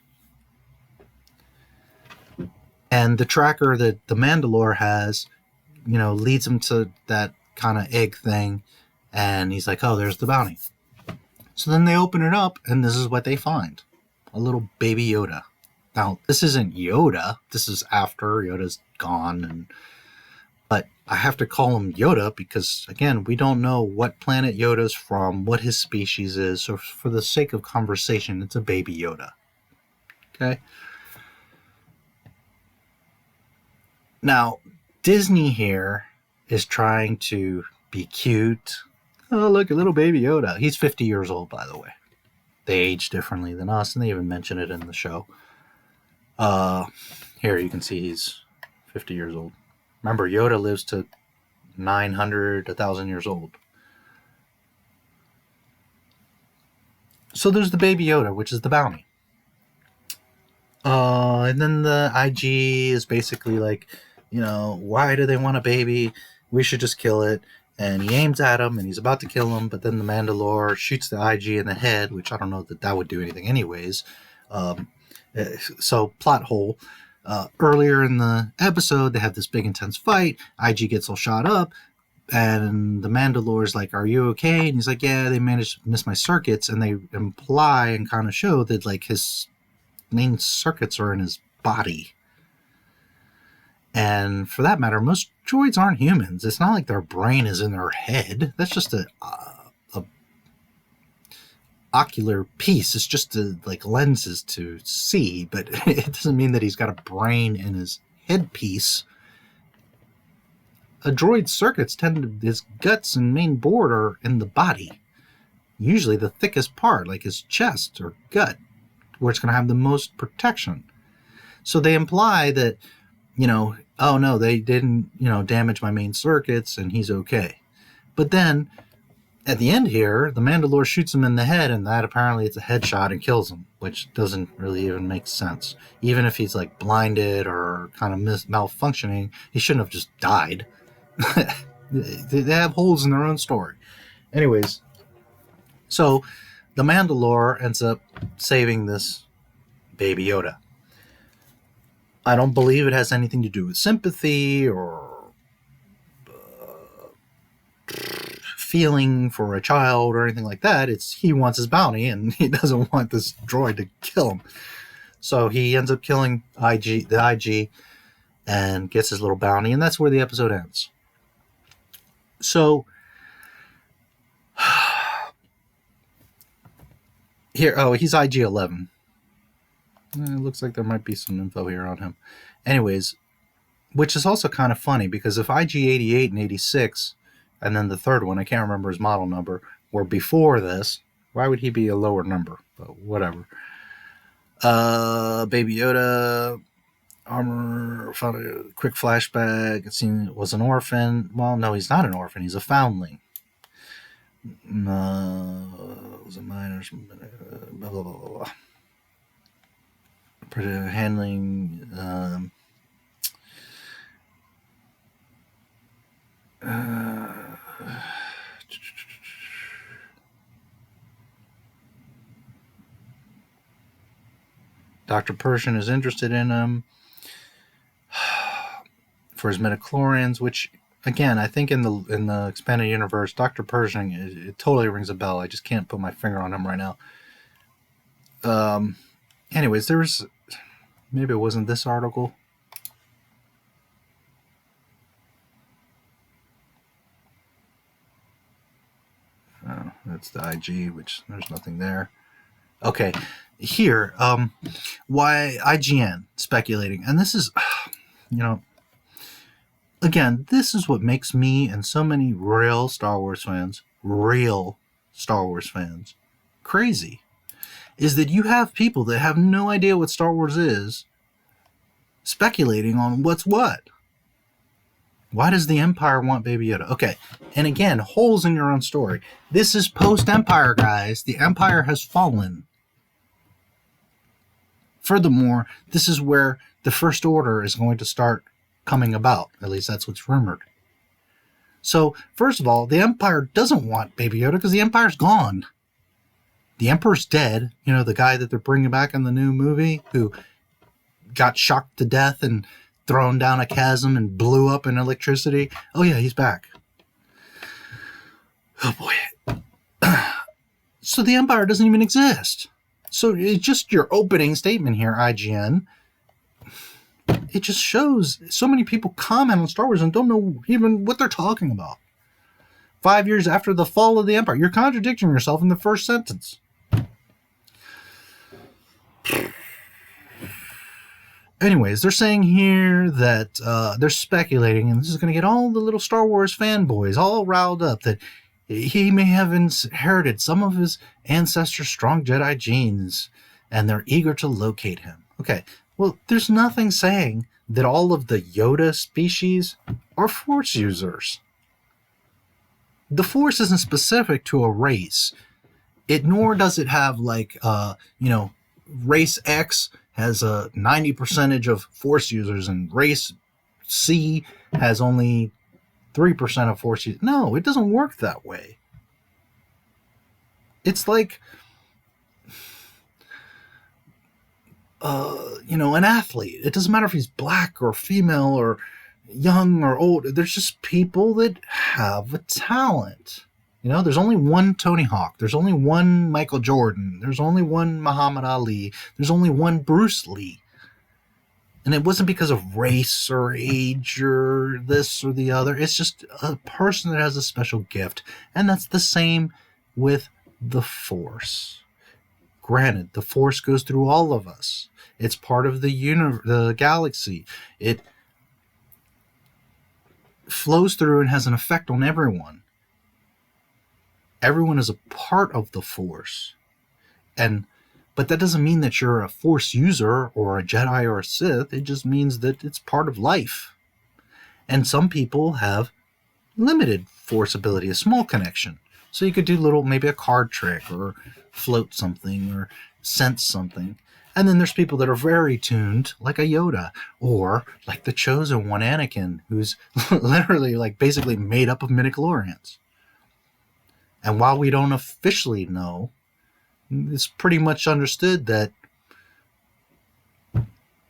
A: And the tracker that the Mandalore has, leads him to that kind of egg thing. And he's like, oh, there's the bounty. So then they open it up, and this is what they find. A little baby Yoda. Now, this isn't Yoda. This is after Yoda's gone. But I have to call him Yoda because, again, we don't know what planet Yoda's from, what his species is. So for the sake of conversation, it's a baby Yoda. Okay? Now, Disney here is trying to be cute. Oh, look, a little baby Yoda. He's 50 years old, by the way. They age differently than us, and they even mention it in the show. Here you can see he's 50 years old. Remember, Yoda lives to 900, 1,000 years old. So there's the baby Yoda, which is the bounty. And then the IG is basically like, why do they want a baby? We should just kill it. And he aims at him, and he's about to kill him, but then the Mandalore shoots the IG in the head, which I don't know that would do anything anyways. So, plot hole. Earlier in the episode, they have this big intense fight. IG gets all shot up, and the Mandalore's like, are you okay? And he's like, yeah, they managed to miss my circuits. And they imply and kind of show that, like, his main circuits are in his body. And for that matter, most droids aren't humans. It's not like their brain is in their head. That's just a ocular piece. It's just like lenses to see, but it doesn't mean that he's got a brain in his headpiece. A droid's circuits his guts and main board are in the body. Usually the thickest part, like his chest or gut, where it's going to have the most protection. So they imply that, oh no, they didn't, damage my main circuits and he's okay. But then at the end here, the Mandalore shoots him in the head, and that apparently it's a headshot and kills him, which doesn't really even make sense. Even if he's like blinded or kind of malfunctioning, he shouldn't have just died. They have holes in their own story. Anyways, so the Mandalore ends up saving this baby Yoda. I don't believe it has anything to do with sympathy or feeling for a child or anything like that. It's he wants his bounty, and he doesn't want this droid to kill him. So he ends up killing the IG, and gets his little bounty, and that's where the episode ends. So here, he's IG-11. It looks like there might be some info here on him. Anyways, which is also kind of funny because if IG-88 and 86, and then the third one, I can't remember his model number, were before this, why would he be a lower number? But whatever. Baby Yoda, armor, found a quick flashback. It seemed it was an orphan. Well, no, he's not an orphan. He's a foundling. Was a minor. Blah, blah, blah, blah. Handling. Dr. Pershing is interested in him for his midichlorians, which, again, I think in the expanded universe, Dr. Pershing, it totally rings a bell. I just can't put my finger on him right now. Anyways, maybe it wasn't this article. Oh, that's the IG, which there's nothing there. Okay, here, why IGN speculating, and this is, again, this is what makes me and so many real Star Wars fans crazy, is that you have people that have no idea what Star Wars is speculating on what's what. Why does the Empire want Baby Yoda? Okay, and again, holes in your own story. This is post-Empire, guys. The Empire has fallen. Furthermore, this is where the First Order is going to start coming about. At least that's what's rumored. So, first of all, the Empire doesn't want Baby Yoda because the Empire's gone. The Emperor's dead. You know, the guy that they're bringing back in the new movie who got shocked to death and thrown down a chasm and blew up in electricity. Oh, yeah, he's back. Oh, boy. So the Empire doesn't even exist. So it's just your opening statement here, IGN. It just shows so many people comment on Star Wars and don't know even what they're talking about. 5 years after the fall of the Empire. You're contradicting yourself in the first sentence. Anyways, they're saying here that they're speculating, and this is going to get all the little Star Wars fanboys all riled up, that he may have inherited some of his ancestors' strong Jedi genes, and they're eager to locate him. Okay, well, there's nothing saying that all of the Yoda species are Force users. The Force isn't specific to a race. Nor does it have, like, race X has a 90% of Force users, and race C has only 3% of Force users. No, it doesn't work that way. It's like, an athlete. It doesn't matter if he's black or female or young or old. There's just people that have a talent. There's only one Tony Hawk. There's only one Michael Jordan. There's only one Muhammad Ali. There's only one Bruce Lee. And it wasn't because of race or age or this or the other. It's just a person that has a special gift. And that's the same with the Force. Granted, the Force goes through all of us. It's part of the galaxy. It flows through and has an effect on everyone. Everyone is a part of the Force. But that doesn't mean that you're a Force user or a Jedi or a Sith. It just means that it's part of life. And some people have limited Force ability, a small connection. So you could do maybe a card trick or float something or sense something. And then there's people that are very tuned, like a Yoda, or like the Chosen One, Anakin, who's literally basically made up of midichlorians. And while we don't officially know, it's pretty much understood that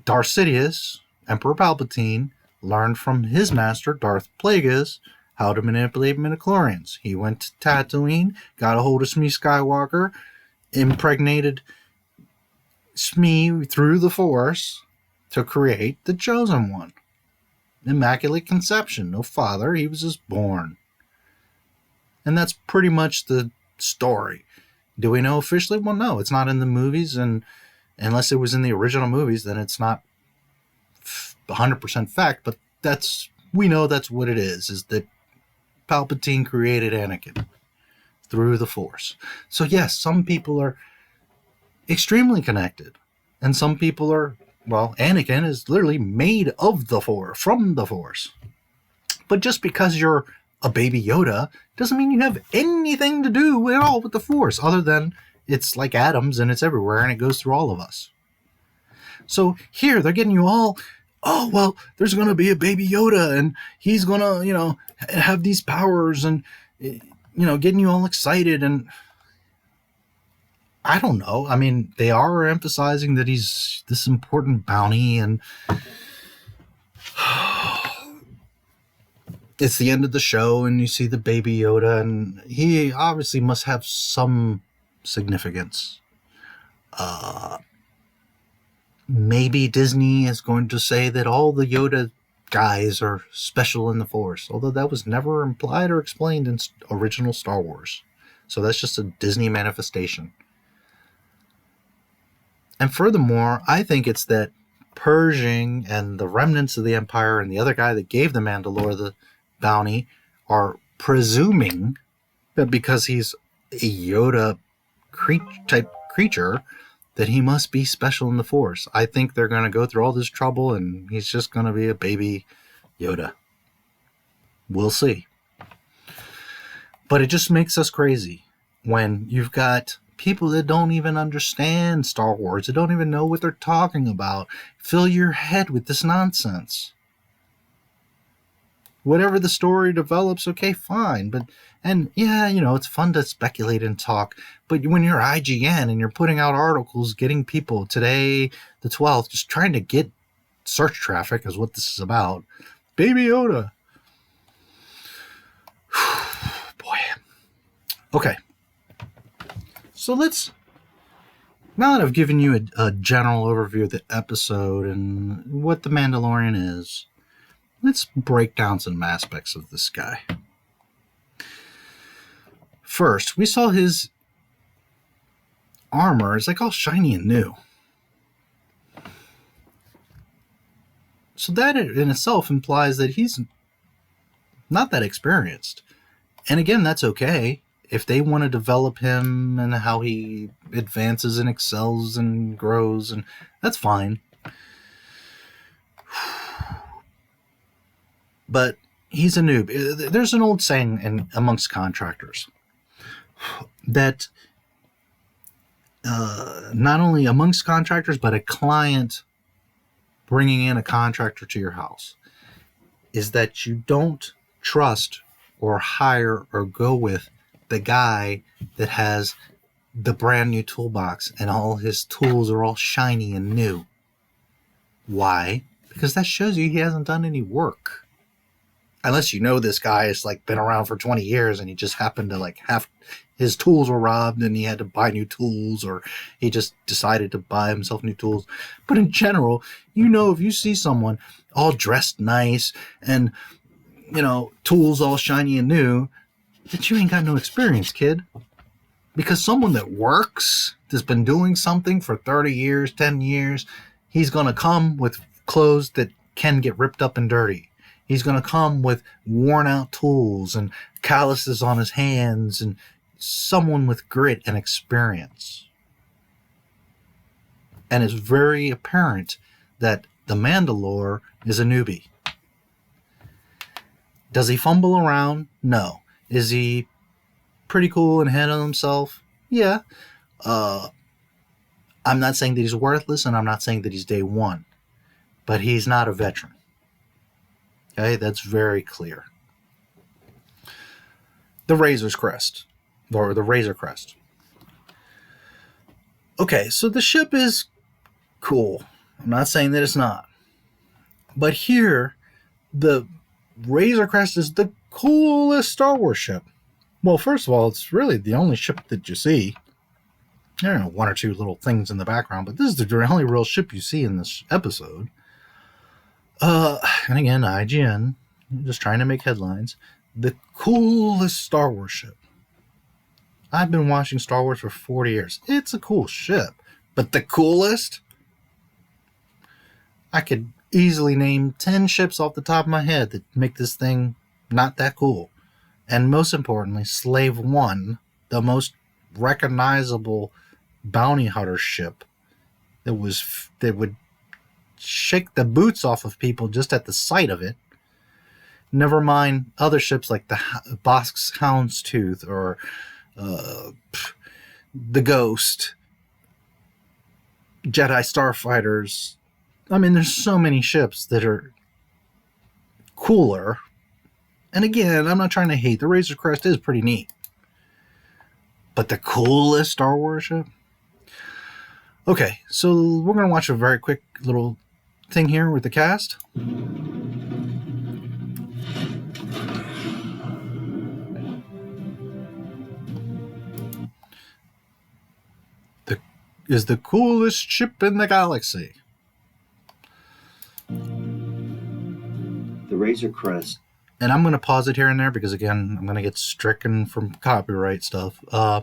A: Darth Sidious, Emperor Palpatine, learned from his master, Darth Plagueis, how to manipulate midichlorians. He went to Tatooine, got a hold of Shmi Skywalker, impregnated Shmi through the Force to create the Chosen One. Immaculate conception, no father, he was just born. And that's pretty much the story. Do we know officially? Well, no, it's not in the movies, and Unless it was in the original movies, then it's not 100% fact, but we know that's what it is that Palpatine created Anakin through the Force. So yes, some people are extremely connected, and some people are, well, Anakin is literally made of the Force, from the Force. But just because you're a baby Yoda doesn't mean you have anything to do at all with the Force, other than it's like atoms and it's everywhere and it goes through all of us. So here they're getting you all, oh, well, there's going to be a baby Yoda and he's going to, have these powers and, getting you all excited. And I don't know. I mean, they are emphasizing that he's this important bounty, and it's the end of the show and you see the baby Yoda, and he obviously must have some significance. Maybe Disney is going to say that all the Yoda guys are special in the Force, although that was never implied or explained in original Star Wars. So that's just a Disney manifestation. And furthermore, I think it's that Pershing and the remnants of the Empire and the other guy that gave the Mandalore the bounty are presuming that because he's a Yoda type creature, that he must be special in the Force. I think they're going to go through all this trouble and he's just going to be a baby Yoda. We'll see. But it just makes us crazy when you've got people that don't even understand Star Wars, that don't even know what they're talking about, fill your head with this nonsense. Whatever the story develops, okay, fine. And yeah, it's fun to speculate and talk. But when you're IGN and you're putting out articles, getting people today, the 12th, just trying to get search traffic is what this is about. Baby Yoda. Boy. Okay. So now that I've given you a general overview of the episode and what the Mandalorian is, let's break down some aspects of this guy. First, we saw his armor is like all shiny and new. So that in itself implies that he's not that experienced. And again, that's okay. If they want to develop him and how he advances and excels and grows, and that's fine. But he's a noob. There's an old saying amongst contractors that not only amongst contractors, but a client bringing in a contractor to your house, is that you don't trust or hire or go with the guy that has the brand new toolbox and all his tools are all shiny and new. Why? Because that shows you he hasn't done any work. Unless this guy has been around for 20 years and he just happened to have his tools were robbed and he had to buy new tools, or he just decided to buy himself new tools. But in general, if you see someone all dressed nice and, tools all shiny and new, that you ain't got no experience, kid. Because someone that works, that's been doing something for 30 years, 10 years, he's going to come with clothes that can get ripped up and dirty. He's going to come with worn out tools and calluses on his hands, and someone with grit and experience. And it's very apparent that the Mandalore is a newbie. Does he fumble around? No. Is he pretty cool and ahead of himself? Yeah. I'm not saying that he's worthless, and I'm not saying that he's day one. But he's not a veteran. Okay, that's very clear. The Razor's Crest, or the Razor Crest. Okay, so the ship is cool. I'm not saying that it's not. But here, the Razor Crest is the coolest Star Wars ship. Well, first of all, it's really the only ship that you see. There are one or two little things in the background, but this is the only real ship you see in this episode. And again, IGN, just trying to make headlines. The coolest Star Wars ship. I've been watching Star Wars for 40 years. It's a cool ship, But the coolest? I could easily name 10 ships off the top of my head that make this thing not that cool. And most importantly, Slave One, the most recognizable bounty hunter ship that would shake the boots off of people just at the sight of it. Never mind other ships like the Bosk's Houndstooth or the Ghost, Jedi Starfighters. I mean, there's so many ships that are cooler. And again, I'm not trying to hate. The Razor Crest is pretty neat. But the coolest Star Wars ship? Okay, so we're going to watch a very quick little thing here with the cast. Is the coolest ship in the galaxy.
C: The Razor Crest.
A: And I'm going to pause it here and there because, again, I'm going to get stricken from copyright stuff. I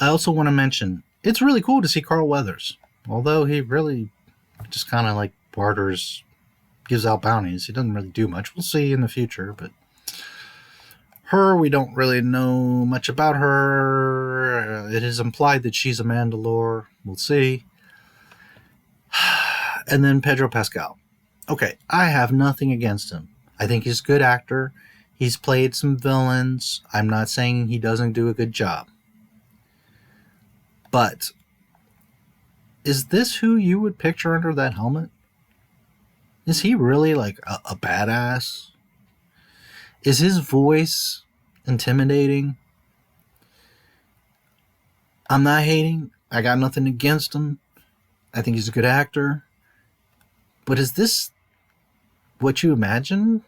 A: also want to mention, it's really cool to see Carl Weathers. Although he really just kind of like barters, gives out bounties. He doesn't really do much. We'll see in the future, but her, we don't really know much about her. It is implied that she's a Mandalore. We'll see. And then Pedro Pascal. Okay, I have nothing against him. I think he's a good actor. He's played some villains. I'm not saying he doesn't do a good job. But is this who you would picture under that helmet? Is he really like a badass? Is his voice intimidating? I'm not hating. I got nothing against him. I think he's a good actor. But is this what you imagine?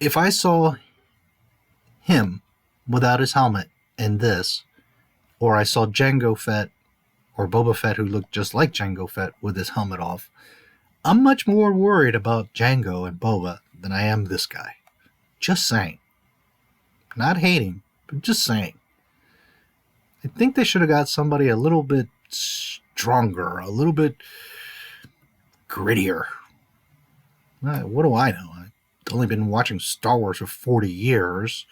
A: If I saw him without his helmet in this, or I saw Jango Fett or Boba Fett who looked just like Jango Fett with his helmet off, I'm much more worried about Jango and Boba than I am this guy. Just saying. Not hating, but just saying. I think they should have got somebody a little bit stronger, a little bit grittier. What do I know? I've only been watching Star Wars for 40 years.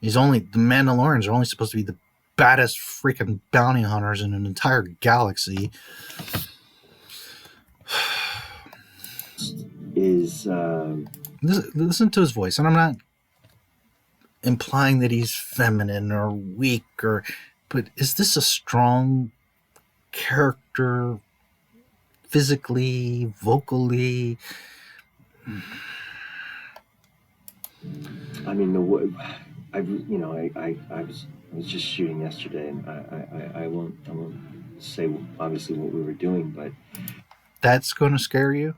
A: The Mandalorians are only supposed to be the baddest freaking bounty hunters in an entire galaxy. Listen to his voice, and I'm not implying that he's feminine or weak, but is this a strong character, physically, vocally?
C: I mean, I was just shooting yesterday, and I won't say obviously what we were doing, but
A: that's going to scare you.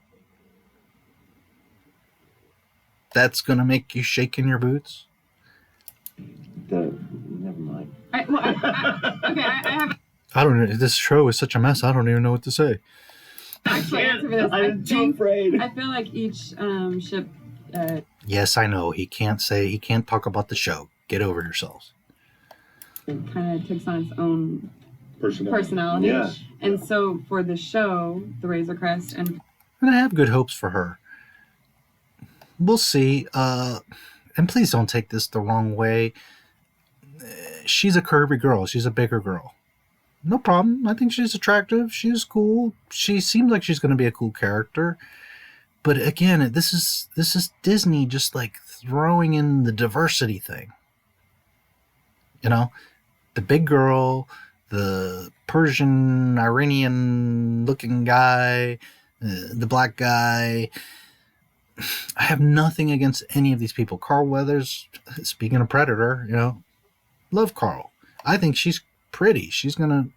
A: That's going to make you shake in your boots.
C: Never mind.
B: I have.
A: I don't know. This show is such a mess. I don't even know what to say.
C: I'm too afraid.
D: I feel like each ship.
A: Yes, I know. He can't talk about the show. Get over yourselves.
D: It kind of takes on its own personality.
C: Yeah.
D: And so for the show, the Razor Crest, and
A: I have good hopes for her. We'll see. And please don't take this the wrong way. She's a curvy girl. She's a bigger girl. No problem. I think she's attractive. She's cool. She seems like she's going to be a cool character. But again, this is Disney just like throwing in the diversity thing. You know, the big girl, the Persian, Iranian looking guy, the black guy. I have nothing against any of these people. Carl Weathers, speaking of Predator, love Carl. I think she's pretty. She's going to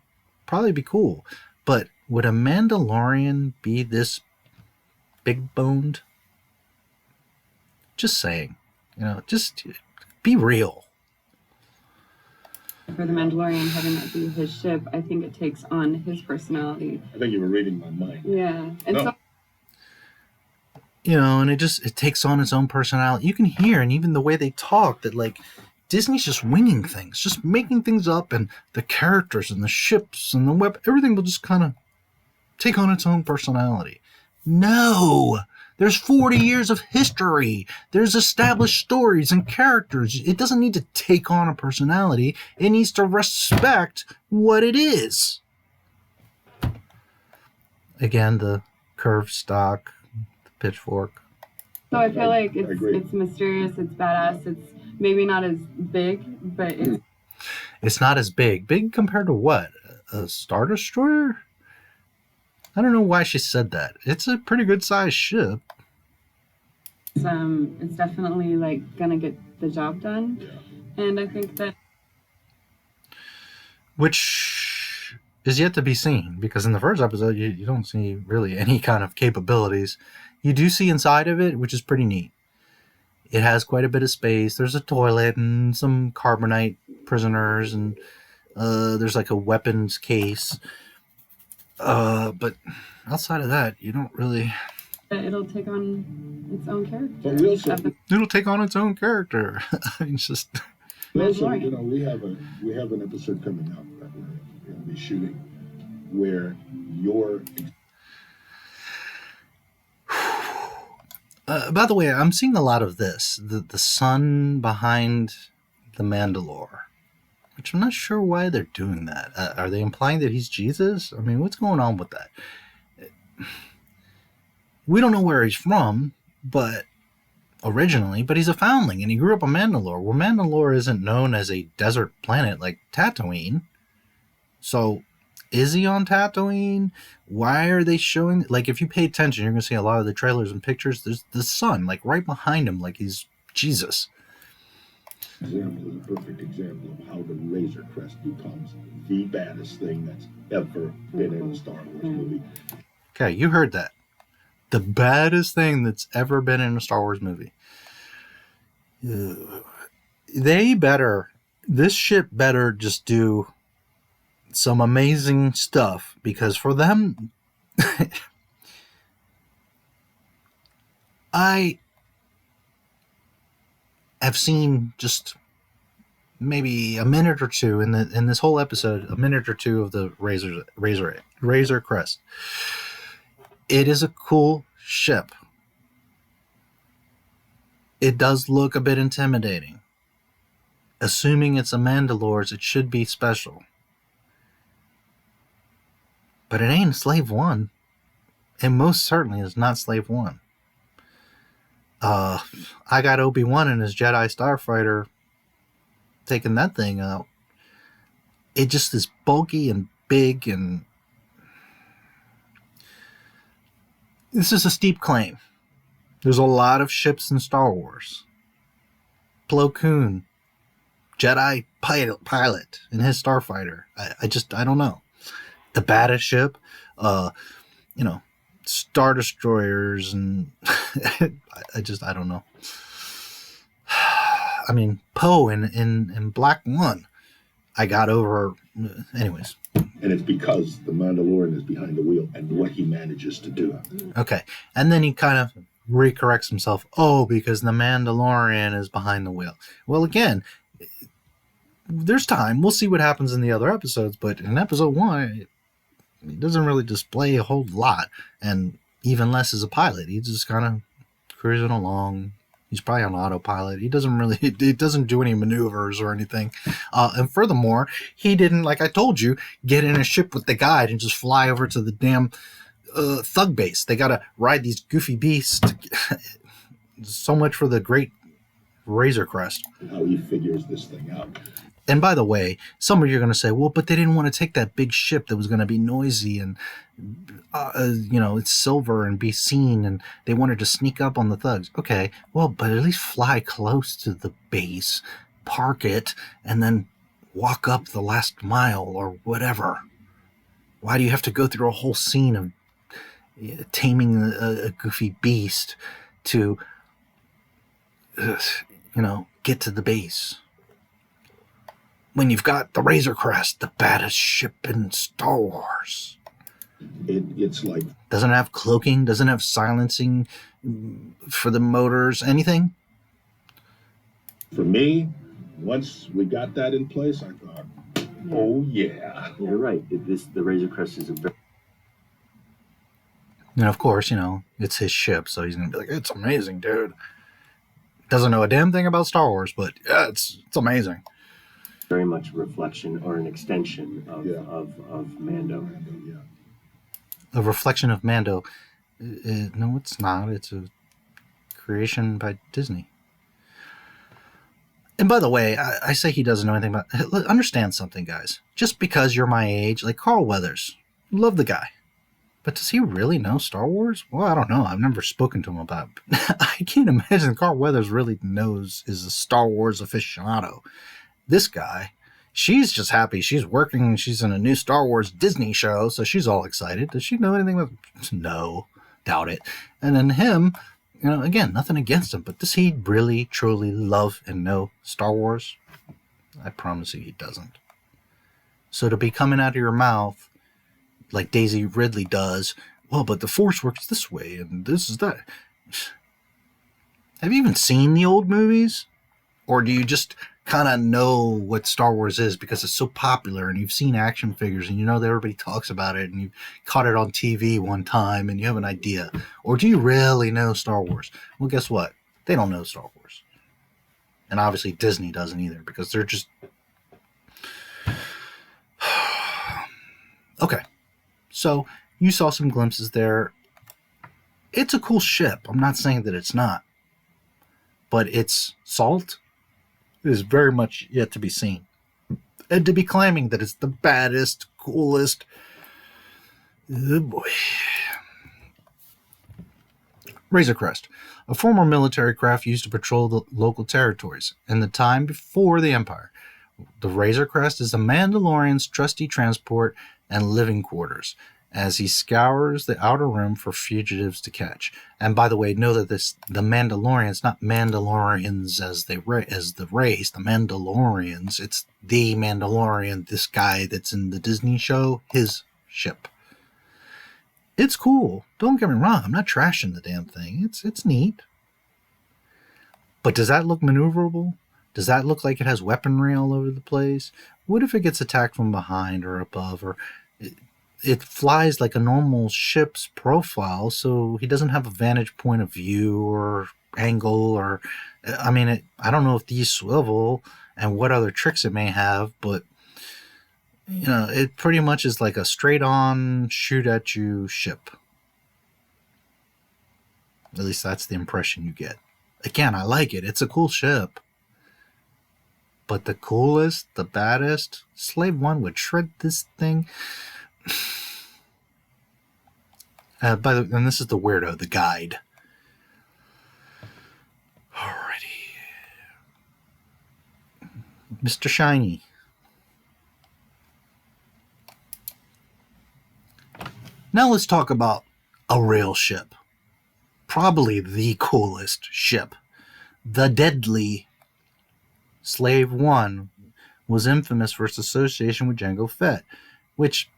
A: probably be cool. But would a Mandalorian be this big-boned? Just saying. Just be real.
D: for the Mandalorian having that be his ship, I think it takes on his personality.
E: I think you were reading my mind.
D: Yeah. And so
A: and it takes on its own personality. You can hear, and even the way they talk, that like Disney's just winging things, just making things up, and the characters and the ships and the web, everything will just kind of take on its own personality. No! There's 40 years of history. There's established stories and characters. It doesn't need to take on a personality. It needs to respect what it is. Again, the curved stock, the pitchfork.
D: So I feel like
E: I agree.
D: it's mysterious, it's badass, it's maybe not as big, but
A: It's not as big. Big compared to what? A Star Destroyer? I don't know why she said that. It's a pretty good sized ship.
D: it's definitely like gonna get the job done. And I think that
A: Which is yet to be seen, because in the first episode you don't see really any kind of capabilities. You do see inside of it, which is pretty neat. It has quite a bit of space. There's a toilet and some carbonite prisoners, and there's like a weapons case. But outside of that, you don't really...
D: it'll take on its own character.
E: But we also,
A: It'll take on its own character. It's just...
D: Mandalorian.
E: we have an episode coming up that we're going to be shooting where your
A: by the way, I'm seeing a lot of this. The sun behind the Mandalore. Which I'm not sure why they're doing that. Are they implying that he's Jesus? I mean, what's going on with that? We don't know where he's from, but he's a foundling, and he grew up on Mandalore. Well, Mandalore isn't known as a desert planet like Tatooine. So, is he on Tatooine? Why are they showing... Like, if you pay attention, you're going to see a lot of the trailers and pictures. There's the sun, like, right behind him, like he's Jesus.
E: example is a perfect example of how the Razor Crest becomes the baddest thing that's ever been in a Star Wars movie.
A: Okay, you heard that. The baddest thing that's ever been in a Star Wars movie. This ship better just do some amazing stuff, because for them, I have seen just maybe a minute or two in this whole episode, a minute or two of the Razor Crest. It is a cool ship. It does look a bit intimidating. Assuming it's a Mandalore's, it should be special. But it ain't Slave One. It most certainly is not Slave One. I got Obi-Wan and his Jedi Starfighter taking that thing out. It just is bulky and big, and this is a steep claim. There's a lot of ships in Star Wars. Plo Koon, Jedi pilot in his Starfighter. I don't know. The baddest ship, Star Destroyers, and I don't know. I mean, Poe in Black One, I got over. Anyways.
E: And it's because the Mandalorian is behind the wheel and what he manages to do.
A: Okay. And then he kind of recorrects himself. Oh, because the Mandalorian is behind the wheel. Well, again, there's time. We'll see what happens in the other episodes. But in episode 1, he doesn't really display a whole lot. And even less as a pilot. He's just kind of cruising along. He's probably on autopilot. He doesn't do any maneuvers or anything. And furthermore, he didn't, like I told you, get in a ship with the guide and just fly over to the damn thug base. They got to ride these goofy beasts. So much for the great Razor Crest.
E: How he figures this thing out.
A: And by the way, some of you are going to say, well, but they didn't want to take that big ship that was going to be noisy and, it's silver and be seen, and they wanted to sneak up on the thugs. Okay, well, but at least fly close to the base, park it, and then walk up the last mile or whatever. Why do you have to go through a whole scene of taming a goofy beast to, get to the base? When you've got the Razor Crest, the baddest ship in Star Wars.
E: It's like...
A: Doesn't have cloaking, doesn't have silencing for the motors, anything?
E: For me, Once we got that in place, I thought, oh yeah.
C: You're right. The Razor Crest is a very
A: And of course, it's his ship, so he's gonna be like, "It's amazing, dude." Doesn't know a damn thing about Star Wars, but yeah, it's amazing.
C: very much a reflection or an extension of Mando.
E: Yeah.
A: A reflection of Mando. No, it's not. It's a creation by Disney. And by the way, I say he doesn't know anything about... Understand something, guys. Just because you're my age, like Carl Weathers, love the guy. But does he really know Star Wars? Well, I don't know. I've never spoken to him about it. I can't imagine Carl Weathers really is a Star Wars aficionado. This guy, she's just happy. She's working. She's in a new Star Wars Disney show, so she's all excited. Does she know anything about... No, doubt it. And then him... again, nothing against him, but does he really, truly love and know Star Wars? I promise you he doesn't. So to be coming out of your mouth, like Daisy Ridley does, well, but the Force works this way, and this is that. Have you even seen the old movies? Or do you just kind of know what Star Wars is because it's so popular, and you've seen action figures, and you know that everybody talks about it, and you caught it on TV one time, and you have an idea? Or do you really know Star Wars? Well, guess what? They don't know Star Wars. And obviously Disney doesn't either, because they're just... Okay. So, you saw some glimpses there. It's a cool ship. I'm not saying that it's not. But its salt is very much yet to be seen. And to be claiming that it's the baddest, coolest... Oh boy. Razor Crest, a former military craft used to patrol the local territories in the time before the Empire. The Razor Crest is the Mandalorian's trusty transport and living quarters as he scours the outer rim for fugitives to catch. And by the way, know that the Mandalorians, not Mandalorians as the race, the Mandalorians. It's the Mandalorian, this guy that's in the Disney show, his ship. It's cool. Don't get me wrong. I'm not trashing the damn thing. It's neat. But does that look maneuverable? Does that look like it has weaponry all over the place? What if it gets attacked from behind or above? Or it flies like a normal ship's profile, so he doesn't have a vantage point of view or angle. Or I don't know if these swivel and what other tricks it may have, but it pretty much is like a straight-on, shoot-at-you ship. At least that's the impression you get. Again, I like it. It's a cool ship. But the coolest, the baddest, Slave One would shred this thing. And this is the weirdo, the guide. Alrighty. Mr. Shiny. Now let's talk about a real ship. Probably the coolest ship. The Deadly. Slave One was infamous for its association with Jango Fett, which,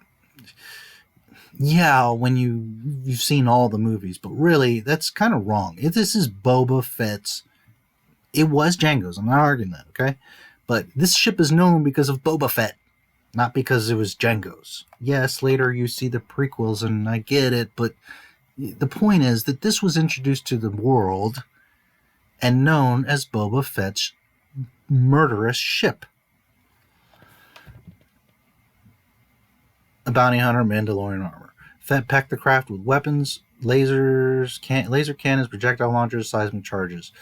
A: yeah, when you've seen all the movies, but really, that's kind of wrong. This is Boba Fett's. It was Jango's. I'm not arguing that, okay? But this ship is known because of Boba Fett, not because it was Jango's. Yes, later you see the prequels, and I get it, but the point is that this was introduced to the world and known as Boba Fett's murderous ship. A bounty hunter, Mandalorian armor. Fett packed the craft with weapons, laser cannons, projectile launchers, seismic charges.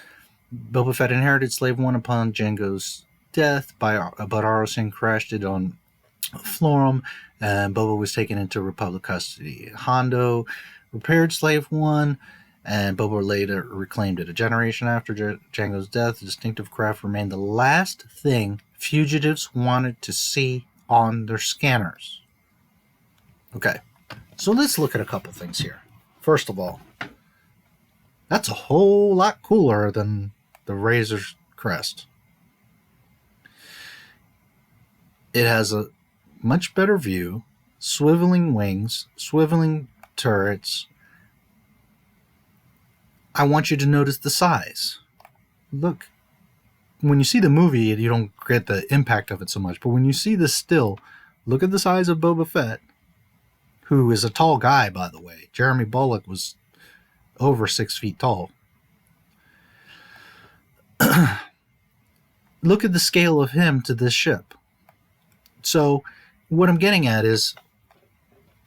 A: Boba Fett inherited Slave One upon Jango's death, but Aurosing crashed it on Florum, and Boba was taken into Republic custody. Hondo repaired Slave One, and Boba later reclaimed it. A generation after Jango's death, the distinctive craft remained the last thing fugitives wanted to see on their scanners. Okay, so let's look at a couple things here. First of all, that's a whole lot cooler than the Razor's Crest. It has a much better view, swiveling wings, swiveling turrets. I want you to notice the size. Look, when you see the movie, you don't get the impact of it so much. But when you see this still, look at the size of Boba Fett, who is a tall guy, by the way. Jeremy Bulloch was over 6 feet tall. Look at the scale of him to this ship. So what I'm getting at is,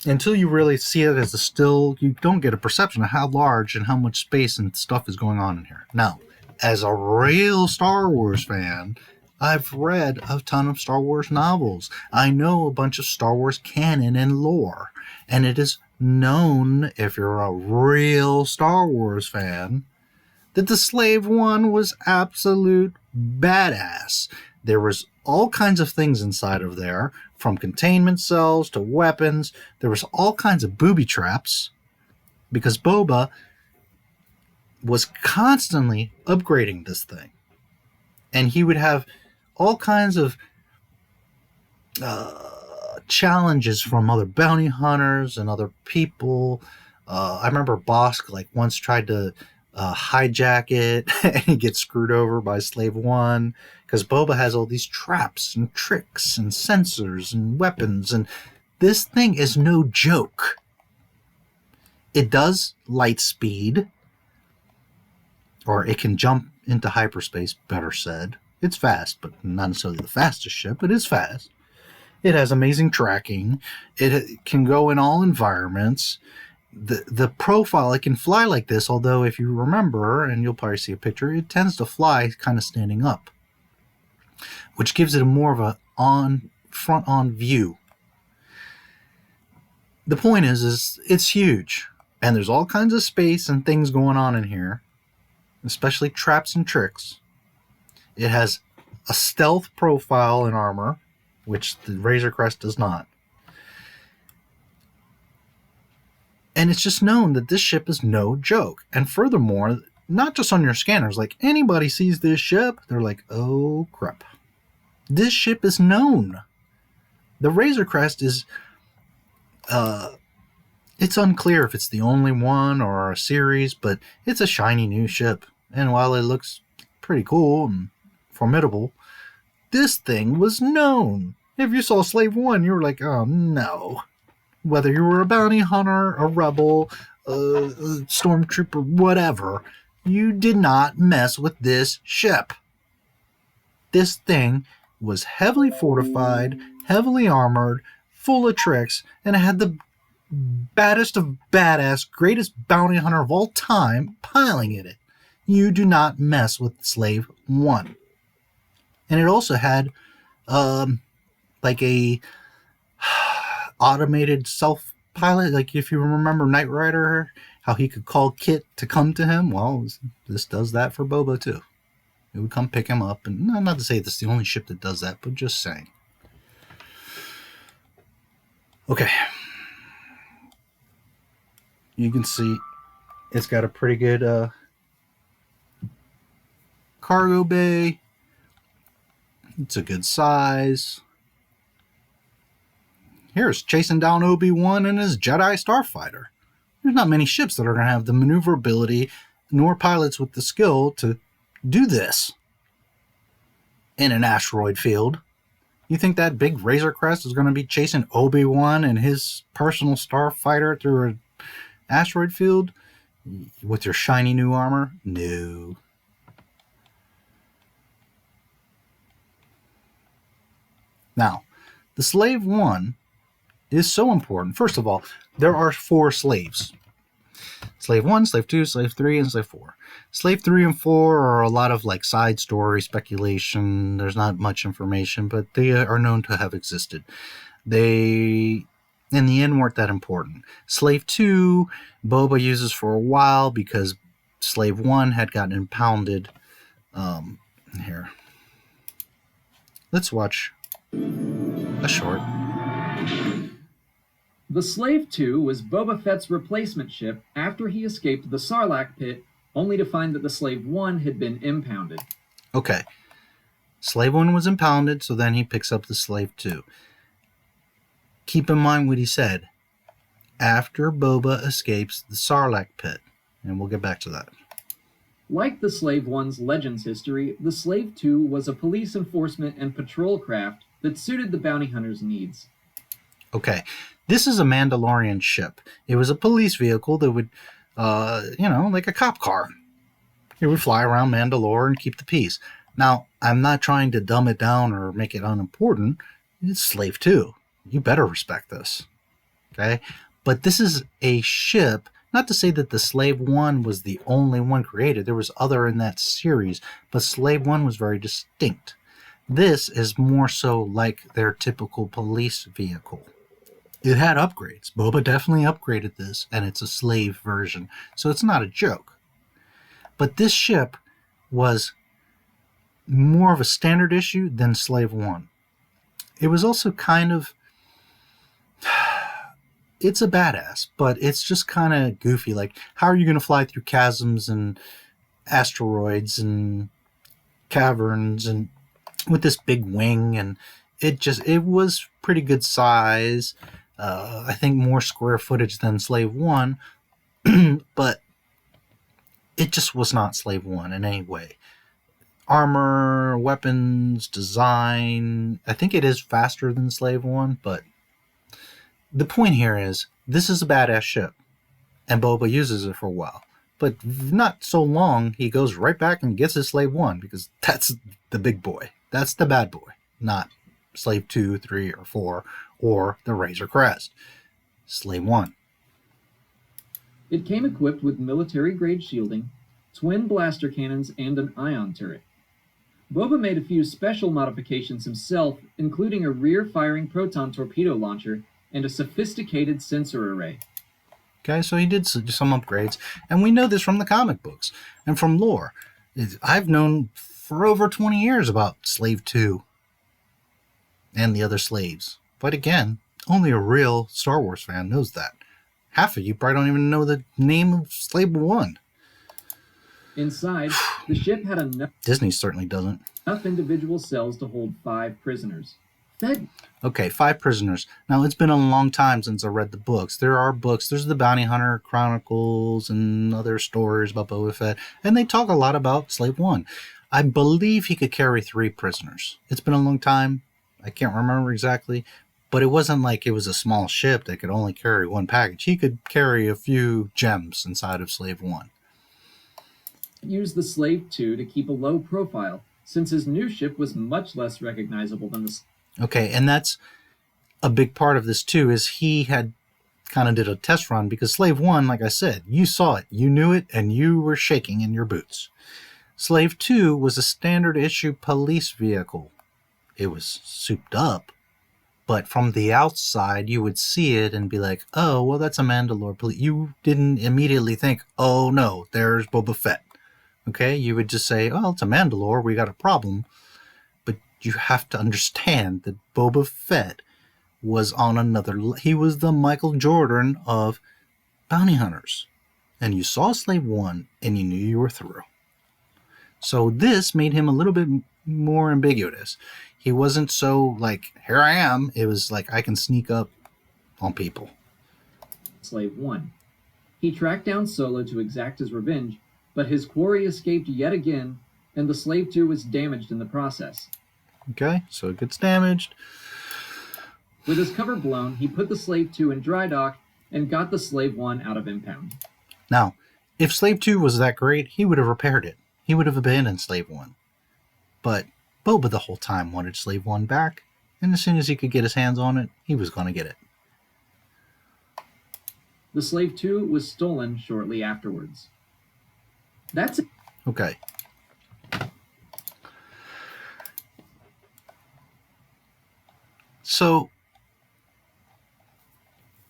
A: until you really see it as a still, you don't get a perception of how large and how much space and stuff is going on in here. Now, as a real Star Wars fan, I've read a ton of Star Wars novels. I know a bunch of Star Wars canon and lore. And it is known, if you're a real Star Wars fan, that the Slave One was absolute badass. There was all kinds of things inside of there, from containment cells to weapons. There was all kinds of booby traps, because Boba was constantly upgrading this thing. And he would have all kinds of challenges from other bounty hunters and other people. I remember Bosk once tried to hijack it and he gets screwed over by Slave One, because Boba has all these traps and tricks and sensors and weapons, and this thing is no joke. It does light speed, or it can jump into hyperspace, better said. It's fast, but not necessarily the fastest ship, but it's fast. It has amazing tracking. It can go in all environments. The profile, it can fly like this, although if you remember, and you'll probably see a picture, it tends to fly kind of standing up, which gives it a more of a front-on view. The point is it's huge, and there's all kinds of space and things going on in here, especially traps and tricks. It has a stealth profile and armor, which the Razor Crest does not. And it's just known that this ship is no joke. And furthermore, not just on your scanners, anybody sees this ship, they're like, oh crap. This ship is known. The Razor Crest is, it's unclear if it's the only one or a series, but it's a shiny new ship. And while it looks pretty cool and formidable, this thing was known. If you saw Slave One, you were like, oh no. Whether you were a bounty hunter, a rebel, a stormtrooper, whatever, you did not mess with this ship. This thing was heavily fortified, heavily armored, full of tricks, and it had the baddest of badass, greatest bounty hunter of all time piling in it. You do not mess with Slave One. And it also had a automated self-pilot, if you remember Knight Rider, how he could call Kit to come to him. Well, this does that for Boba too. It would come pick him up, and not to say this is the only ship that does that, but just saying. Okay. You can see it's got a pretty good cargo bay. It's a good size. Here's chasing down Obi-Wan and his Jedi Starfighter. There's not many ships that are going to have the maneuverability nor pilots with the skill to do this in an asteroid field. You think that big Razor Crest is going to be chasing Obi-Wan and his personal Starfighter through an asteroid field with your shiny new armor? No. Now, the Slave One is so important. First of all, there are 4 slaves. Slave 1, Slave 2, Slave 3, and Slave 4. Slave 3 and 4 are a lot of side story speculation. There's not much information, but they are known to have existed. They, in the end, weren't that important. Slave 2, Boba uses for a while because Slave 1 had gotten impounded. Here. Let's watch a short.
F: The Slave 2 was Boba Fett's replacement ship after he escaped the Sarlacc pit, only to find that the Slave 1 had been impounded.
A: Okay. Slave 1 was impounded, so then he picks up the Slave 2. Keep in mind what he said. After Boba escapes the Sarlacc pit. And we'll get back to that.
F: Like the Slave One's Legends history, the Slave Two was a police enforcement and patrol craft that suited the bounty hunter's needs.
A: Okay, this is a Mandalorian ship. It was a police vehicle that would, like a cop car. It would fly around Mandalore and keep the peace. Now, I'm not trying to dumb it down or make it unimportant. It's Slave 2. You better respect this. Okay? But this is a ship, not to say that the Slave 1 was the only one created. There was other in that series, but Slave 1 was very distinct. This is more so like their typical police vehicle. It had upgrades. Boba definitely upgraded this, and it's a slave version, so it's not a joke. But this ship was more of a standard issue than Slave 1. It was also kind of... It's a badass, but it's just kind of goofy. Like, how are you going to fly through chasms and asteroids and caverns and with this big wing? And it was pretty good size. I think more square footage than Slave 1, but it just was not Slave 1 in any way. Armor, weapons, design, I think it is faster than Slave 1, but the point here is, this is a badass ship, and Boba uses it for a while. But not so long, he goes right back and gets his Slave 1, because that's the big boy. That's the bad boy, not Slave 2, 3, or 4, or the Razor Crest. Slave 1.
F: It came equipped with military-grade shielding, twin blaster cannons, and an ion turret. Boba made a few special modifications himself, including a rear-firing proton torpedo launcher and a sophisticated sensor array.
A: Okay, so he did some upgrades, and we know this from the comic books and from lore. I've known for over 20 years about Slave 2 and the other slaves. But again, only a real Star Wars fan knows that. Half of you probably don't even know the name of Slave 1.
F: Inside, the ship had enough
A: Disney certainly doesn't.
F: individual cells to hold 5 prisoners.
A: Okay, 5 prisoners. Now, it's been a long time since I read the books. There are books. There's the Bounty Hunter Chronicles and other stories about Boba Fett, and they talk a lot about Slave 1. I believe he could carry 3 prisoners. It's been a long time. I can't remember exactly, but it wasn't like it was a small ship that could only carry 1 package. He could carry a few gems inside of Slave 1.
F: Used the Slave 2 to keep a low profile, since his new ship was much less recognizable than the...
A: Okay, and that's a big part of this too, is he had kind of did a test run, because Slave 1, like I said, you saw it, you knew it, and you were shaking in your boots. Slave 2 was a standard issue police vehicle. It was souped up, but from the outside, you would see it and be like, oh, well, that's a Mandalore police. You didn't immediately think, oh, no, there's Boba Fett. Okay, you would just say, oh, it's a Mandalore, we got a problem. But you have to understand that Boba Fett was on another... He was the Michael Jordan of bounty hunters. And you saw Slave 1, and you knew you were through. So this made him a little bit more ambiguous. He wasn't so like, here I am. It was like, I can sneak up on people.
F: Slave 1. He tracked down Solo to exact his revenge, but his quarry escaped yet again, and the Slave 2 was damaged in the process.
A: Okay, so it gets damaged.
F: With his cover blown, he put the Slave 2 in dry dock and got the Slave 1 out of impound.
A: Now, if Slave 2 was that great, he would have repaired it. He would have abandoned Slave 1. But Boba the whole time wanted Slave 1 back, and as soon as he could get his hands on it, he was going to get it.
F: The Slave 2 was stolen shortly afterwards. That's it.
A: Okay. So,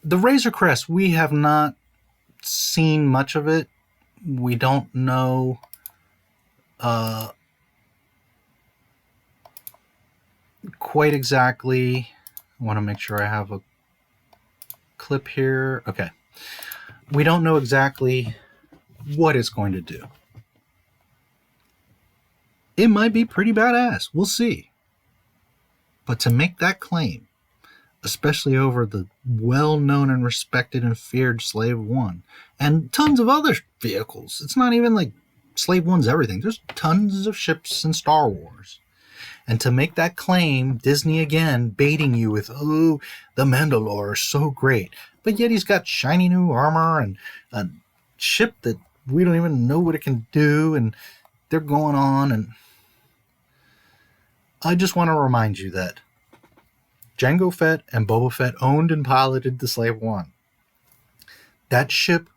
A: the Razor Crest, we have not seen much of it. We don't know quite exactly. I want to make sure I have a clip here. Okay. We don't know exactly what it's going to do. It might be pretty badass. We'll see. But to make that claim, especially over the well-known and respected and feared Slave 1, and tons of other vehicles, it's not even like Slave One's everything. There's tons of ships in Star Wars. And to make that claim, Disney again baiting you with, oh, the Mandalorian is so great. But yet he's got shiny new armor and a ship that we don't even know what it can do. And they're going on. And I just want to remind you that Jango Fett and Boba Fett owned and piloted the Slave One. That ship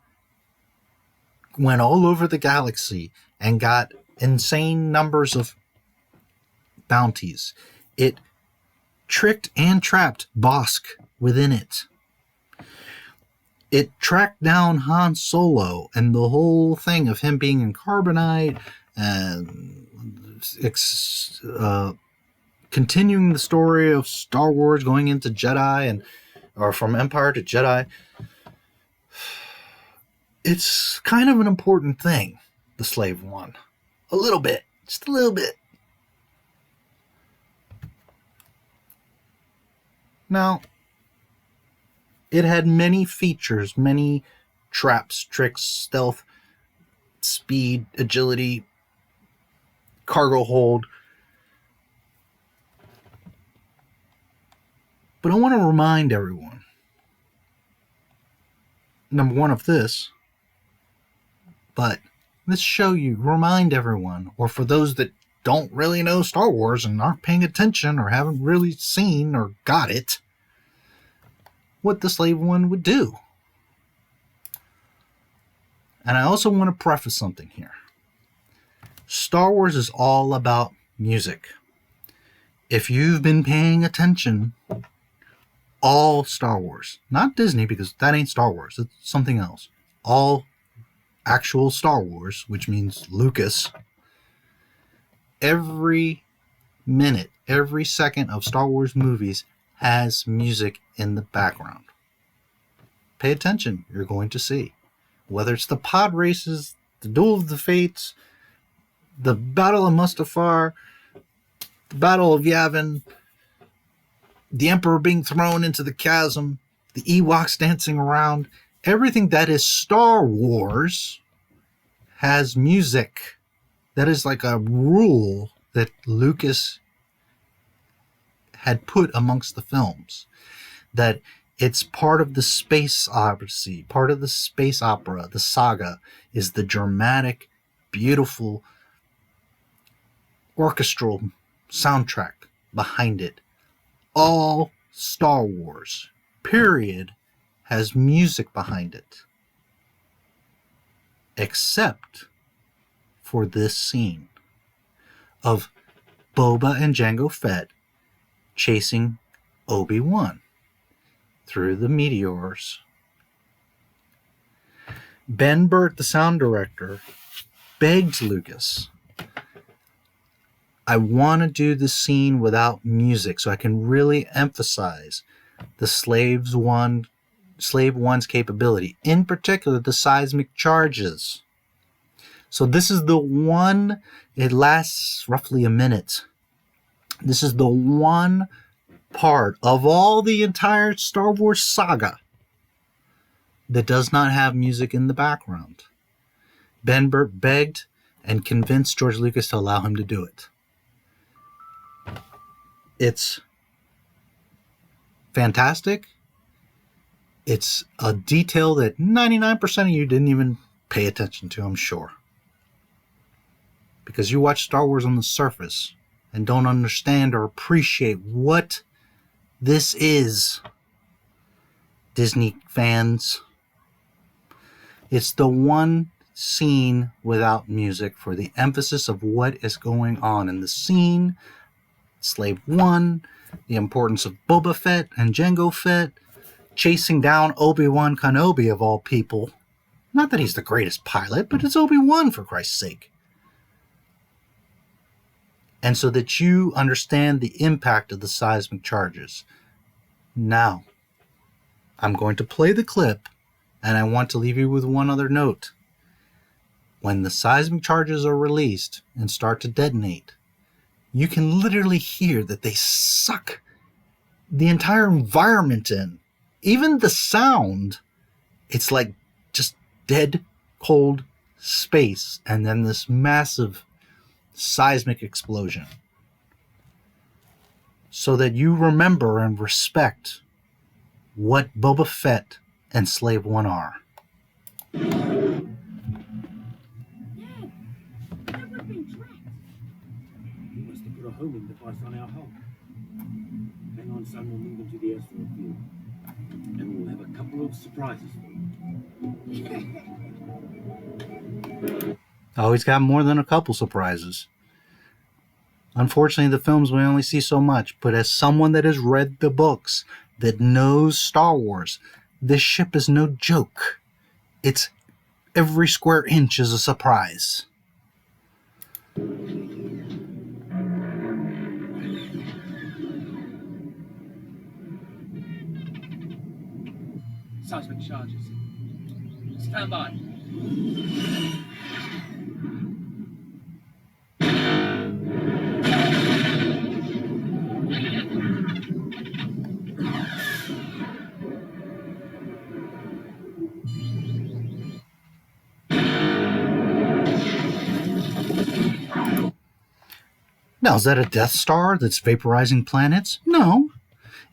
A: went all over the galaxy and got insane numbers of bounties. It tricked and trapped Bosk within it. It tracked down Han Solo and the whole thing of him being in carbonite and continuing the story of Star Wars going into Jedi or from Empire to Jedi. It's kind of an important thing, the Slave One. A little bit. Just a little bit. Now, it had many features, many traps, tricks, stealth, speed, agility, cargo hold. But I want to remind everyone, number one, of this, but let's remind everyone, or for those that don't really know Star Wars and aren't paying attention or haven't really seen or got it, what the Slave One would do. And I also want to preface something here. Star Wars is all about music. If you've been paying attention, all Star Wars, not Disney, because that ain't Star Wars, it's something else. All actual Star Wars, which means Lucas, every minute, every second of Star Wars movies has music in the background. Pay attention, you're going to see. Whether it's the pod races, the Duel of the Fates, the Battle of Mustafar, the Battle of Yavin, the Emperor being thrown into the chasm, the Ewoks dancing around, everything that is Star Wars has music. That is like a rule that Lucas had put amongst the films. That it's part of the space odyssey, part of the space opera, the saga, is the dramatic, beautiful, orchestral soundtrack behind it. All Star Wars, period, has music behind it. Except for this scene of Boba and Jango Fett chasing Obi-Wan through the meteors. Ben Burtt, the sound director, begged Lucas, I want to do the scene without music so I can really emphasize the Slave One's capability, in particular the seismic charges. So this is the one, it lasts roughly a minute. This is the one part of all the entire Star Wars saga that does not have music in the background. Ben Burtt begged and convinced George Lucas to allow him to do it. It's fantastic. It's a detail that 99% of you didn't even pay attention to, I'm sure. Because you watch Star Wars on the surface and don't understand or appreciate what this is, Disney fans. It's the one scene without music for the emphasis of what is going on in the scene. Slave One, the importance of Boba Fett and Jango Fett, chasing down Obi-Wan Kenobi of all people. Not that he's the greatest pilot, but it's Obi-Wan, for Christ's sake. And so that you understand the impact of the seismic charges. Now, I'm going to play the clip, and I want to leave you with one other note. When the seismic charges are released and start to detonate, you can literally hear that they suck the entire environment in. Even the sound, it's like just dead, cold space, and then this massive seismic explosion, so that you remember and respect what Boba Fett and Slave One are.
G: A homing device on our hull. Hang on, son, we'll move into the asteroid field. And we'll have a couple of surprises for you.
A: Oh, he's got more than a couple surprises. Unfortunately, the films we only see so much, but as someone that has read the books, that knows Star Wars, this ship is no joke. It's every square inch is a surprise.
G: Seismic charges. Stand by.
A: Now, is that a Death Star that's vaporizing planets? No.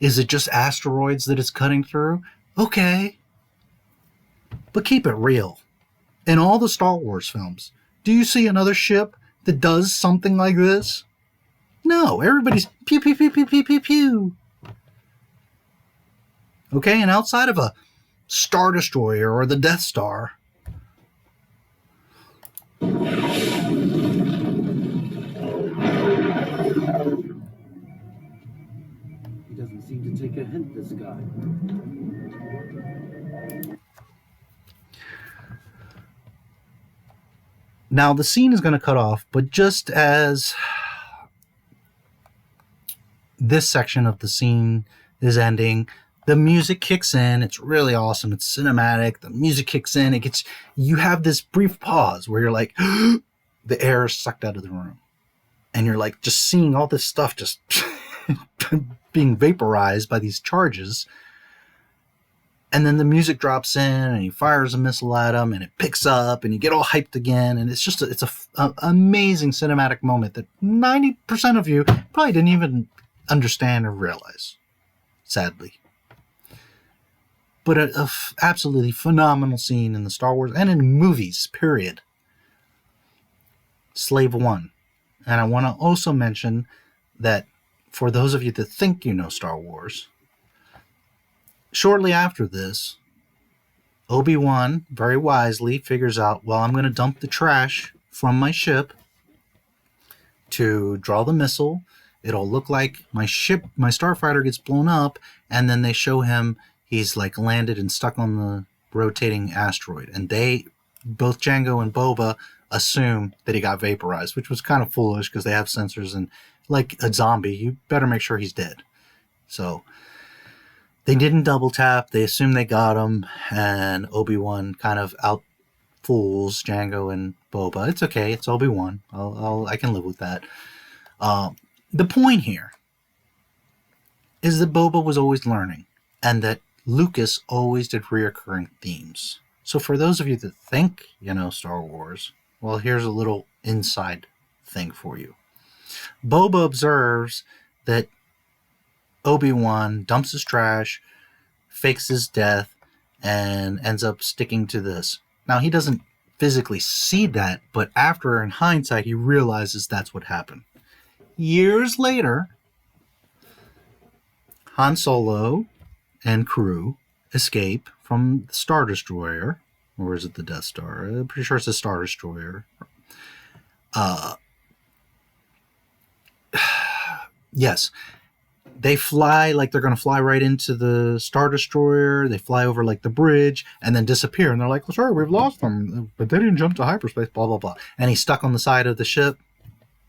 A: Is it just asteroids that it's cutting through? Okay. But keep it real. In all the Star Wars films, do you see another ship that does something like this? No, everybody's pew, pew, pew, pew, pew, pew, pew. Okay, and outside of a Star Destroyer or the Death Star,
G: He doesn't seem to take a hint, this guy.
A: now the scene is going to cut off, but just as this section of the scene is ending, the music kicks in. It's really awesome. It's cinematic. The music kicks in. You have this brief pause where you're like, the air is sucked out of the room. And you're like just seeing all this stuff just being vaporized by these charges. And then the music drops in and he fires a missile at him and it picks up and you get all hyped again. And it's an amazing cinematic moment that 90% of you probably didn't even understand or realize, sadly. But an absolutely phenomenal scene in the Star Wars and in movies, period. Slave One. And I want to also mention that for those of you that think you know Star Wars, shortly after this, Obi-Wan very wisely figures out, well, I'm going to dump the trash from my ship to draw the missile. It'll look like my starfighter gets blown up, and then they show him he's like landed and stuck on the rotating asteroid. And both Jango and Boba assume that he got vaporized, which was kind of foolish because they have sensors, and like a zombie, you better make sure he's dead. So they didn't double tap. They assumed they got him, and Obi-Wan kind of out fools Jango and Boba. It's okay. It's Obi-Wan. I can live with that. The point here is that Boba was always learning, and that Lucas always did reoccurring themes. So for those of you that think you know Star Wars, well, here's a little inside thing for you. Boba observes that Obi-Wan dumps his trash, fakes his death, and ends up sticking to this. Now, he doesn't physically see that, but after, in hindsight, he realizes that's what happened. Years later, Han Solo and crew escape from the Star Destroyer, or is it the Death Star? I'm pretty sure it's the Star Destroyer. Yes. They fly like they're going to fly right into the Star Destroyer. They fly over like the bridge and then disappear. And they're like, well, sorry, we've lost them. But they didn't jump to hyperspace, blah, blah, blah. And he's stuck on the side of the ship,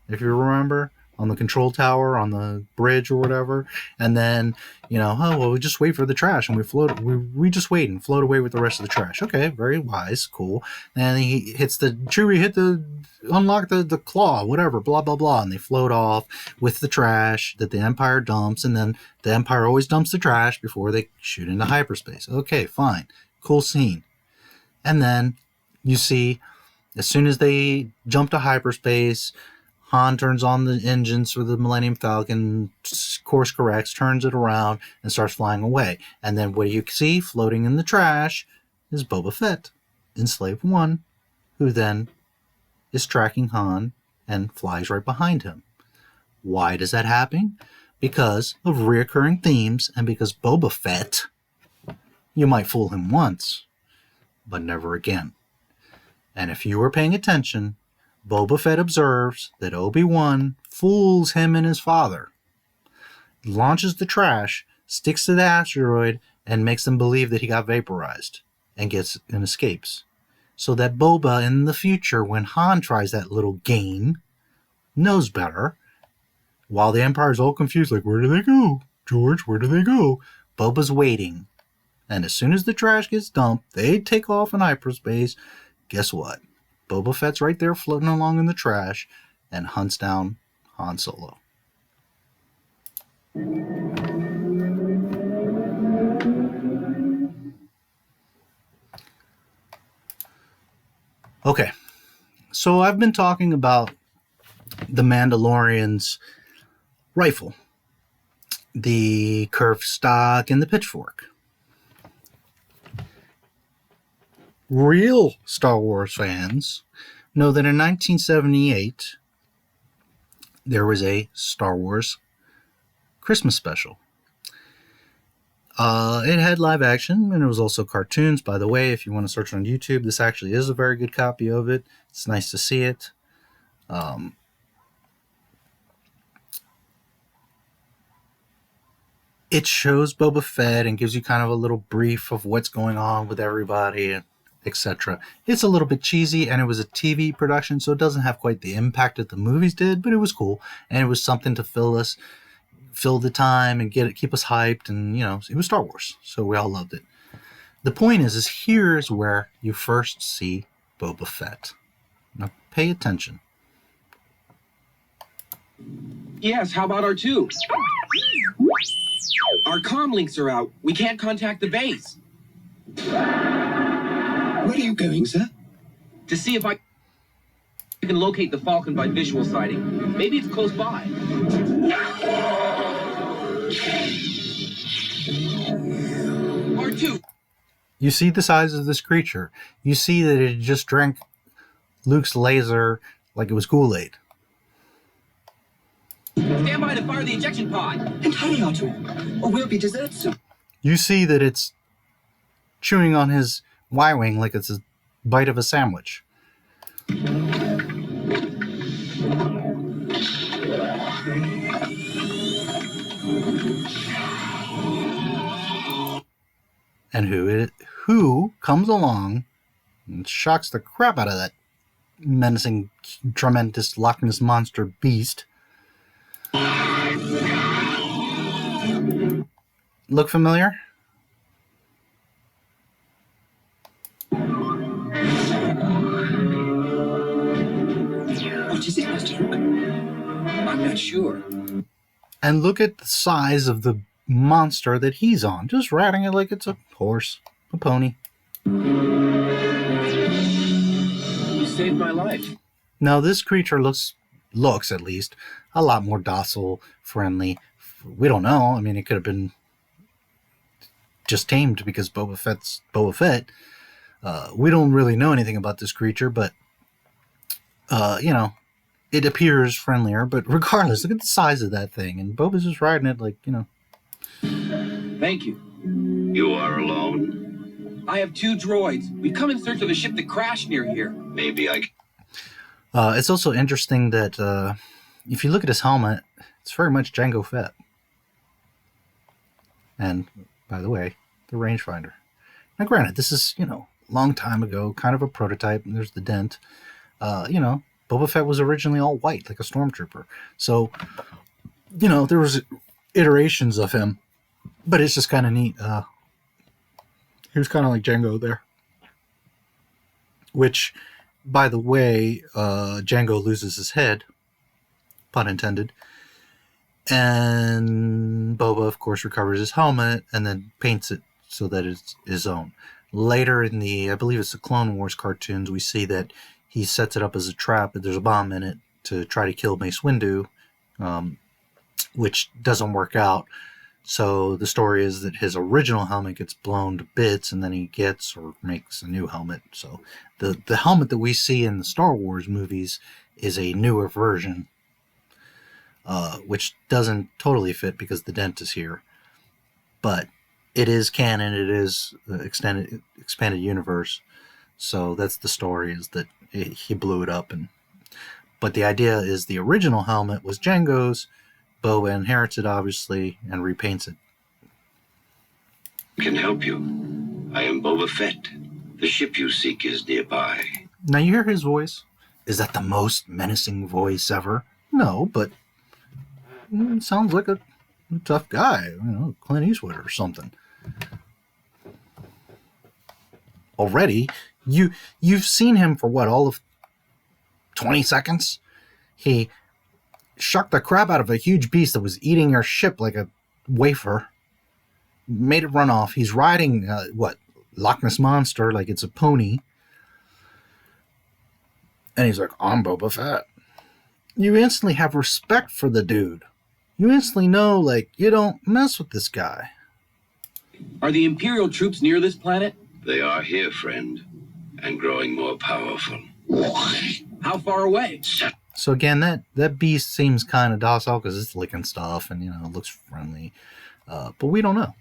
A: if you remember, on the control tower, on the bridge or whatever. And then, we just wait for the trash and we just wait and float away with the rest of the trash. Okay, very wise, cool. And he hits unlock the claw, whatever, blah, blah, blah. And they float off with the trash that the Empire dumps. And then the Empire always dumps the trash before they shoot into hyperspace. Okay, fine. Cool scene. And then you see, As soon as they jump to hyperspace, Han turns on the engines for the Millennium Falcon, course corrects, turns it around, and starts flying away. And then what do you see floating in the trash is Boba Fett in Slave One, who then is tracking Han and flies right behind him. Why does that happen? Because of reoccurring themes, and because Boba Fett, you might fool him once, but never again. And if you were paying attention, Boba Fett observes that Obi-Wan fools him and his father, launches the trash, sticks to the asteroid, and makes them believe that he got vaporized and escapes. So that Boba in the future, when Han tries that little game, knows better. While the Empire's all confused, like, where do they go? George, where do they go? Boba's waiting. And as soon as the trash gets dumped, they take off in hyperspace. Guess what? Boba Fett's right there floating along in the trash and hunts down Han Solo. Okay, so I've been talking about the Mandalorian's rifle, the curved stock, and the pitchfork. Real Star Wars fans know that in 1978, there was a Star Wars Christmas special. It had live action, and it was also cartoons. By the way, if you want to search on YouTube, this actually is a very good copy of it. It's nice to see it. It shows Boba Fett and gives you kind of a little brief of what's going on with everybody, etc. It's a little bit cheesy, and it was a TV production, so it doesn't have quite the impact that the movies did, but it was cool, and it was something to fill the time and keep us hyped, and it was Star Wars, so we all loved it. The point is here's where you first see Boba Fett. Now pay attention.
H: Yes, how about R2? Our comm links are out. We can't contact the base.
I: Where are you going, sir?
H: To see if I can locate the Falcon by visual sighting. Maybe it's close by. R2.
A: You see the size of this creature. You see that it just drank Luke's laser like it was Kool-Aid.
H: Stand by to fire the ejection pod.
I: And hurry, R2, or we'll be deserted soon.
A: You see that it's chewing on his Y-wing like it's a bite of a sandwich. And who comes along and shocks the crap out of that menacing, tremendous Loch Ness monster beast? Look familiar?
I: What is it, Master Luke? I'm not sure.
A: And look at the size of the monster that he's on, just riding it like it's a horse, a pony.
H: You saved my life.
A: Now this creature looks at least a lot more docile, friendly. We don't know. I mean, it could have been just tamed because Boba Fett's Boba Fett. We don't really know anything about this creature, but it appears friendlier. But regardless, look at the size of that thing, and Boba's just riding it like.
H: Thank you.
E: You are alone?
H: I have 2 droids. We've come in search of a ship that crashed near here.
E: Maybe I can.
A: It's also interesting that if you look at his helmet, it's very much Jango Fett. And, by the way, the rangefinder. Now, granted, this is, long time ago, kind of a prototype, and there's the dent. Boba Fett was originally all white, like a stormtrooper. So, there was iterations of him, but it's just kind of neat. He was kind of like Jango there. Which, by the way, Jango loses his head, pun intended, and Boba, of course, recovers his helmet and then paints it so that it's his own. Later in I believe it's the Clone Wars cartoons, we see that he sets it up as a trap, but there's a bomb in it to try to kill Mace Windu, which doesn't work out. So the story is that his original helmet gets blown to bits, and then he gets or makes a new helmet. So the helmet that we see in the Star Wars movies is a newer version, which doesn't totally fit because the dent is here. But it is canon. It is expanded universe. So that's the story, is that he blew it up. But the idea is the original helmet was Jango's. Boba inherits it, obviously, and repaints it.
J: Can help you. I am Boba Fett. The ship you seek is nearby.
A: Now you hear his voice. Is that the most menacing voice ever? No, but sounds like a tough guy, Clint Eastwood or something. Already, you've seen him for what, all of 20 seconds? He shocked the crap out of a huge beast that was eating your ship like a wafer. Made it run off. He's riding, Loch Ness Monster like it's a pony. And he's like, I'm Boba Fett. You instantly have respect for the dude. You instantly know, you don't mess with this guy.
H: Are the Imperial troops near this planet?
J: They are here, friend, and growing more powerful.
H: How far away?
A: So again, that beast seems kind of docile because it's licking stuff and, it looks friendly. But we don't know.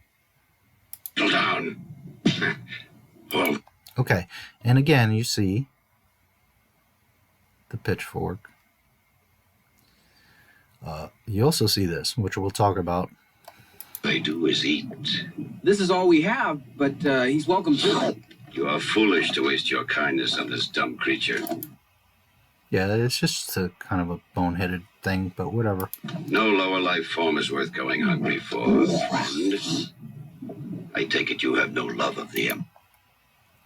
J: Settle down. Oh.
A: Okay, and again, you see the pitchfork. You also see this, which we'll talk about.
J: They do is eat.
H: This is all we have, but he's welcome to.
J: You are foolish to waste your kindness on this dumb creature.
A: Yeah, it's just a kind of a boneheaded thing, but whatever.
J: No lower life form is worth going hungry for, friend. I take it you have no love of the Empire.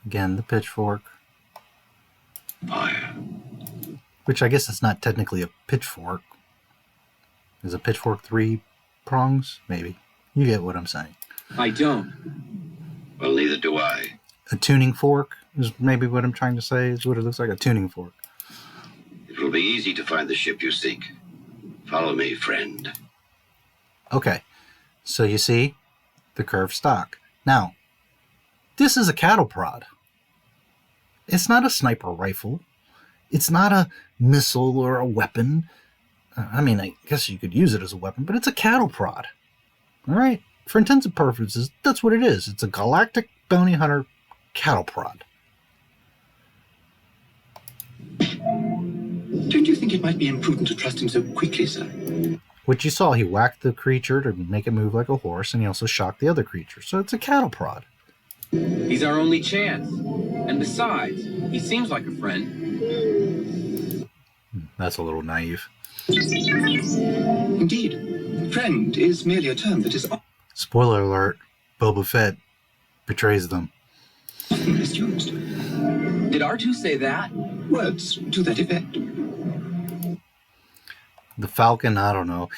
A: Again, the pitchfork.
J: Fire.
A: Which I guess it's not technically a pitchfork. Is a pitchfork 3 prongs? Maybe. You get what I'm saying.
H: I don't.
J: Well, neither do I.
A: A tuning fork is maybe what I'm trying to say. Is what it looks like, a tuning fork.
J: It will be easy to find the ship you seek. Follow me, friend.
A: Okay, so you see the curved stock. Now, this is a cattle prod. It's not a sniper rifle. It's not a missile or a weapon. I mean, I guess you could use it as a weapon, but it's a cattle prod. All right? For intents and purposes, that's what it is. It's a galactic bounty hunter cattle prod.
I: Don't you think it might be imprudent to trust him so quickly, sir?
A: What you saw, he whacked the creature to make it move like a horse, and he also shocked the other creature. So it's a cattle prod.
H: He's our only chance. And besides, he seems like a friend.
A: That's a little naive.
I: Indeed. Friend is merely a term that is
A: Spoiler alert, Boba Fett betrays them.
I: often misused.
H: Did R2 say that?
I: Words to that effect.
A: The Falcon, I don't know.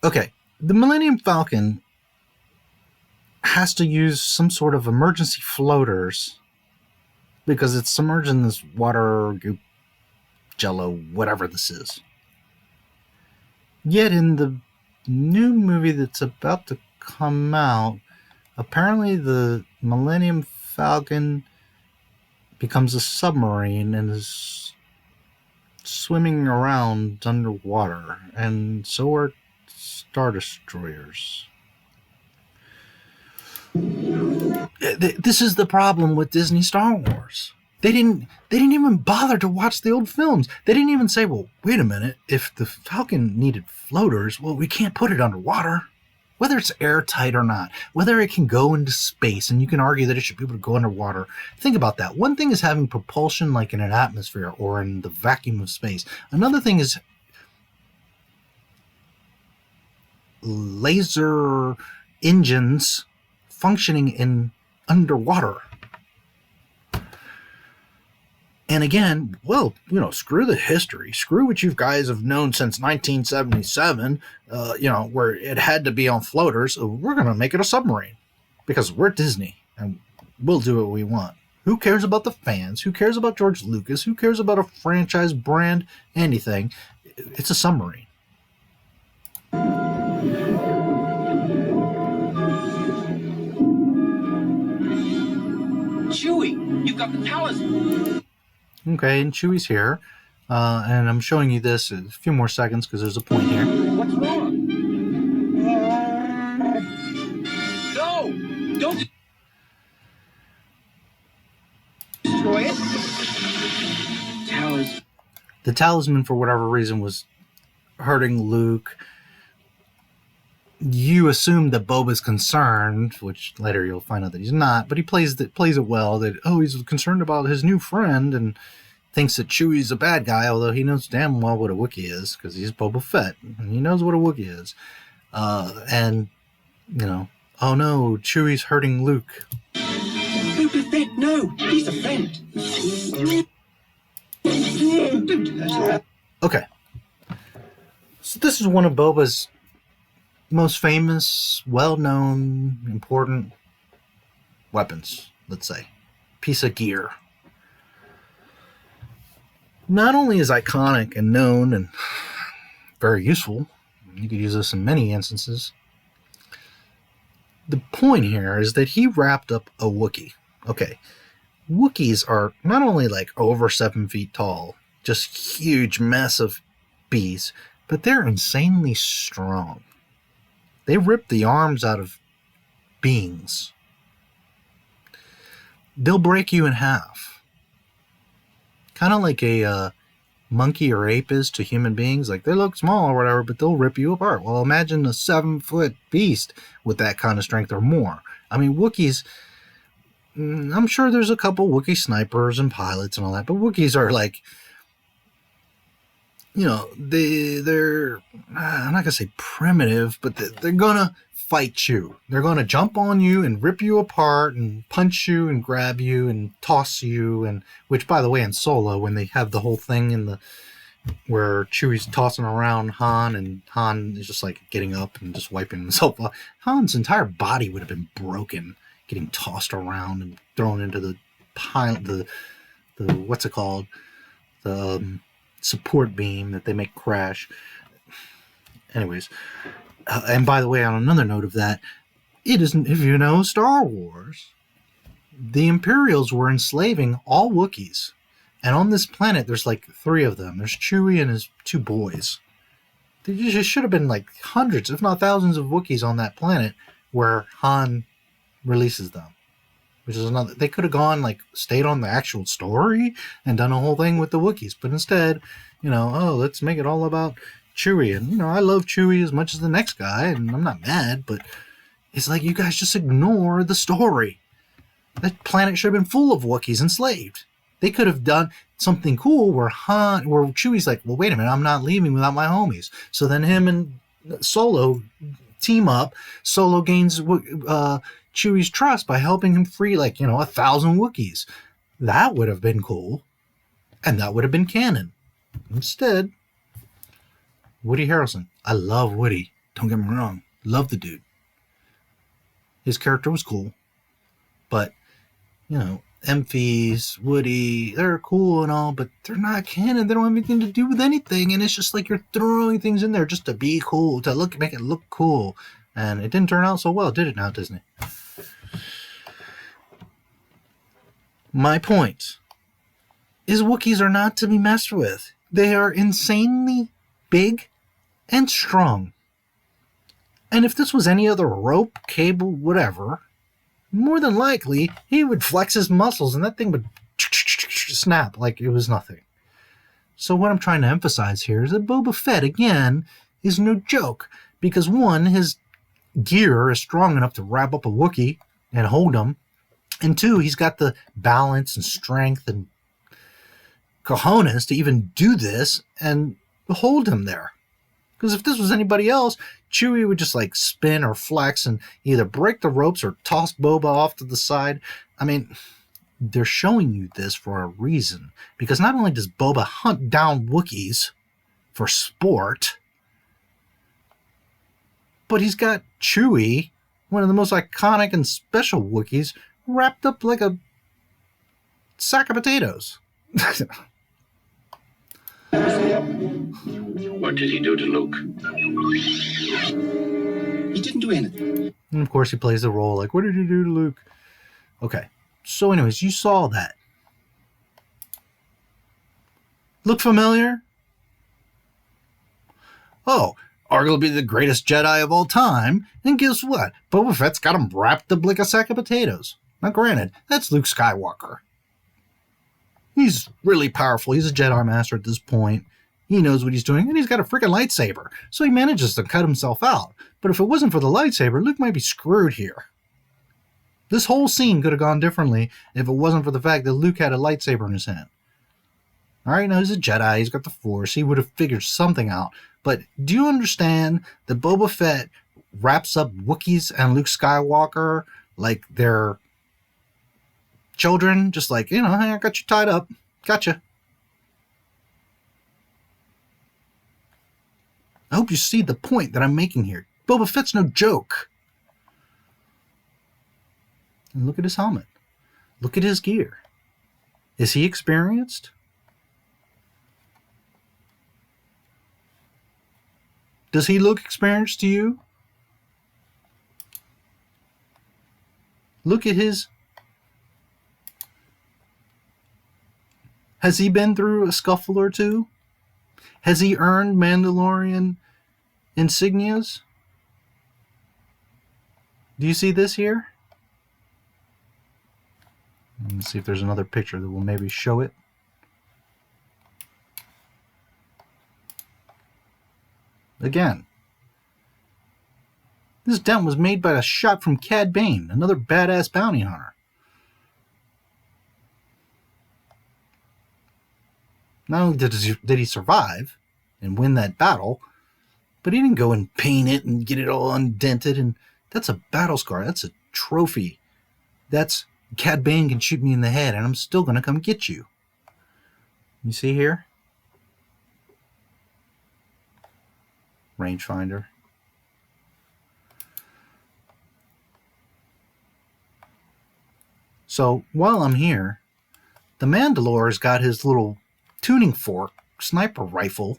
A: Okay, the Millennium Falcon has to use some sort of emergency floaters because it's submerged in this water, goop, jello, whatever this is. Yet in the new movie that's about to come out, apparently the Millennium Falcon becomes a submarine and is swimming around underwater, and so are Star Destroyers. This is the problem with Disney Star Wars. They didn't even bother to watch the old films. They didn't even say, well, wait a minute, if the Falcon needed floaters, well, we can't put it underwater. Whether it's airtight or not, whether it can go into space, and you can argue that it should be able to go underwater. Think about that. One thing is having propulsion like in an atmosphere or in the vacuum of space. Another thing is laser engines functioning in underwater. And again, well, screw the history. Screw what you guys have known since 1977, where it had to be on floaters. We're going to make it a submarine because we're Disney and we'll do what we want. Who cares about the fans? Who cares about George Lucas? Who cares about a franchise, brand, anything? It's a submarine.
H: Chewie, you got the talisman.
A: Okay, and Chewie's here. And I'm showing you this in a few more seconds because there's a point here.
H: What's wrong? No! Don't destroy it. Talisman.
A: The talisman, for whatever reason, was hurting Luke. You assume that Boba's concerned, which later you'll find out that he's not, but he plays it well, that, he's concerned about his new friend and thinks that Chewie's a bad guy, although he knows damn well what a Wookiee is, because he's Boba Fett, and he knows what a Wookiee is. And, oh no, Chewie's hurting Luke.
I: Boba Fett, no, he's a friend. Don't do that.
A: Okay. So this is one of Boba's most famous, well-known, important weapons, let's say. Piece of gear. Not only is iconic and known and very useful, you could use this in many instances, the point here is that he wrapped up a Wookiee. Okay, Wookiees are not only like over 7 feet tall, just huge, massive beasts, but they're insanely strong. They rip the arms out of beings. They'll break you in half. Kind of like a monkey or ape is to human beings. Like, they look small or whatever, but they'll rip you apart. Well, imagine a 7-foot beast with that kind of strength or more. I mean, Wookiees, I'm sure there's a couple Wookiee snipers and pilots and all that, but Wookiees are like, they're I'm not going to say primitive, but they're going to fight you. They're going to jump on you and rip you apart and punch you and grab you and toss you. And which, by the way, in Solo, when they have the whole thing where Chewie's tossing around Han, and Han is just like getting up and just wiping himself off, Han's entire body would have been broken, getting tossed around and thrown into the what's it called? The support beam that they make crash. Anyways, and by the way, on another note of that, it isn't, if you know Star Wars, the Imperials were enslaving all Wookiees. And on this planet, there's like 3 of them. There's Chewie and his 2 boys. There just should have been like hundreds, if not thousands, of Wookiees on that planet where Han releases them. Which is another, they could have gone, like, stayed on the actual story and done a whole thing with the Wookiees. But instead, let's make it all about Chewie. And, I love Chewie as much as the next guy, and I'm not mad, but it's like, you guys just ignore the story. That planet should have been full of Wookiees enslaved. They could have done something cool where Chewie's like, well, wait a minute, I'm not leaving without my homies. So then him and Solo team up. Solo gains Chewie's trust by helping him free 1,000 Wookiees. That would have been cool, and that would have been canon. Instead, Woody Harrelson. I love Woody. Don't get me wrong. Love the dude. His character was cool, but Emphies, Woody, they're cool and all, but they're not canon. They don't have anything to do with anything, and it's just like you're throwing things in there just to be cool, to make it look cool. And it didn't turn out so well, did it now, Disney? My point is Wookiees are not to be messed with. They are insanely big and strong. And if this was any other rope, cable, whatever, more than likely he would flex his muscles and that thing would snap like it was nothing. So what I'm trying to emphasize here is that Boba Fett, again, is no joke. Because one, his gear is strong enough to wrap up a Wookiee and hold him. And 2, he's got the balance and strength and cojones to even do this and hold him there. Because if this was anybody else, Chewie would just spin or flex and either break the ropes or toss Boba off to the side. I mean, they're showing you this for a reason. Because not only does Boba hunt down Wookiees for sport, but he's got Chewie, one of the most iconic and special Wookiees, wrapped up like a sack of potatoes.
J: What did he do to Luke?
I: He didn't do anything.
A: And of course, he plays the role like, what did you do to Luke? Okay. So anyways, you saw that. Look familiar? Oh, arguably the greatest Jedi of all time. And guess what? Boba Fett's got him wrapped up like a sack of potatoes. Now granted, that's Luke Skywalker. He's really powerful. He's a Jedi Master at this point. He knows what he's doing, and he's got a freaking lightsaber. So he manages to cut himself out. But if it wasn't for the lightsaber, Luke might be screwed here. This whole scene could have gone differently if it wasn't for the fact that Luke had a lightsaber in his hand. Alright, now he's a Jedi, he's got the Force, he would have figured something out. But do you understand that Boba Fett wraps up Wookiees and Luke Skywalker like they're children? Just like, hey, I got you tied up. Gotcha. I hope you see the point that I'm making here. Boba Fett's no joke. And look at his helmet. Look at his gear. Is he experienced? Does he look experienced to you? Look at his... Has he been through a scuffle or two? Has he earned Mandalorian insignias? Do you see this here? Let me see if there's another picture that will maybe show it. Again, this dent was made by a shot from Cad Bane, another badass bounty hunter. Not only did he survive and win that battle, but he didn't go and paint it and get it all undented. And that's a battle scar. That's a trophy. That's Cad Bane can shoot me in the head and I'm still going to come get you. You see here? Rangefinder. So while I'm here, the Mandalorian's got his little tuning fork sniper rifle.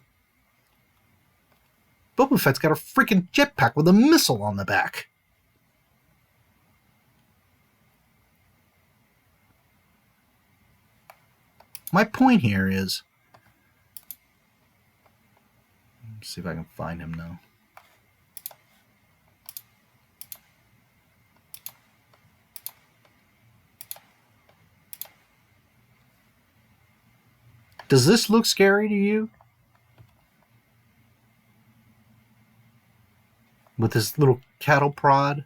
A: Boba Fett's got a freaking jetpack with a missile on the back. My point here is, let's see if I can find him now. Does this look scary to you? With this little cattle prod?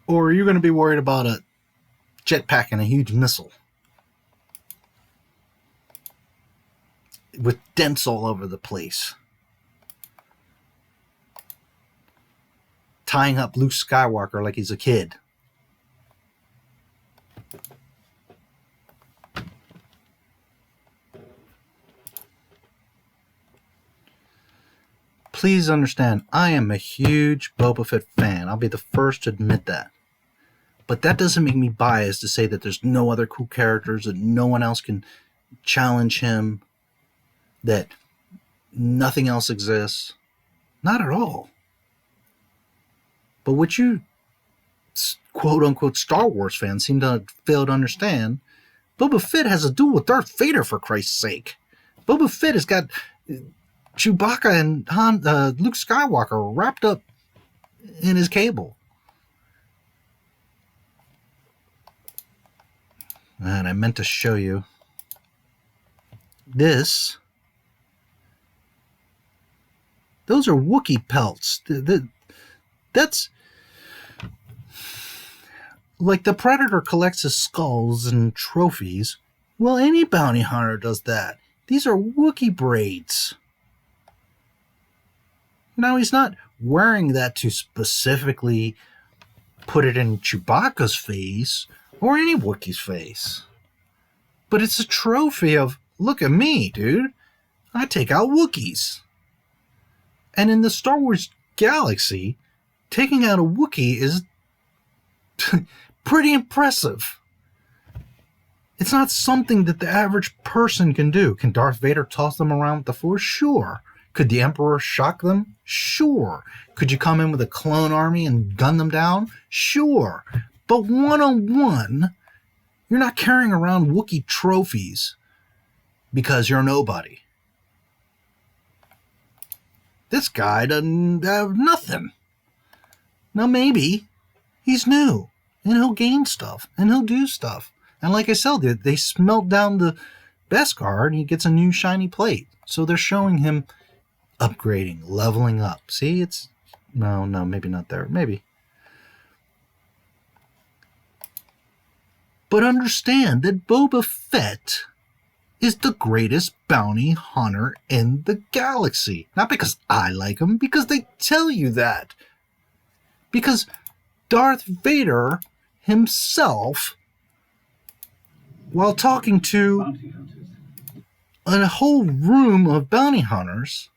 A: Or are you going to be worried about a jetpack and a huge missile with dents all over the place, tying up Luke Skywalker like he's a kid? Please understand, I am a huge Boba Fett fan. I'll be the first to admit that. But that doesn't make me biased to say that there's no other cool characters, that no one else can challenge him, that nothing else exists. Not at all. But what you quote-unquote Star Wars fans seem to fail to understand, Boba Fett has a duel with Darth Vader, for Christ's sake. Boba Fett has got Chewbacca and Luke Skywalker wrapped up in his cable. And I meant to show you this. Those are Wookiee pelts. That's like the Predator collects his skulls and trophies. Well, any bounty hunter does that. These are Wookiee braids. Now, he's not wearing that to specifically put it in Chewbacca's face or any Wookiee's face. But it's a trophy of, look at me, dude. I take out Wookiees. And in the Star Wars galaxy, taking out a Wookiee is pretty impressive. It's not something that the average person can do. Can Darth Vader toss them around with the Force? Sure. Could the Emperor shock them? Sure. Could you come in with a clone army and gun them down? Sure. But one-on-one, you're not carrying around Wookiee trophies because you're nobody. This guy doesn't have nothing. Now maybe he's new, and he'll gain stuff, and he'll do stuff. And like I said, they smelt down the Beskar, and he gets a new shiny plate. So they're showing him upgrading, leveling up. See, it's... No, maybe not there. Maybe. But understand that Boba Fett is the greatest bounty hunter in the galaxy. Not because I like him, because they tell you that. Because Darth Vader himself, while talking to a whole room of bounty hunters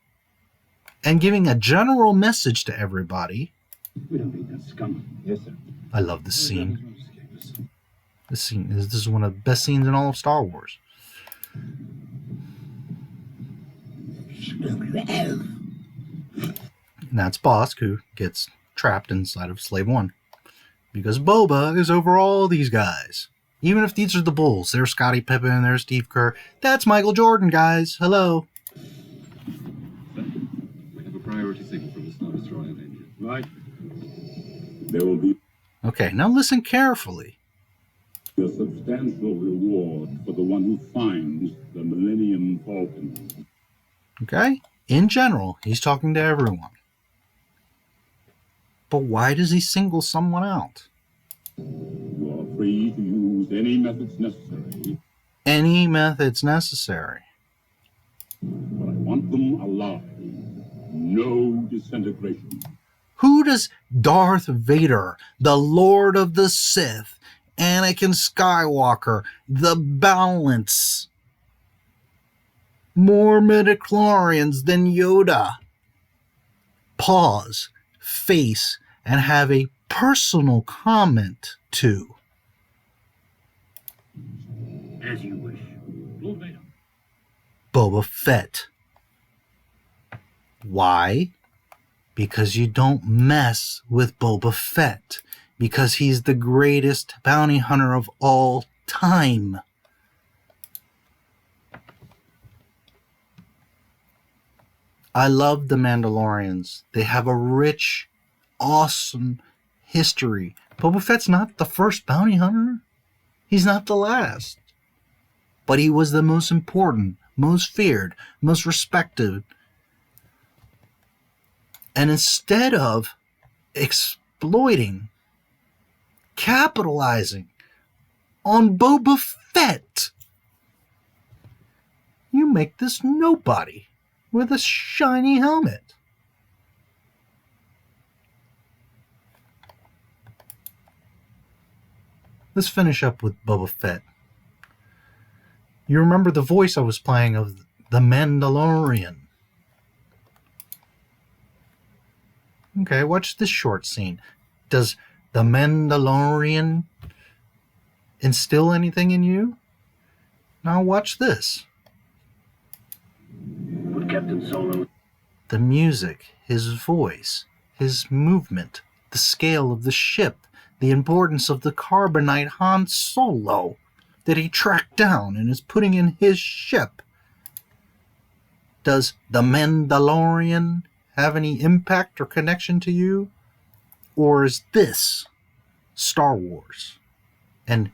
A: and giving a general message to everybody.
E: We don't need that scum. Yes, sir.
A: I love this scene. This is one of the best scenes in all of Star Wars. And that's Bosk, who gets trapped inside of Slave One. Because Boba is over all these guys. Even if these are the Bulls, there's Scottie Pippen, there's Steve Kerr. That's Michael Jordan, guys. Hello.
K: We have a priority signal from the Star Destroyer engine.
E: Right. There will be
A: Okay, now listen carefully.
E: a substantial reward for the one who finds the Millennium Falcon.
A: Okay? In general, he's talking to everyone. But why does he single someone out?
E: You are free to use any methods necessary.
A: Any methods necessary.
E: But I want them alive. No disintegration.
A: Who does Darth Vader, the Lord of the Sith, Anakin Skywalker, the Balance, more midichlorians than Yoda, pause, face, and have a personal comment to?
G: As you wish. Lord Vader.
A: Boba Fett. Why? Because you don't mess with Boba Fett. Because he's the greatest bounty hunter of all time. I love the Mandalorians. They have a rich, awesome history. Boba Fett's not the first bounty hunter. He's not the last. But he was the most important, most feared, most respected. And instead of exploiting, capitalizing on Boba Fett, you make this nobody with a shiny helmet. Let's finish up with Boba Fett. You remember the voice I was playing of the Mandalorian. Okay, watch this short scene. Does the Mandalorian instill anything in you? Now watch this.
G: Put Captain Solo.
A: The music, his voice, his movement, the scale of the ship, the importance of the carbonite Han Solo that he tracked down and is putting in his ship. Does the Mandalorian have any impact or connection to you? Or is this Star Wars? And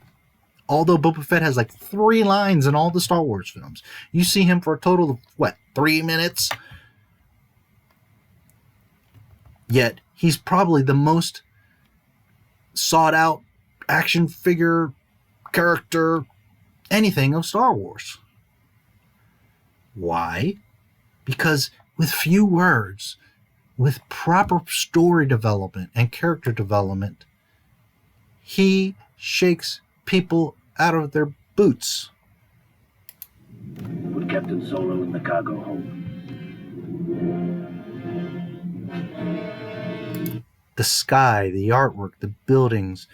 A: although Boba Fett has like 3 lines in all the Star Wars films, you see him for a total of, 3 minutes? Yet, he's probably the most sought out action figure, character, anything of Star Wars. Why? Because with few words, with proper story development and character development, he shakes people out of their boots.
G: Put Captain Solo in the cargo hold.
A: the sky, the artwork, the buildings,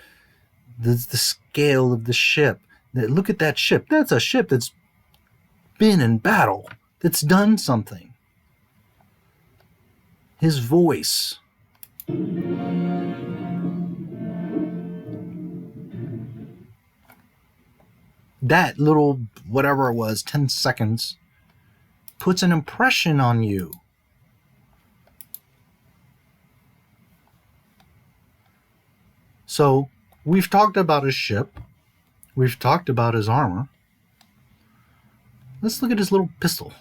A: the scale of the ship. Look at that ship. That's a ship that's been in battle, that's done something. His voice. That little, whatever it was, 10 seconds, puts an impression on you. So, we've talked about his ship. We've talked about his armor. Let's look at his little pistol.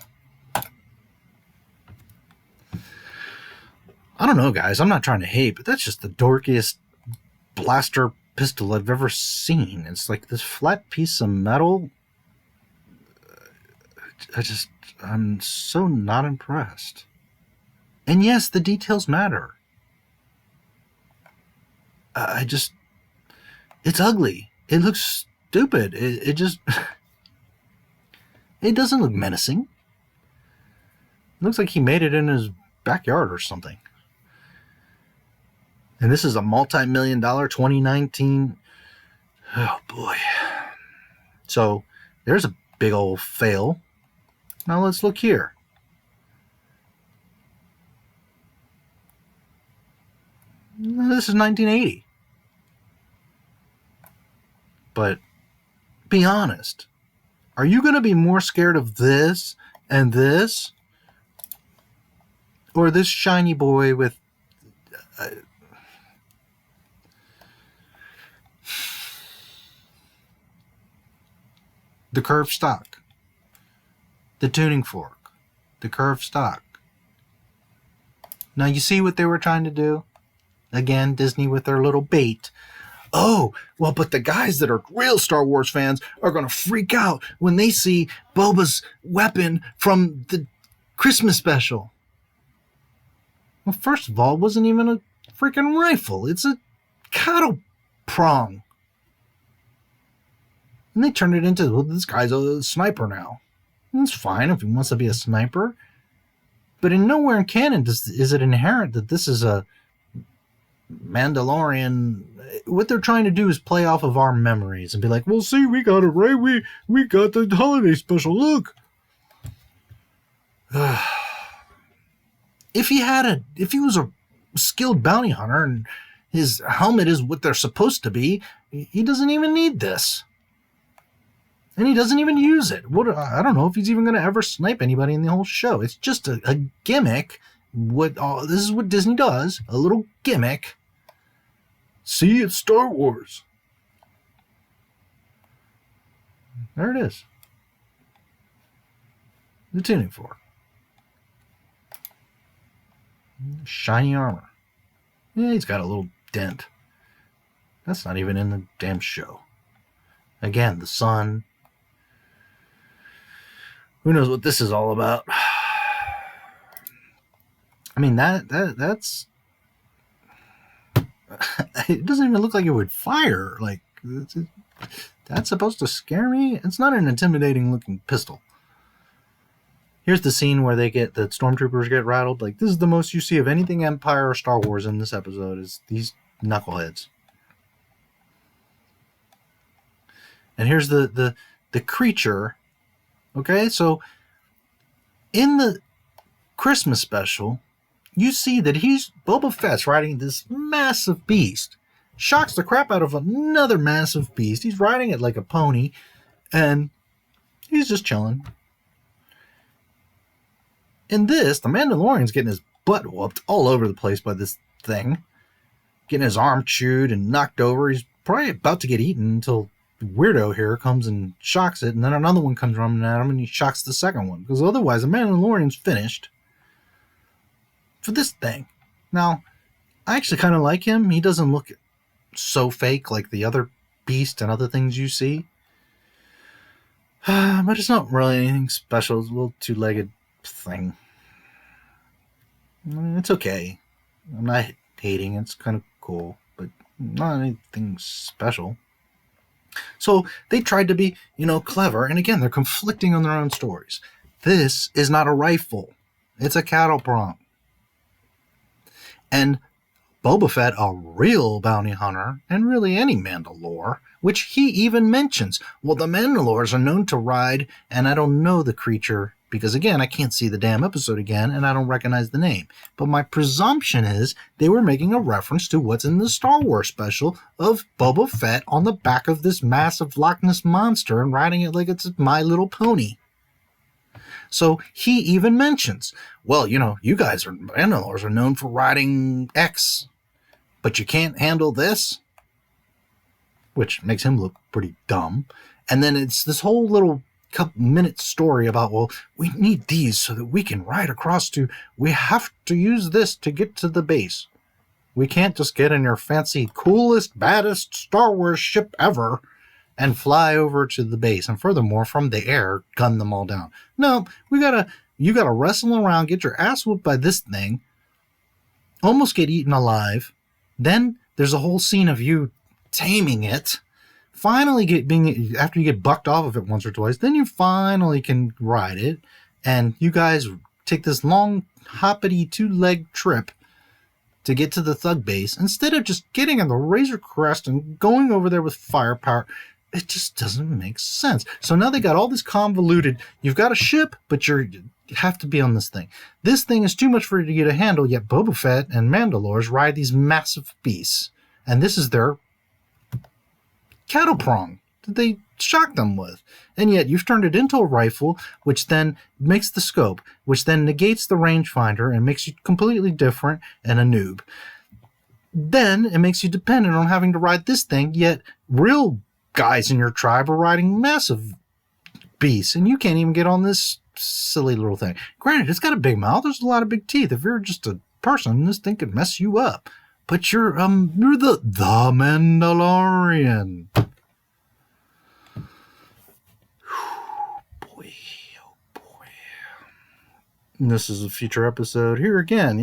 A: I don't know, guys. I'm not trying to hate, but that's just the dorkiest blaster pistol I've ever seen. It's like this flat piece of metal. I'm so not impressed. And yes, the details matter. It's ugly. It looks stupid. It doesn't look menacing. It looks like he made it in his backyard or something. And this is a multi-million-dollar 2019. Oh boy. So there's a big old fail. Now let's look here. This is 1980. But be honest. Are you going to be more scared of this and this? Or this shiny boy with... the curved stock, the tuning fork, the curved stock. Now you see what they were trying to do? Again, Disney with their little bait. Oh, well, but the guys that are real Star Wars fans are going to freak out when they see Boba's weapon from the Christmas special. Well, first of all, it wasn't even a freaking rifle. It's a cattle prong. And they turned it into, well, this guy's a sniper now. And it's fine if he wants to be a sniper. But in nowhere in canon is it inherent that this is a Mandalorian. What they're trying to do is play off of our memories and be like, well, see, we got it right. We got the holiday special. Look. If he was a skilled bounty hunter and his helmet is what they're supposed to be, he doesn't even need this. And he doesn't even use it. I don't know if he's even going to ever snipe anybody in the whole show. It's just a gimmick. This is what Disney does. A little gimmick. See, it's Star Wars. There it is. The tuning fork. Shiny armor. Yeah, he's got a little dent. That's not even in the damn show. Again, the sun. Who knows what this is all about? I mean, that's... It doesn't even look like it would fire. Like, that's supposed to scare me? It's not an intimidating looking pistol. Here's the scene where the stormtroopers get rattled. Like, this is the most you see of anything Empire or Star Wars in this episode, is these knuckleheads. And here's the creature. Okay, so in the Christmas special, you see that Boba Fett's riding this massive beast. Shocks the crap out of another massive beast. He's riding it like a pony, and he's just chilling. In this, the Mandalorian's getting his butt whooped all over the place by this thing. Getting his arm chewed and knocked over. He's probably about to get eaten until weirdo here comes and shocks it, and then another one comes running at him and he shocks the second one, because otherwise the Mandalorian's finished for this thing. Now, I actually kind of like him. He doesn't look so fake like the other beast and other things you see, but it's not really anything special. It's a little two-legged thing. I mean, it's okay. I'm not hating. It's kind of cool, but not anything special. So they tried to be, clever. And again, they're conflicting on their own stories. This is not a rifle. It's a cattle prong. And Boba Fett a real bounty hunter, and really any Mandalore, which he even mentions. Well, the Mandalores are known to ride, and I don't know the creature, because again, I can't see the damn episode again, and I don't recognize the name. But my presumption is they were making a reference to what's in the Star Wars special of Boba Fett on the back of this massive Loch Ness monster and riding it like it's My Little Pony. So he even mentions, well, you guys are Mandalores are known for riding X, but you can't handle this, which makes him look pretty dumb. And then it's this whole little couple-minute story about, well, we need these so that we can ride across we have to use this to get to the base. We can't just get in your fancy, coolest, baddest Star Wars ship ever and fly over to the base, and furthermore, from the air, gun them all down. No, you gotta wrestle around, get your ass whooped by this thing, almost get eaten alive. Then there's a whole scene of you taming it, finally after you get bucked off of it once or twice, then you finally can ride it, and you guys take this long, hoppity, 2-leg trip to get to the Thug base, instead of just getting on the Razor Crest and going over there with firepower. It just doesn't make sense. So now they got all this convoluted, you've got a ship, but you have to be on this thing. This thing is too much for you to handle, yet Boba Fett and Mandalores ride these massive beasts. And this is their cattle prong that they shock them with. And yet you've turned it into a rifle, which then makes the scope, which then negates the rangefinder and makes you completely different and a noob. Then it makes you dependent on having to ride this thing, yet real guys in your tribe are riding massive beasts, and you can't even get on this silly little thing. Granted, it's got a big mouth, there's a lot of big teeth. If you're just a person, this thing could mess you up. But you're the Mandalorian. Boy, oh boy. And this is a future episode. Here again,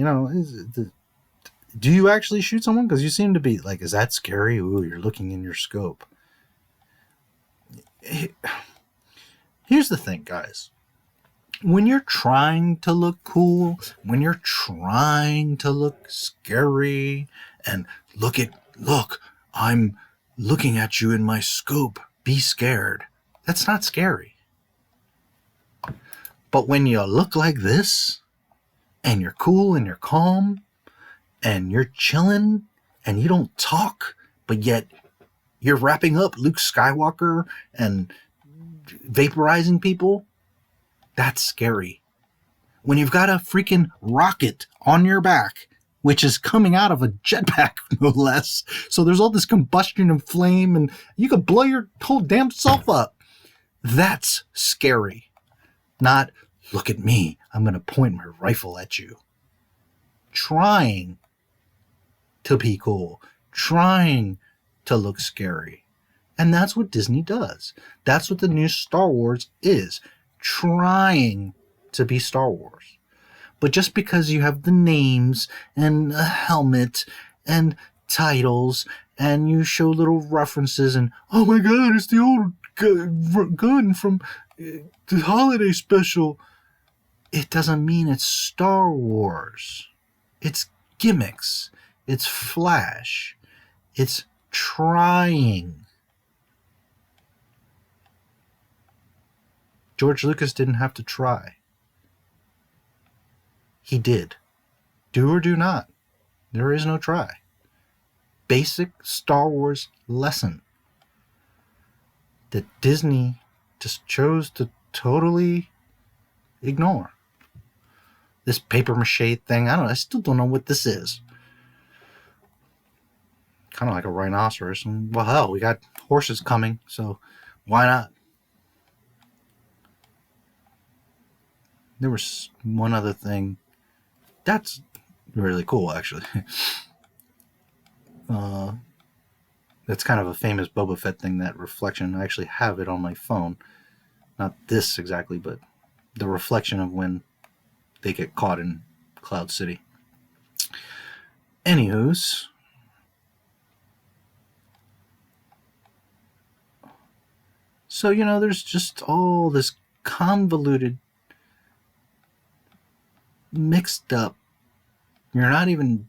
A: do you actually shoot someone? Because you seem to be like, is that scary? Ooh, you're looking in your scope. Here's the thing, guys. When you're trying to look cool, when you're trying to look scary, and look, I'm looking at you in my scope, be scared. That's not scary. But when you look like this, and you're cool and you're calm, and you're chilling, and you don't talk, but yet you're wrapping up Luke Skywalker and vaporizing people, that's scary. When you've got a freaking rocket on your back, which is coming out of a jetpack, no less, so there's all this combustion and flame, and you could blow your whole damn self up, that's scary. Not, look at me, I'm going to point my rifle at you. Trying to be cool. Trying to look scary. And that's what Disney does. That's what the new Star Wars is. Trying to be Star Wars. But just because you have the names and a helmet and titles and you show little references and, oh my god, it's the old gun from the holiday special, it doesn't mean it's Star Wars. It's gimmicks. It's flash. It's trying. George Lucas didn't have to try. He did. Do or do not. There is no try. Basic Star Wars lesson that Disney just chose to totally ignore. This paper mache thing, I still don't know what this is. Kind of like a rhinoceros. And, well, hell, we got horses coming, so why not? There was one other thing. That's really cool, actually. That's kind of a famous Boba Fett thing, that reflection. I actually have it on my phone. Not this exactly, but the reflection of when they get caught in Cloud City. Anywho's, so, there's just all this convoluted, mixed up, you're not even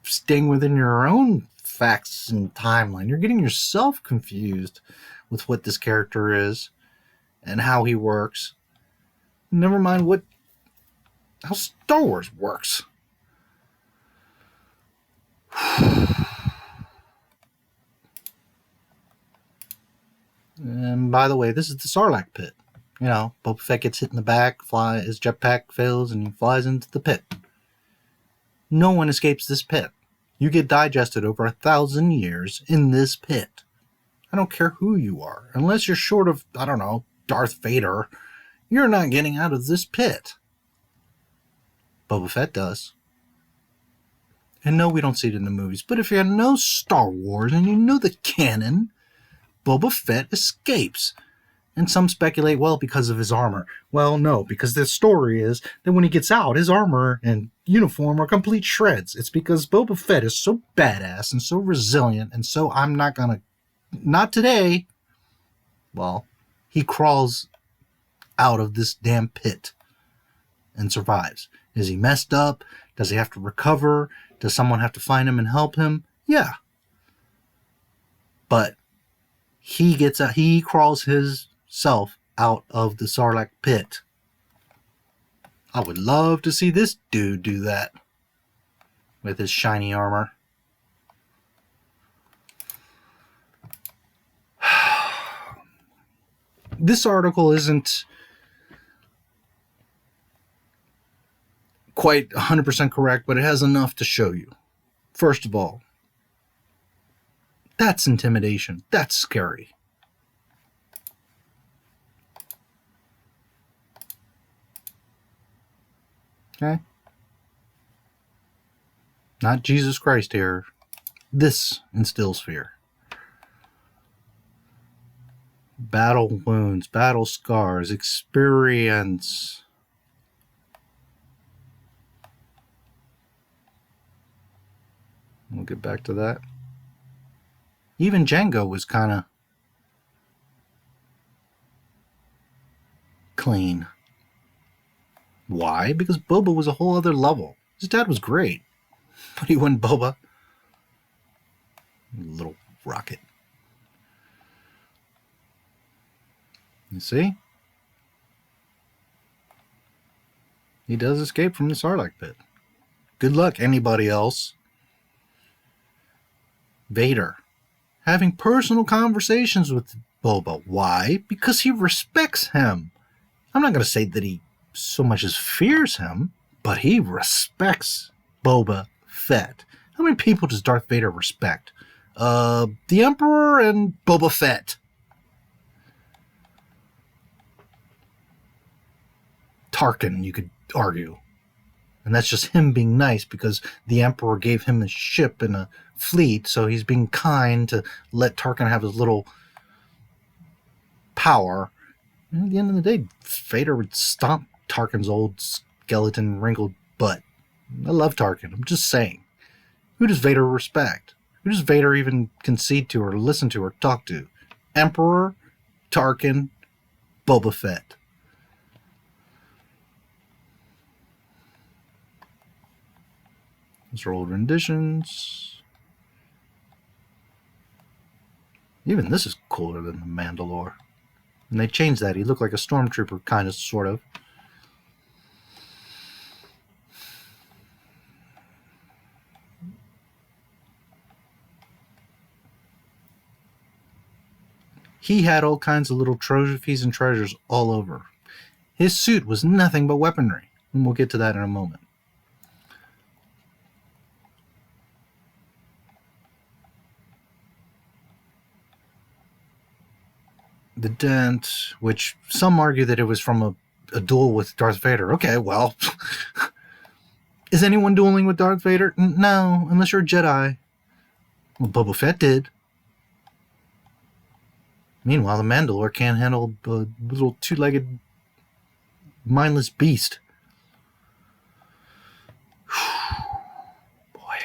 A: staying within your own facts and timeline. You're getting yourself confused with what this character is and how he works. Never mind how Star Wars works. And by the way, this is the Sarlacc pit. You know, Boba Fett gets hit in the back, his jetpack fails, and he flies into the pit. No one escapes this pit. You get digested over 1,000 years in this pit. I don't care who you are. Unless you're short of, I don't know, Darth Vader, you're not getting out of this pit. Boba Fett does. And no, we don't see it in the movies. But if you know Star Wars and you know the canon, Boba Fett escapes. And some speculate, well, because of his armor. Well, no, because the story is that when he gets out, his armor and uniform are complete shreds. It's because Boba Fett is so badass and so resilient and so not today. Well, he crawls out of this damn pit and survives. Is he messed up? Does he have to recover? Does someone have to find him and help him? Yeah. But he crawls himself out of the Sarlacc pit. I would love to see this dude do that with his shiny armor. This article isn't quite 100% correct, but it has enough to show you. First of all, that's intimidation. That's scary. Okay? Not Jesus Christ here. This instills fear. Battle wounds, battle scars, experience. We'll get back to that. Even Django was kind of clean. Why? Because Boba was a whole other level. His dad was great, but he wasn't Boba. Little rocket. You see? He does escape from the Sarlacc pit. Good luck, anybody else. Vader. Having personal conversations with Boba. Why? Because he respects him. I'm not going to say that he so much as fears him, but he respects Boba Fett. How many people does Darth Vader respect? The Emperor and Boba Fett. Tarkin, you could argue. And that's just him being nice because the Emperor gave him a ship and a fleet, so he's being kind to let Tarkin have his little power. And at the end of the day, Vader would stomp Tarkin's old skeleton wrinkled butt. I love Tarkin. I'm just saying. Who does Vader respect? Who does Vader even concede to or listen to or talk to? Emperor, Tarkin, Boba Fett. These are old renditions. Even this is cooler than the Mandalore. And they changed that. He looked like a stormtrooper, kind of, sort of. He had all kinds of little trophies and treasures all over. His suit was nothing but weaponry. And we'll get to that in a moment. The dent, which some argue that it was from a duel with Darth Vader. Okay, well, is anyone dueling with Darth Vader? No, unless you're a Jedi. Well, Boba Fett did. Meanwhile, the Mandalore can't handle a little two-legged, mindless beast. Boy.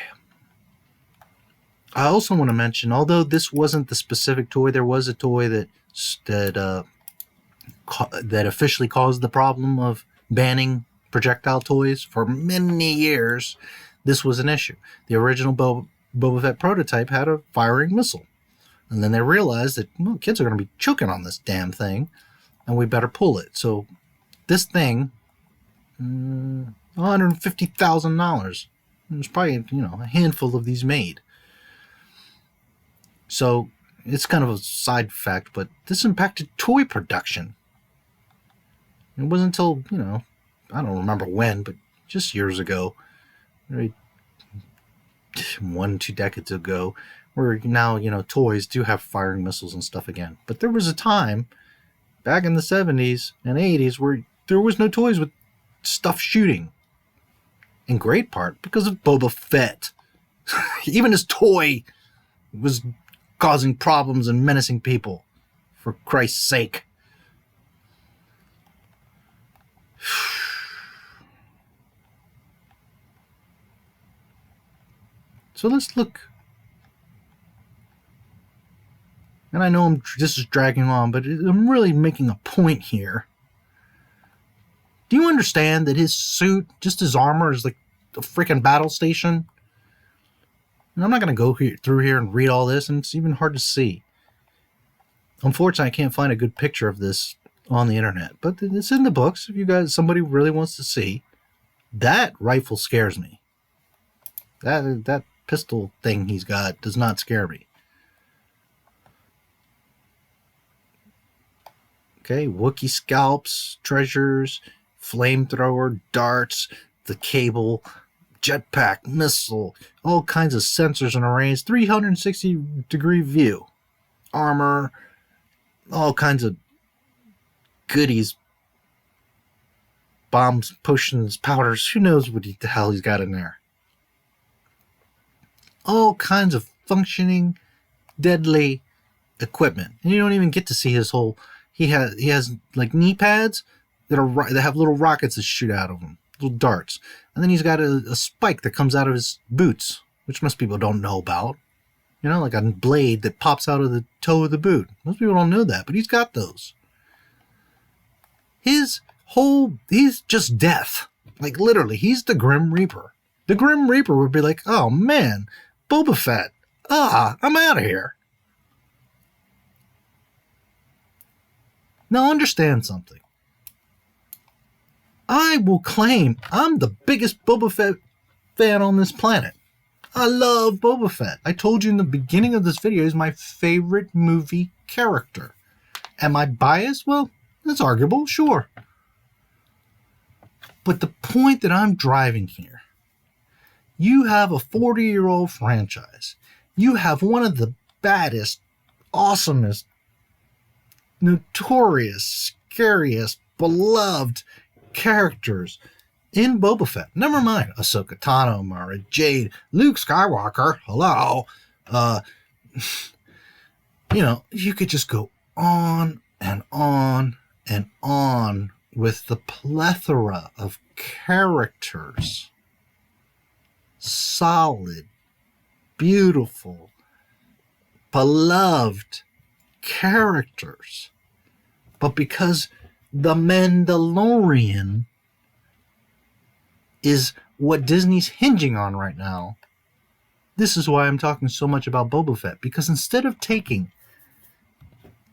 A: I also want to mention, although this wasn't the specific toy, there was a toy that officially caused the problem of banning projectile toys for many years. this was an issue. The original Boba Fett prototype had a firing missile. And then they realized that, well, kids are going to be choking on this damn thing, and we better pull it. So this thing, $150,000. There's probably, a handful of these made. So it's kind of a side fact, but this impacted toy production. It wasn't until, I don't remember when, but just years ago, maybe 1-2 decades ago, where now, toys do have firing missiles and stuff again. But there was a time back in the 70s and 80s where there was no toys with stuff shooting. In great part because of Boba Fett. Even his toy was causing problems and menacing people. For Christ's sake. So let's look. And I know this is dragging on, but I'm really making a point here. Do you understand that his suit, just his armor, is like a freaking battle station? And I'm not going to go through here and read all this, and it's even hard to see. Unfortunately, I can't find a good picture of this on the internet, but it's in the books if somebody really wants to see. That rifle scares me. That pistol thing he's got does not scare me. Okay, Wookiee scalps, treasures, flamethrower, darts, the cable, jetpack, missile, all kinds of sensors and arrays, 360-degree view, armor, all kinds of goodies, bombs, potions, powders, who knows what the hell he's got in there. All kinds of functioning, deadly equipment. And you don't even get to see his whole... He has like knee pads that have little rockets that shoot out of them, little darts. And then he's got a spike that comes out of his boots, which most people don't know about. Like a blade that pops out of the toe of the boot. Most people don't know that, but he's got those. He's just death. Like literally, he's the Grim Reaper. The Grim Reaper would be like, oh man, Boba Fett. I'm out of here. Now understand something. I will claim I'm the biggest Boba Fett fan on this planet. I love Boba Fett. I told you in the beginning of this video, he's my favorite movie character. Am I biased? Well, that's arguable, sure. But the point that I'm driving here, you have a 40-year-old franchise. You have one of the baddest, awesomest, notorious, scariest, beloved characters in Boba Fett. Never mind Ahsoka Tano, Mara Jade, Luke Skywalker. Hello. You could just go on and on and on with the plethora of characters. Solid, beautiful, beloved characters. But because the Mandalorian is what Disney's hinging on right now, this is why I'm talking so much about Boba Fett. Because instead of taking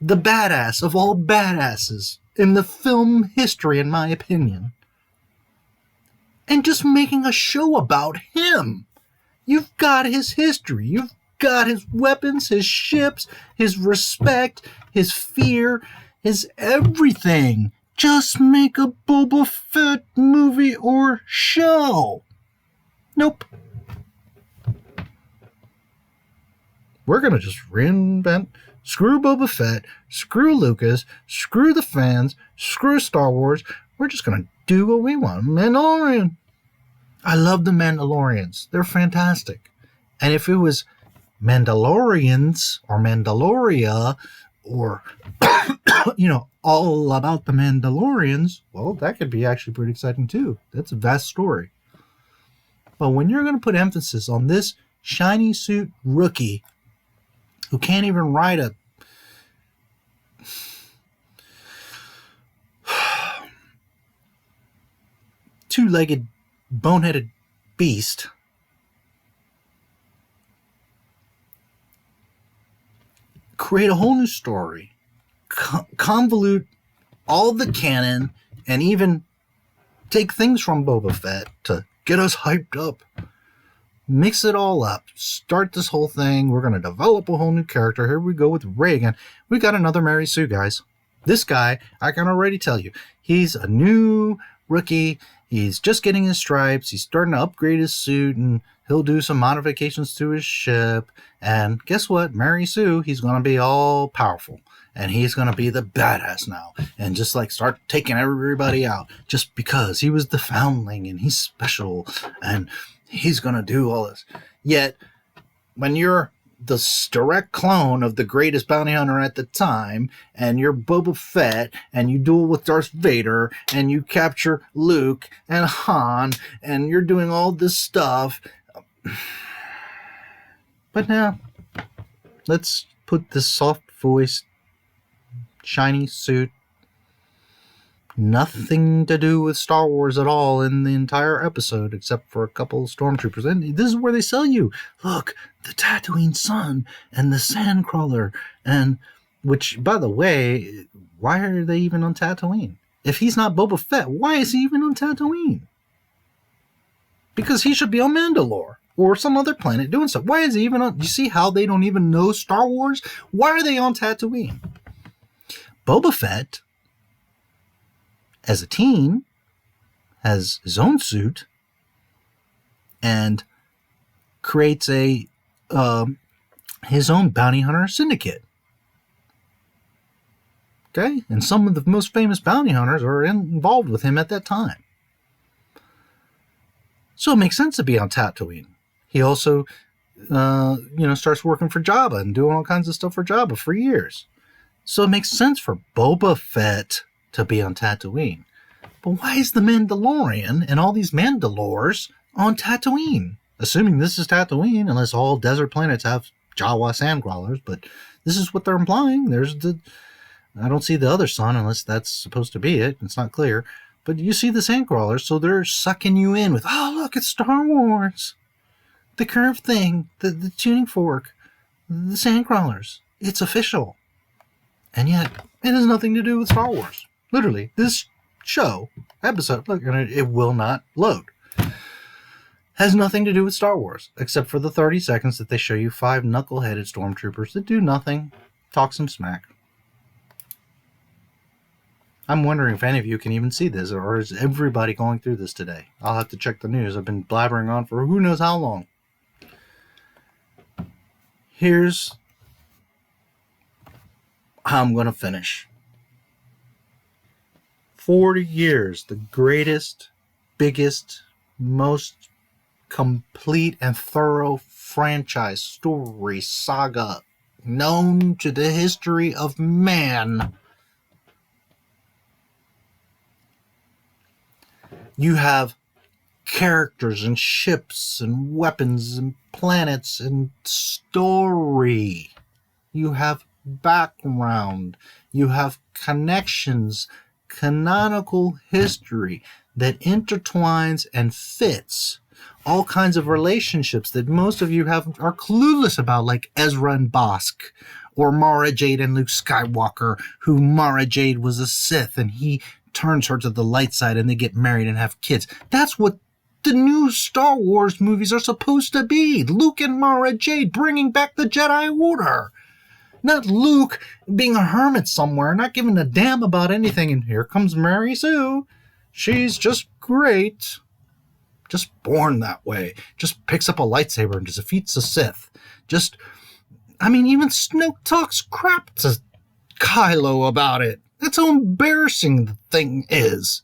A: the badass of all badasses in the film history, in my opinion, and just making a show about him, you've got his history, you've got his weapons, his ships, his respect, his fear, his everything. Just make a Boba Fett movie or show. Nope. We're going to just reinvent. Screw Boba Fett. Screw Lucas. Screw the fans. Screw Star Wars. We're just going to do what we want. Mandalorian. I love the Mandalorians. They're fantastic. And if it was Mandalorians or Mandaloria or, all about the Mandalorians, well, that could be actually pretty exciting too. That's a vast story. But when you're going to put emphasis on this shiny suit rookie who can't even ride a two-legged, boneheaded beast, create a whole new story, convolute all the canon, and even take things from Boba Fett to get us hyped up. Mix it all up. Start this whole thing. We're going to develop a whole new character. Here we go with Rey again. We got another Mary Sue, guys. This guy, I can already tell you, he's a new rookie. He's just getting his stripes. He's starting to upgrade his suit, and he'll do some modifications to his ship. And guess what? Mary Sue, he's going to be all powerful. And he's going to be the badass now. And just like start taking everybody out just because he was the foundling and he's special. And he's going to do all this. Yet, when you're the direct clone of the greatest bounty hunter at the time, and you're Boba Fett, and you duel with Darth Vader, and you capture Luke and Han, and you're doing all this stuff. But now, let's put this soft-voiced, shiny suit, nothing to do with Star Wars at all in the entire episode, except for a couple of stormtroopers. And this is where they sell you. Look, the Tatooine sun and the Sandcrawler, and which, by the way, why are they even on Tatooine? If he's not Boba Fett, why is he even on Tatooine? Because he should be on Mandalore or some other planet doing stuff. Why is he even on? You see how they don't even know Star Wars? Why are they on Tatooine? Boba Fett, as a teen, has his own suit and creates his own bounty hunter syndicate. Okay? And some of the most famous bounty hunters are involved with him at that time. So it makes sense to be on Tatooine. He also, starts working for Jabba and doing all kinds of stuff for Jabba for years. So it makes sense for Boba Fett to be on Tatooine. But why is the Mandalorian and all these Mandalores on Tatooine? Assuming this is Tatooine, unless all desert planets have Jawa sandcrawlers, but this is what they're implying. I don't see the other sun unless that's supposed to be it. It's not clear. But you see the sandcrawlers, so they're sucking you in with, oh, look, it's Star Wars. The curved thing, the tuning fork, the sandcrawlers. It's official. And yet, it has nothing to do with Star Wars. Literally, this episode, look, and it will not load. Has nothing to do with Star Wars, except for the 30 seconds that they show you 5 knuckle-headed stormtroopers that do nothing, talk some smack. I'm wondering if any of you can even see this, or is everybody going through this today? I'll have to check the news. I've been blabbering on for who knows how long. Here's how I'm going to finish. 40 years, the greatest, biggest, most complete and thorough franchise, story, saga known to the history of man. You have characters and ships and weapons and planets and story. You have background. You have connections, canonical history that intertwines and fits all kinds of relationships that most of you are clueless about, like Ezra and Bosk, or Mara Jade and Luke Skywalker, who Mara Jade was a Sith and he turns her to the light side and they get married and have kids. That's what the new Star Wars movies are supposed to be. Luke and Mara Jade bringing back the Jedi Order. Not Luke being a hermit somewhere, not giving a damn about anything. And here comes Mary Sue. She's just great. Just born that way. Just picks up a lightsaber and just defeats a Sith. Even Snoke talks crap to Kylo about it. That's how embarrassing the thing is.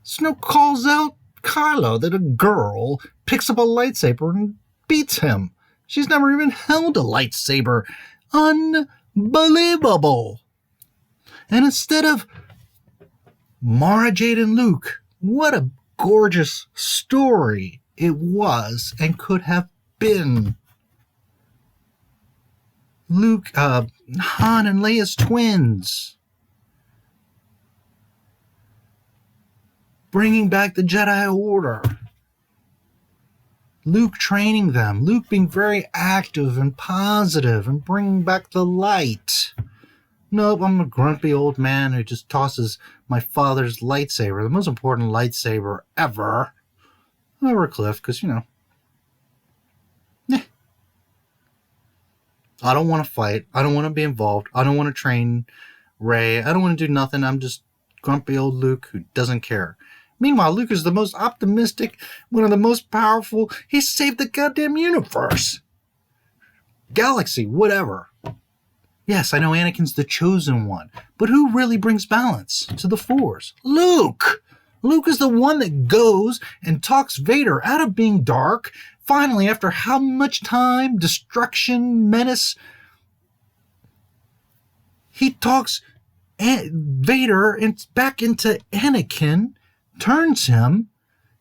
A: Snoke calls out Kylo that a girl picks up a lightsaber and beats him. She's never even held a lightsaber. Unbelievable. And instead of Mara Jade and Luke, what a gorgeous story it was and could have been. Luke, Han and Leia's twins. Bringing back the Jedi Order. Luke training them, Luke being very active and positive and bringing back the light. Nope, I'm a grumpy old man who just tosses my father's lightsaber, the most important lightsaber ever, over a cliff, because, I don't want to fight. I don't want to be involved. I don't want to train Rey. I don't want to do nothing. I'm just grumpy old Luke who doesn't care. Meanwhile, Luke is the most optimistic, one of the most powerful. He saved the goddamn universe. Galaxy, whatever. Yes, I know Anakin's the chosen one, but who really brings balance to the Force? Luke! Luke is the one that goes and talks Vader out of being dark. Finally, after how much time, destruction, menace, he talks Vader back into Anakin, turns him,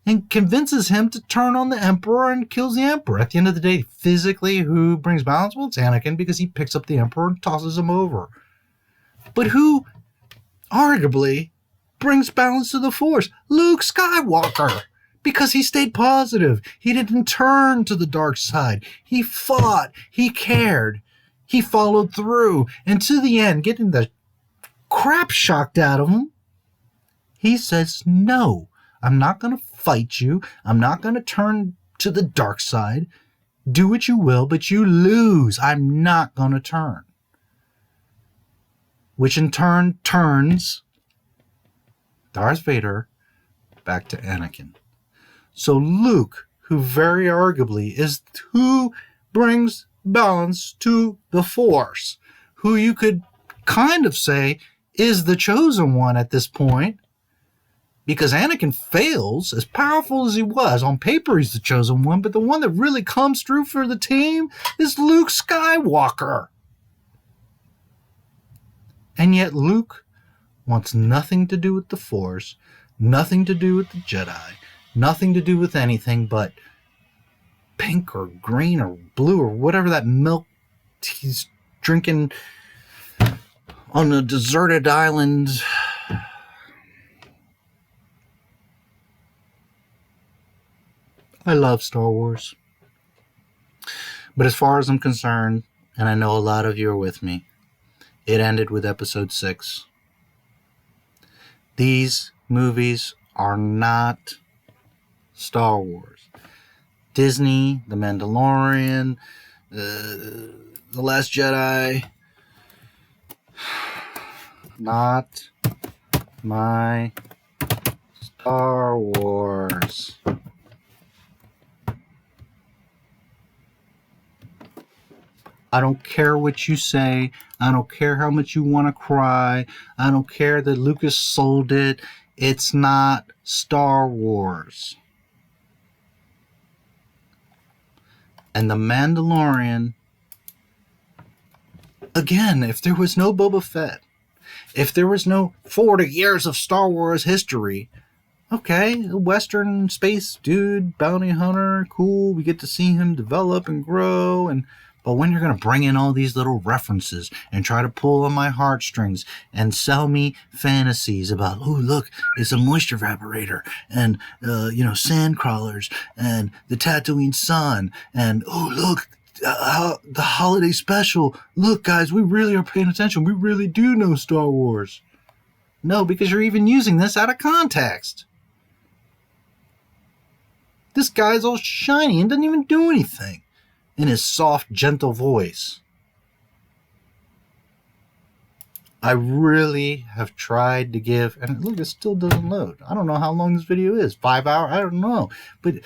A: and convinces him to turn on the Emperor and kills the Emperor. At the end of the day, physically, who brings balance? Well, it's Anakin, because he picks up the Emperor and tosses him over. But who, arguably, brings balance to the Force? Luke Skywalker, because he stayed positive. He didn't turn to the dark side. He fought. He cared. He followed through. And to the end, getting the crap shocked out of him, he says, no, I'm not going to fight you. I'm not going to turn to the dark side. Do what you will, but you lose. I'm not going to turn. Which in turn turns Darth Vader back to Anakin. So Luke, who very arguably is who brings balance to the Force, who you could kind of say is the chosen one at this point, because Anakin fails, as powerful as he was. On paper, he's the chosen one, but the one that really comes through for the team is Luke Skywalker. And yet Luke wants nothing to do with the Force, nothing to do with the Jedi, nothing to do with anything but pink or green or blue or whatever that milk he's drinking on a deserted island. I love Star Wars. But as far as I'm concerned, and I know a lot of you are with me, it ended with Episode 6. These movies are not Star Wars. Disney, The Mandalorian, The Last Jedi, not my Star Wars. I don't care what you say. I don't care how much you want to cry. I don't care that Lucas sold it. It's not Star Wars. And The Mandalorian, again, if there was no Boba Fett, if there was no 40 years of Star Wars history, okay, a Western space dude, bounty hunter, cool, we get to see him develop and grow, but when you're going to bring in all these little references and try to pull on my heartstrings and sell me fantasies about, oh, look, it's a moisture evaporator and, sand crawlers and the Tatooine sun and, oh, look, the holiday special. Look, guys, we really are paying attention. We really do know Star Wars. No, because you're even using this out of context. This guy's all shiny and doesn't even do anything in his soft, gentle voice. I really have tried to give, and look, it still doesn't load. I don't know how long this video is. 5 hours? I don't know. But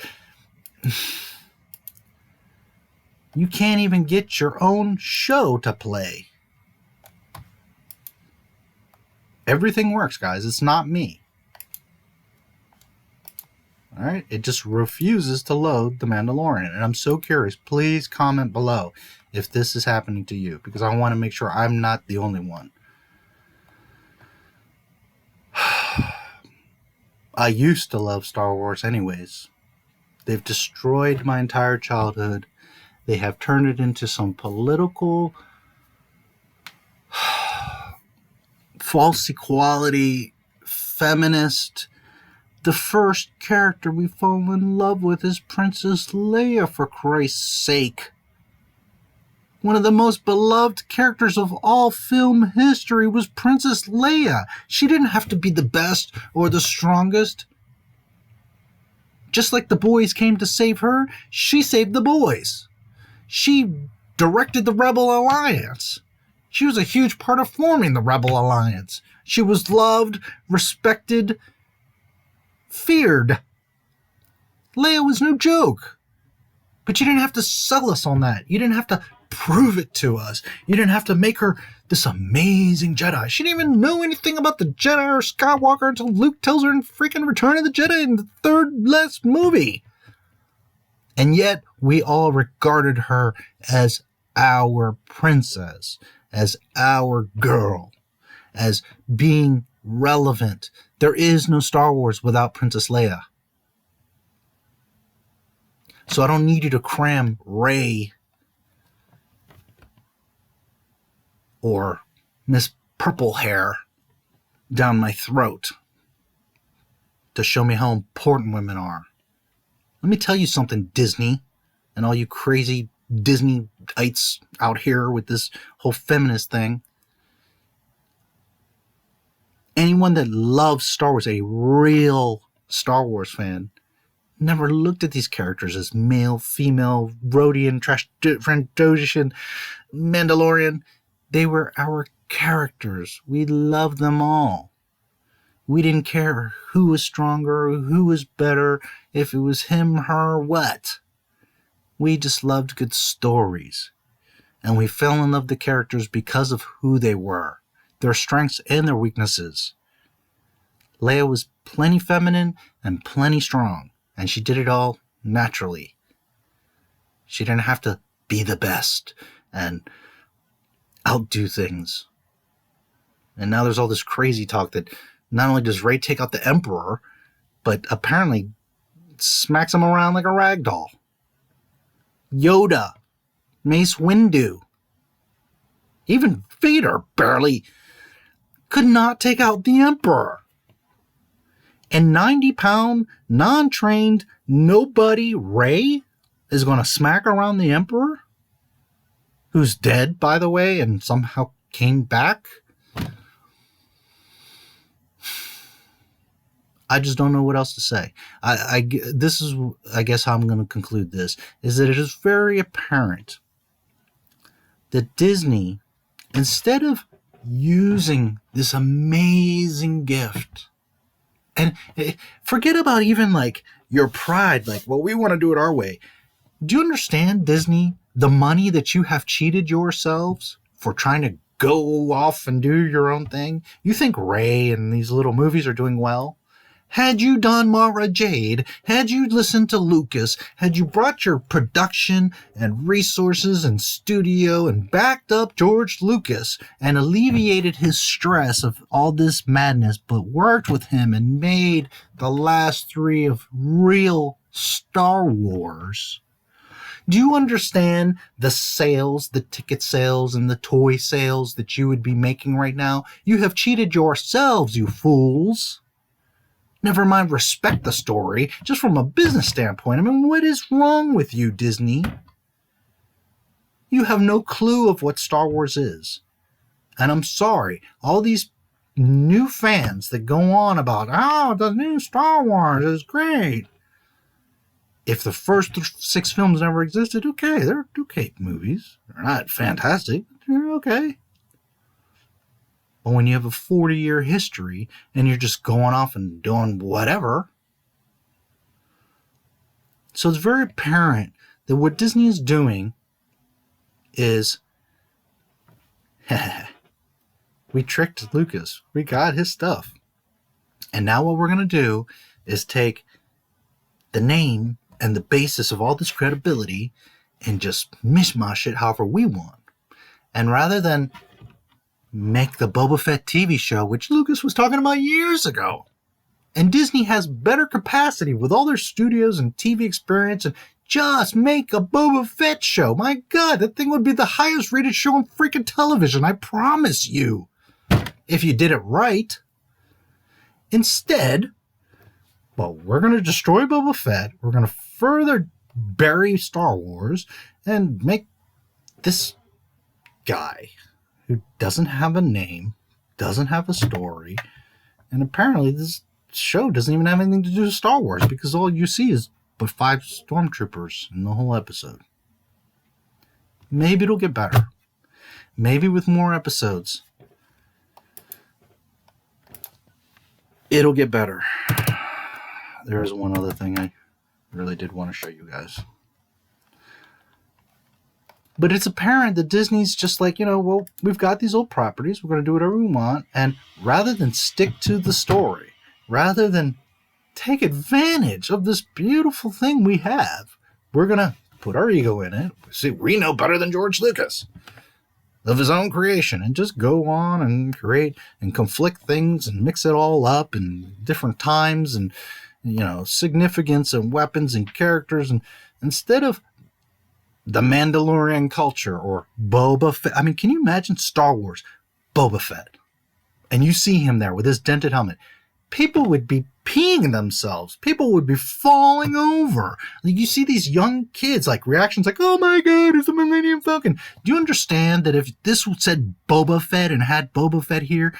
A: you can't even get your own show to play. Everything works, guys. It's not me. All right, it just refuses to load The Mandalorian, and I'm so curious. Please comment below if this is happening to you, because I want to make sure I'm not the only one. I used to love Star Wars anyways. They've destroyed my entire childhood. They have turned it into some political false equality, feminist, The first character we fall in love with is Princess Leia, for Christ's sake. One of the most beloved characters of all film history was Princess Leia. She didn't have to be the best or the strongest. Just like the boys came to save her, she saved the boys. She directed the Rebel Alliance. She was a huge part of forming the Rebel Alliance. She was loved, respected, feared. Leia was no joke. But you didn't have to sell us on that. You didn't have to prove it to us. You didn't have to make her this amazing Jedi. She didn't even know anything about the Jedi or Skywalker until Luke tells her in freaking Return of the Jedi in the third last movie. And yet, we all regarded her as our princess, as our girl, as being relevant. There is no Star Wars without Princess Leia. So I don't need you to cram Rey or Miss Purple Hair down my throat to show me how important women are. Let me tell you something, Disney, and all you crazy Disneyites out here with this whole feminist thing. Anyone that loves Star Wars, a real Star Wars fan, never looked at these characters as male, female, Rodian, Trandoshan, Mandalorian. They were our characters. We loved them all. We didn't care who was stronger, who was better, if it was him, her, what. We just loved good stories. And we fell in love with the characters because of who they were, their strengths and their weaknesses. Leia was plenty feminine and plenty strong, and she did it all naturally. She didn't have to be the best and outdo things. And now there's all this crazy talk that not only does Rey take out the Emperor, but apparently smacks him around like a rag doll. Yoda, Mace Windu, even Vader barely could not take out the Emperor. And 90-pound, non-trained, nobody Rey is going to smack around the Emperor? Who's dead, by the way, and somehow came back? I just don't know what else to say. This is, I guess, how I'm going to conclude this, is that it is very apparent that Disney, instead of using this amazing gift, and forget about even like your pride, like, well, we want to do it our way. Do you understand, Disney, the money that you have cheated yourselves for trying to go off and do your own thing? You think Rey and these little movies are doing well? Had you done Mara Jade, had you listened to Lucas, had you brought your production and resources and studio and backed up George Lucas and alleviated his stress of all this madness, but worked with him and made the last three of real Star Wars, do you understand the sales, the ticket sales, and the toy sales that you would be making right now? You have cheated yourselves, you fools. Never mind respect the story, just from a business standpoint. I mean, what is wrong with you, Disney? You have no clue of what Star Wars is. And I'm sorry, all these new fans that go on about, oh, the new Star Wars is great. If the first 6 films never existed, okay, they're okay movies. They're not fantastic, but they're okay. But when you have a 40-year history and you're just going off and doing whatever. So it's very apparent that what Disney is doing is, we tricked Lucas. We got his stuff. And now what we're going to do is take the name and the basis of all this credibility and just mishmash it however we want. And rather than make the Boba Fett TV show, which Lucas was talking about years ago, and Disney has better capacity with all their studios and TV experience, and just make a Boba Fett show. My God, that thing would be the highest rated show on freaking television, I promise you, if you did it right. Instead, Well, we're going to destroy Boba Fett. We're going to further bury Star Wars and make this guy who doesn't have a name, doesn't have a story, and apparently this show doesn't even have anything to do with Star Wars because all you see is but 5 stormtroopers in the whole episode. Maybe it'll get better. Maybe with more episodes, it'll get better. There is one other thing I really did want to show you guys. But it's apparent that Disney's just like, well, we've got these old properties. We're going to do whatever we want. And rather than stick to the story, rather than take advantage of this beautiful thing we have, we're going to put our ego in it. See, we know better than George Lucas of his own creation and just go on and create and conflict things and mix it all up in different times and, significance and weapons and characters. And instead of the Mandalorian culture or Boba Fett. I mean, can you imagine Star Wars, Boba Fett? And you see him there with his dented helmet. People would be peeing themselves. People would be falling over. Like, you see these young kids, like reactions like, oh my God, it's the Millennium Falcon. Do you understand that if this said Boba Fett and had Boba Fett here,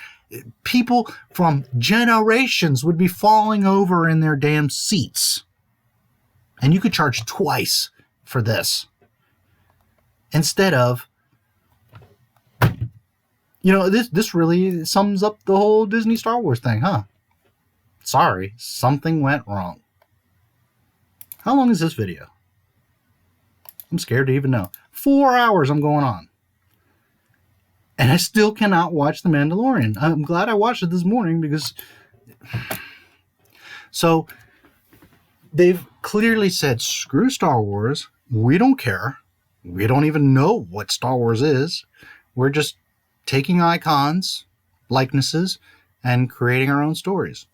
A: people from generations would be falling over in their damn seats? And you could charge twice for this. Instead of, this really sums up the whole Disney Star Wars thing, huh? Sorry, something went wrong. How long is this video? I'm scared to even know. 4 hours I'm going on. And I still cannot watch The Mandalorian. I'm glad I watched it this morning because... So, they've clearly said, screw Star Wars. We don't care. We don't even know what Star Wars is. We're just taking icons, likenesses, and creating our own stories.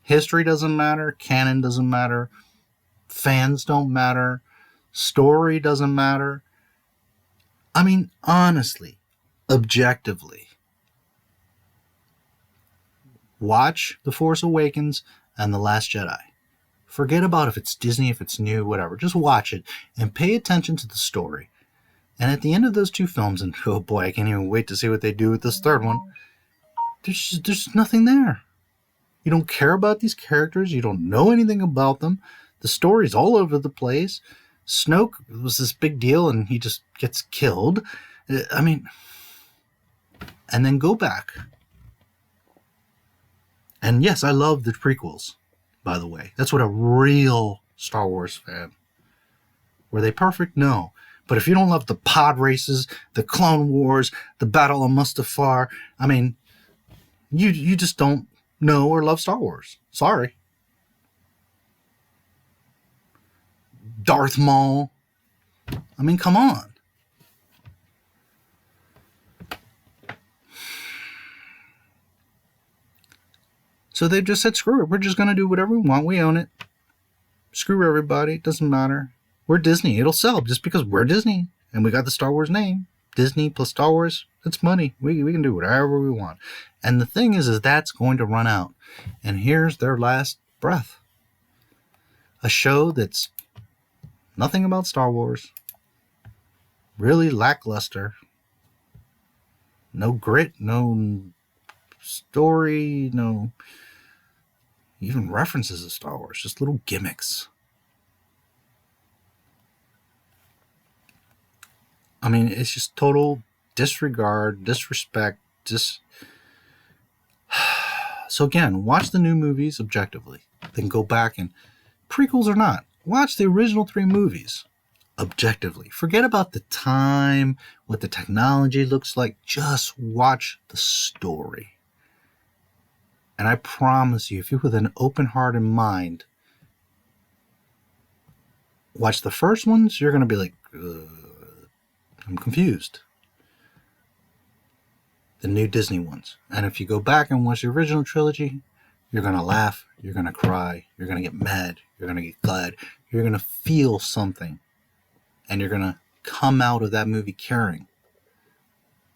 A: History doesn't matter. Canon doesn't matter. Fans don't matter. Story doesn't matter. I mean, honestly, objectively, watch The Force Awakens and The Last Jedi. Forget about if it's Disney, if it's new, whatever. Just watch it and pay attention to the story. And at the end of those 2 films, and oh boy, I can't even wait to see what they do with this 3rd one, there's nothing there. You don't care about these characters. You don't know anything about them. The story's all over the place. Snoke was this big deal, and he just gets killed. I mean, and then go back. And yes, I love the prequels, by the way. That's what a real Star Wars fan. Were they perfect? No. But if you don't love the pod races, the Clone Wars, the Battle of Mustafar, I mean, you just don't know or love Star Wars. Sorry. Darth Maul. I mean, come on. So they just said, screw it. We're just going to do whatever we want. We own it. Screw everybody. It doesn't matter. We're Disney. It'll sell just because we're Disney. And we got the Star Wars name. Disney plus Star Wars. That's money. We can do whatever we want. And the thing is that's going to run out. And here's their last breath. A show that's nothing about Star Wars. Really lackluster. No grit, no story, no even references to Star Wars. Just little gimmicks. I mean, it's just total disregard, disrespect, So again, watch the new movies objectively. Then go back and, prequels or not, watch the original 3 movies objectively. Forget about the time, what the technology looks like. Just watch the story. And I promise you, if you with an open heart and mind watch the first ones, you're going to be like, I'm confused. The new Disney ones. And if you go back and watch the original trilogy, you're going to laugh, you're going to cry, you're going to get mad, you're going to get glad, you're going to feel something. And you're going to come out of that movie caring.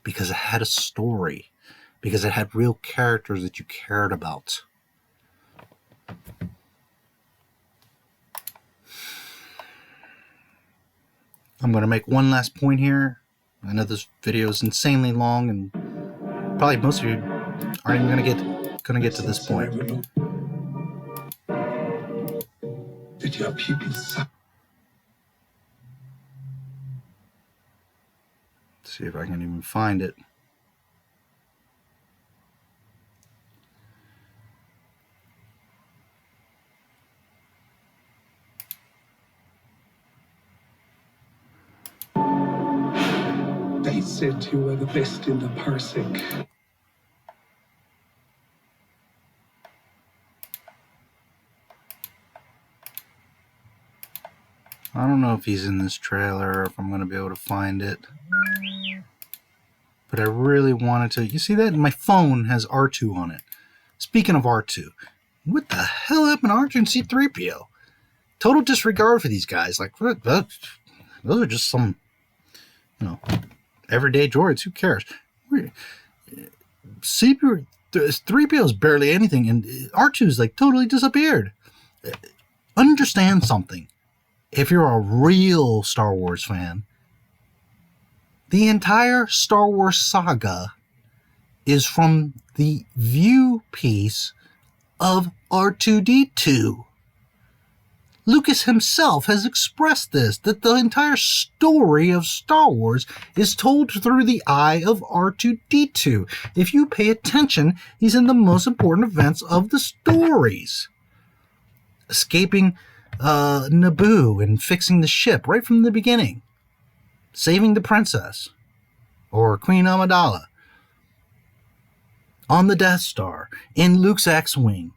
A: Because it had a story. Because it had real characters that you cared about. I'm going to make one last point here. I know this video is insanely long, and probably most of you aren't even going to get to this point.
I: Did your pupils suck?
A: See if I can even find it.
I: They said you were the best in the parsec.
A: I don't know if he's in this trailer or if I'm going to be able to find it. But I really wanted to. You see that? My phone has R2 on it. Speaking of R2, what the hell happened to R2 and C-3PO? Total disregard for these guys. Like, those are just some, everyday droids. Who cares? C-3PO is barely anything, and R2 is like totally disappeared. Understand something. If you're a real Star Wars fan, the entire Star Wars saga is from the view piece of R2-D2. Lucas himself has expressed this, that the entire story of Star Wars is told through the eye of R2-D2. If you pay attention, he's in the most important events of the stories. Escaping Naboo and fixing the ship right from the beginning. Saving the princess. Or Queen Amidala. On the Death Star. In Luke's X-Wing.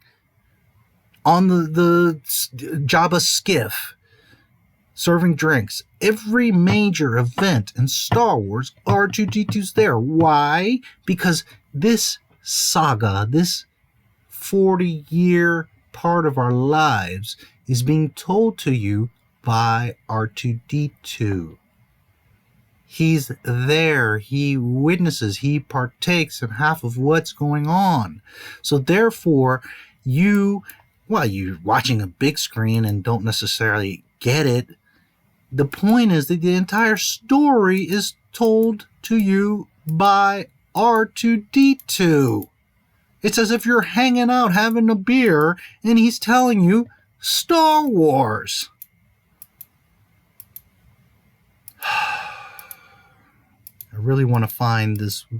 A: On the Jabba skiff, serving drinks. Every major event in Star Wars, R2-D2's there. Why? Because this saga, this 40-year part of our lives, is being told to you by R2-D2. He's there. He witnesses. He partakes in half of what's going on. So therefore, you're watching a big screen and don't necessarily get it. The point is that the entire story is told to you by R2-D2. It's as if you're hanging out having a beer and he's telling you Star Wars. I really want to find this. I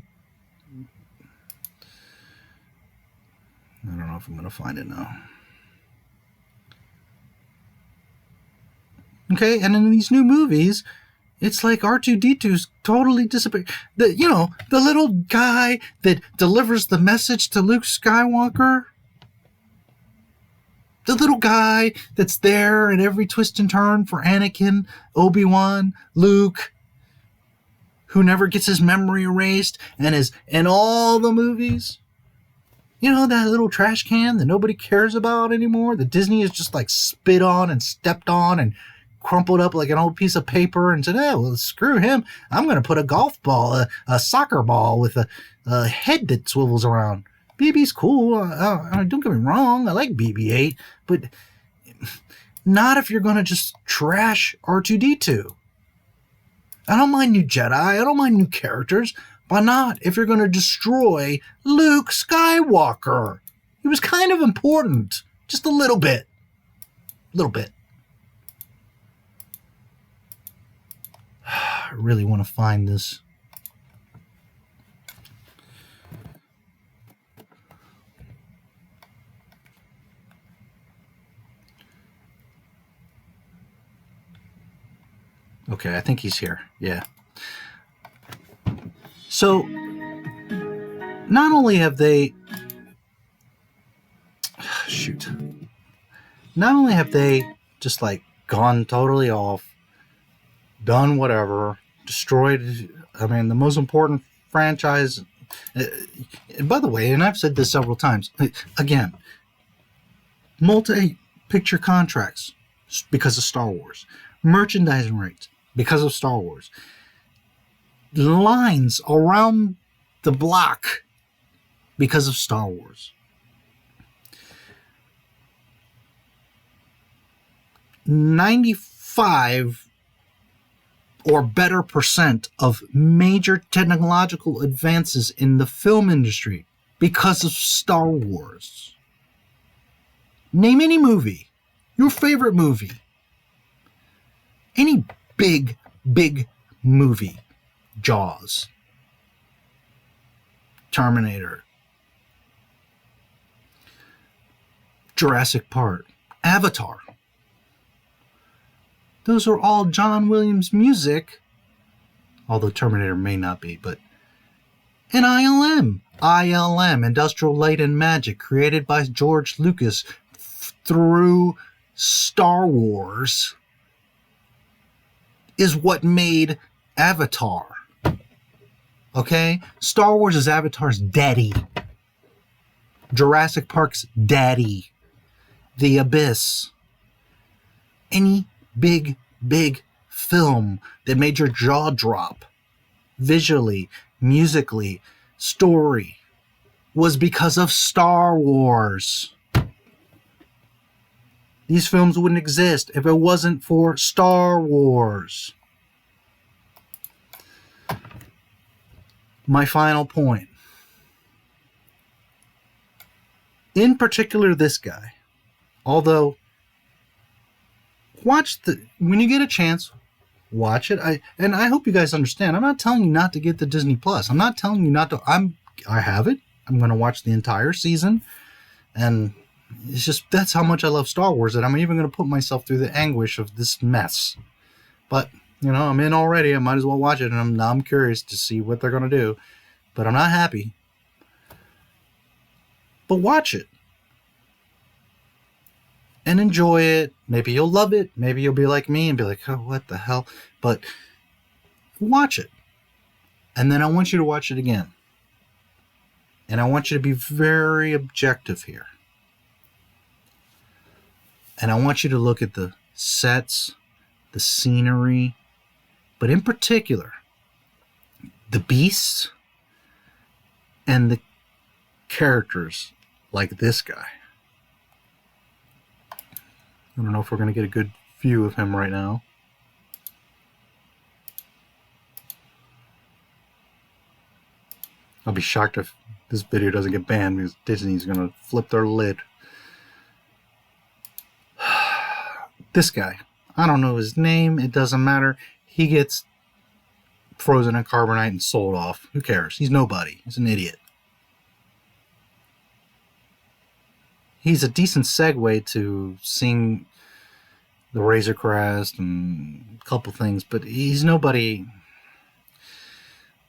A: don't know if I'm going to find it now. Okay, and in these new movies, it's like R2-D2's totally disappeared. The little guy that delivers the message to Luke Skywalker. The little guy that's there at every twist and turn for Anakin, Obi-Wan, Luke, who never gets his memory erased and is in all the movies. You know, that little trash can that nobody cares about anymore, that Disney has just like spit on and stepped on and crumpled up like an old piece of paper and said, oh, well, screw him. I'm going to put a golf ball, a soccer ball with a head that swivels around. BB's cool. Don't get me wrong. I like BB-8, but not if you're going to just trash R2-D2. I don't mind new Jedi. I don't mind new characters, but not if you're going to destroy Luke Skywalker. He was kind of important. Just a little bit. A little bit. I really want to find this. Okay, I think he's here. Yeah. So, not only have they... Not only have they just, like, gone totally off, done whatever, destroyed, the most important franchise. And by the way, and I've said this several times, again, multi-picture contracts because of Star Wars. Merchandising rights because of Star Wars. Lines around the block because of Star Wars. 95 or better percent of major technological advances in the film industry because of Star Wars. Name any movie, your favorite movie, any big movie. Jaws, Terminator, Jurassic Park, Avatar. Those are all John Williams music, although Terminator may not be, but... And ILM, Industrial Light and Magic, created by George Lucas through Star Wars, is what made Avatar. Okay? Star Wars is Avatar's daddy. Jurassic Park's daddy. The Abyss. Any big film that made your jaw drop, visually, musically, story, was because of Star Wars. These films wouldn't exist if it wasn't for Star Wars. My final point. In particular, this guy. Although, when you get a chance, watch it. I hope you guys understand. I'm not telling you not to get the Disney Plus. I'm not telling you not to. I have it. I'm going to watch the entire season. And it's just, that's how much I love Star Wars, that I'm even going to put myself through the anguish of this mess. But, I'm in already. I might as well watch it. And I'm curious to see what they're going to do. But I'm not happy. But watch it. And enjoy it. Maybe you'll love it. Maybe you'll be like me and be like, oh, what the hell? But watch it. And then I want you to watch it again. And I want you to be very objective here. And I want you to look at the sets, the scenery, but in particular, the beasts and the characters like this guy. I don't know if we're going to get a good view of him right now. I'll be shocked if this video doesn't get banned, because Disney's going to flip their lid. This guy. I don't know his name. It doesn't matter. He gets frozen in carbonite and sold off. Who cares? He's nobody. He's an idiot. He's a decent segue to seeing the Razor Crest and a couple things, but he's nobody.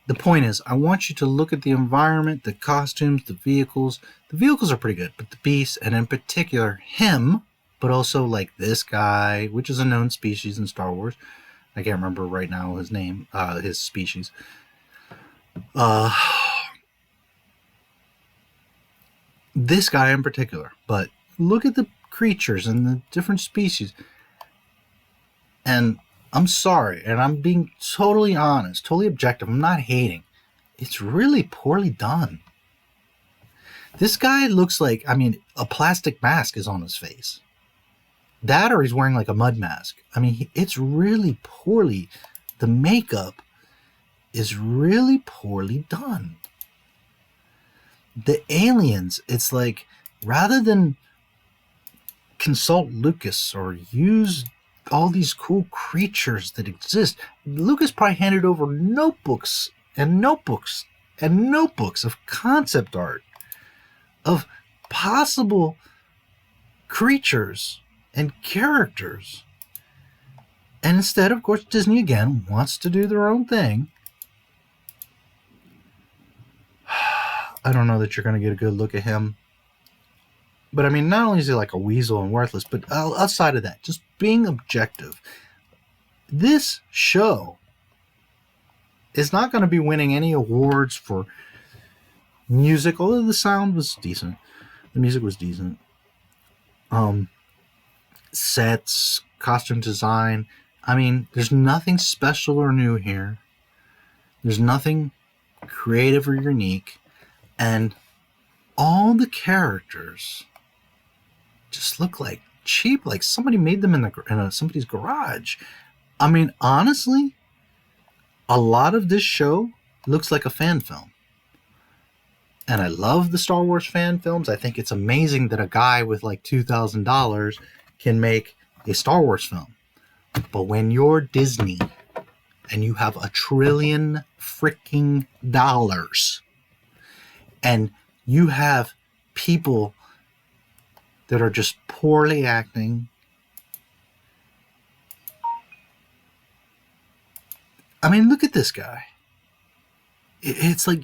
A: The point is, I want you to look at the environment, the costumes, the vehicles. The vehicles are pretty good, but the beasts, and in particular him, but also like this guy, which is a known species in Star Wars. I can't remember right now his name, his species. This guy in particular, but look at the creatures and the different species. And I'm sorry, and I'm being totally honest, totally objective. I'm not hating. It's really poorly done. This guy looks like, a plastic mask is on his face. That, or he's wearing like a mud mask. It's really poorly. The makeup is really poorly done. The aliens, it's like, rather than consult Lucas or use all these cool creatures that exist, Lucas probably handed over notebooks and notebooks and notebooks of concept art of possible creatures and characters. And instead, of course, Disney again wants to do their own thing. I don't know that you're going to get a good look at him. But not only is he like a weasel and worthless, but outside of that, just being objective, this show is not going to be winning any awards for music, although the sound was decent. The music was decent. Sets, costume design. There's nothing special or new here. There's nothing creative or unique. And all the characters just look like cheap, like somebody made them in somebody's garage. Honestly, a lot of this show looks like a fan film. And I love the Star Wars fan films. I think it's amazing that a guy with like $2,000 can make a Star Wars film. But when you're Disney and you have $1 trillion freaking dollars and you have people that are just poorly acting, I mean, look at this guy. It's like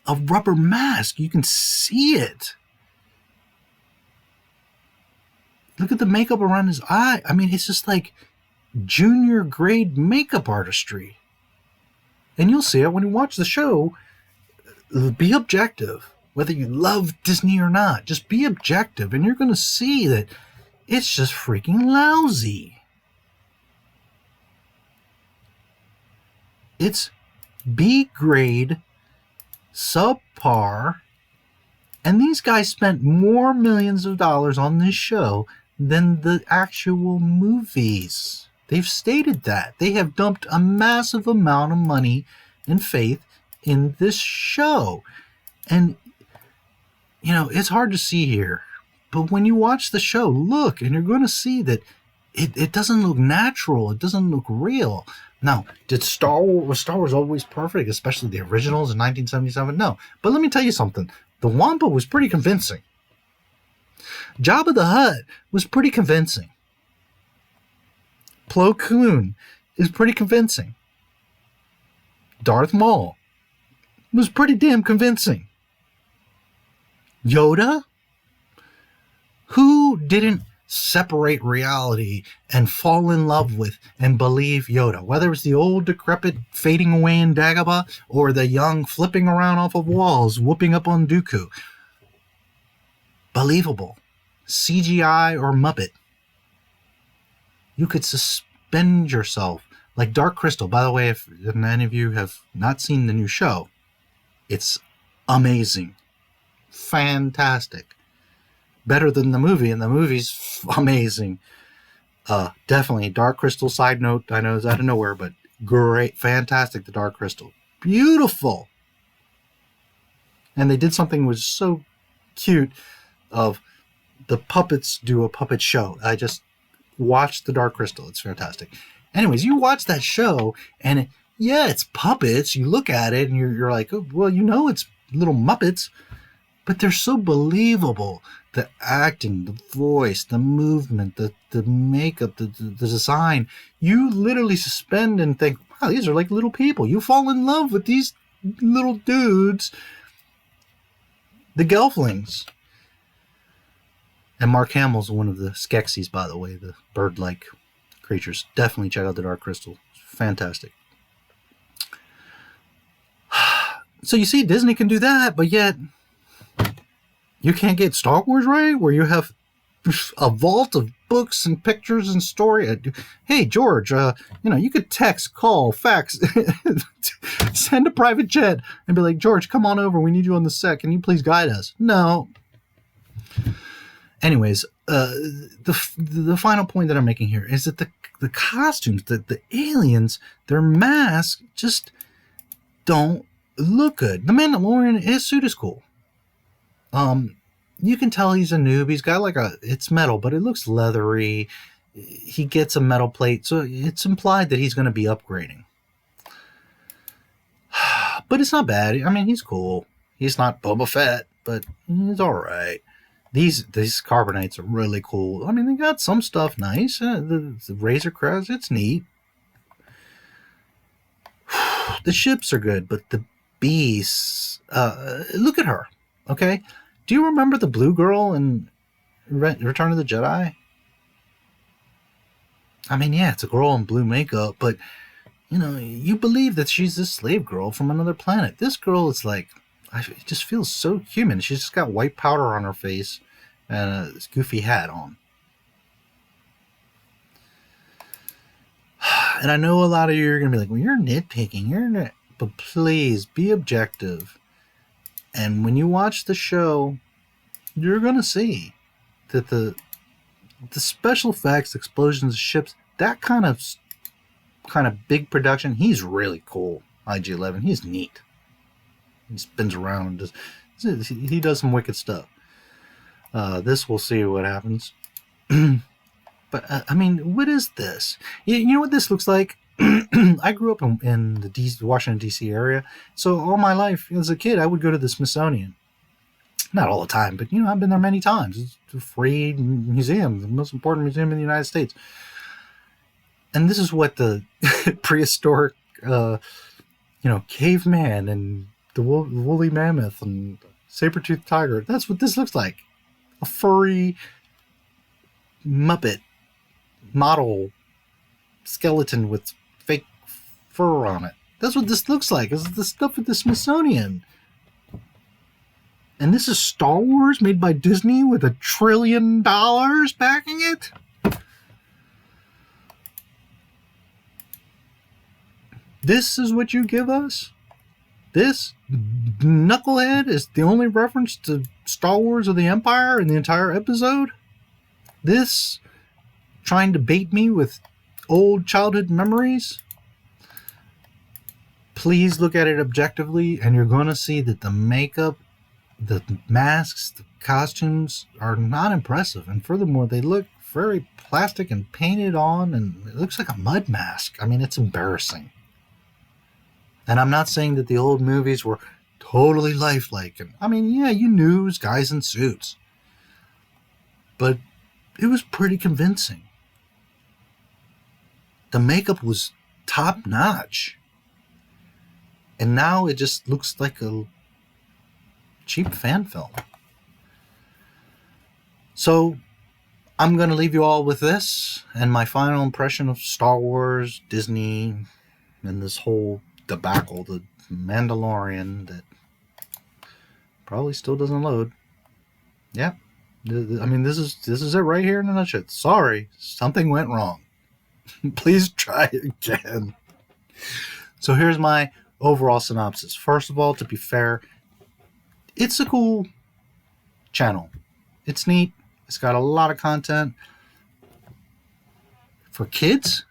A: a rubber mask. You can see it. Look at the makeup around his eye. I mean, it's just like junior grade makeup artistry. And you'll see it when you watch the show. Be objective. Whether you love Disney or not, just be objective, and you're going to see that it's just freaking lousy. It's B grade, subpar, and these guys spent more millions of dollars on this show than the actual movies. They've stated that. They have dumped a massive amount of money and faith in this show. And, you know, it's hard to see here. But when you watch the show, look, and you're going to see that it doesn't look natural. It doesn't look real. Now, was Star Wars always perfect, especially the originals in 1977? No. But let me tell you something. The Wampa was pretty convincing. Jabba the Hutt was pretty convincing. Plo Koon is pretty convincing. Darth Maul was pretty damn convincing. Yoda? Who didn't separate reality and fall in love with and believe Yoda? Whether it's the old decrepit fading away in Dagobah or the young flipping around off of walls, whooping up on Dooku. Believable. CGI or Muppet. You could suspend yourself. Like Dark Crystal. By the way, if any of you have not seen the new show, it's amazing. Fantastic. Better than the movie, and the movie's amazing. Definitely. Dark Crystal, side note, I know it's out of nowhere, but great. Fantastic, the Dark Crystal. Beautiful. And they did something was so cute of the puppets do a puppet show. I just watched the Dark Crystal. It's fantastic. Anyways, you watch that show, and it's puppets. You look at it, and you're like, oh, well, you know it's little Muppets, but they're so believable. The acting, the voice, the movement, the makeup, the design. You literally suspend and think, wow, these are like little people. You fall in love with these little dudes. The Gelflings. And Mark Hamill's one of the Skeksis, by the way, the bird-like creatures. Definitely check out the Dark Crystal. It's fantastic. So you see, Disney can do that, but yet you can't get Star Wars right, where you have a vault of books and pictures and story. Hey, George, you could text, call, fax, send a private jet and be like, George, come on over. We need you on the set. Can you please guide us? No. Anyways, the final point that I'm making here is that the costumes, the aliens, their masks just don't look good. The Mandalorian, his suit is cool. You can tell he's a noob. He's got it's metal, but it looks leathery. He gets a metal plate, so it's implied that he's going to be upgrading. But it's not bad. I mean, he's cool. He's not Boba Fett, but he's all right. These Carbonites are really cool. I mean, they got some stuff nice. The Razor Crest, it's neat. The ships are good, but the beasts, look at her, okay? Do you remember the blue girl in Return of the Jedi? I mean, yeah, it's a girl in blue makeup, but, you believe that she's this slave girl from another planet. This girl is like, it just feels so human. She's just got white powder on her face and this goofy hat on. And I know a lot of you are going to be like, well, you're nitpicking. But please, be objective. And when you watch the show, you're going to see that the special effects, explosions, ships, that kind of kind of big production, he's really cool. IG-11, he's neat. He spins around and he does some wicked stuff. This, we'll see what happens. But I mean, what is this? You know what this looks like? I grew up in the Washington D.C. area, so all my life as a kid, I would go to the Smithsonian. Not all the time, but I've been there many times. It's a free museum, the most important museum in the United States. And this is what the prehistoric, caveman and the woolly mammoth and saber-toothed tiger. That's what this looks like. A furry Muppet model skeleton with fake fur on it. That's what this looks like. This is the stuff at the Smithsonian. And this is Star Wars made by Disney with $1 trillion backing it? This is what you give us? This knucklehead is the only reference to Star Wars or the Empire in the entire episode? This trying to bait me with old childhood memories? Please look at it objectively, and you're going to see that the makeup, the masks, the costumes are not impressive. And furthermore, they look very plastic and painted on, and it looks like a mud mask. I mean, it's embarrassing. And I'm not saying that the old movies were totally lifelike. And I mean, yeah, you knew it was guys in suits. But it was pretty convincing. The makeup was top notch. And now it just looks like a cheap fan film. So I'm going to leave you all with this and my final impression of Star Wars, Disney, and this whole debacle, the Mandalorian that probably still doesn't load. Yeah. I mean, this is it right here in a nutshell. Sorry, something went wrong. Please try again. So here's my overall synopsis. First of all, to be fair, it's a cool channel. It's neat. It's got a lot of content. For kids,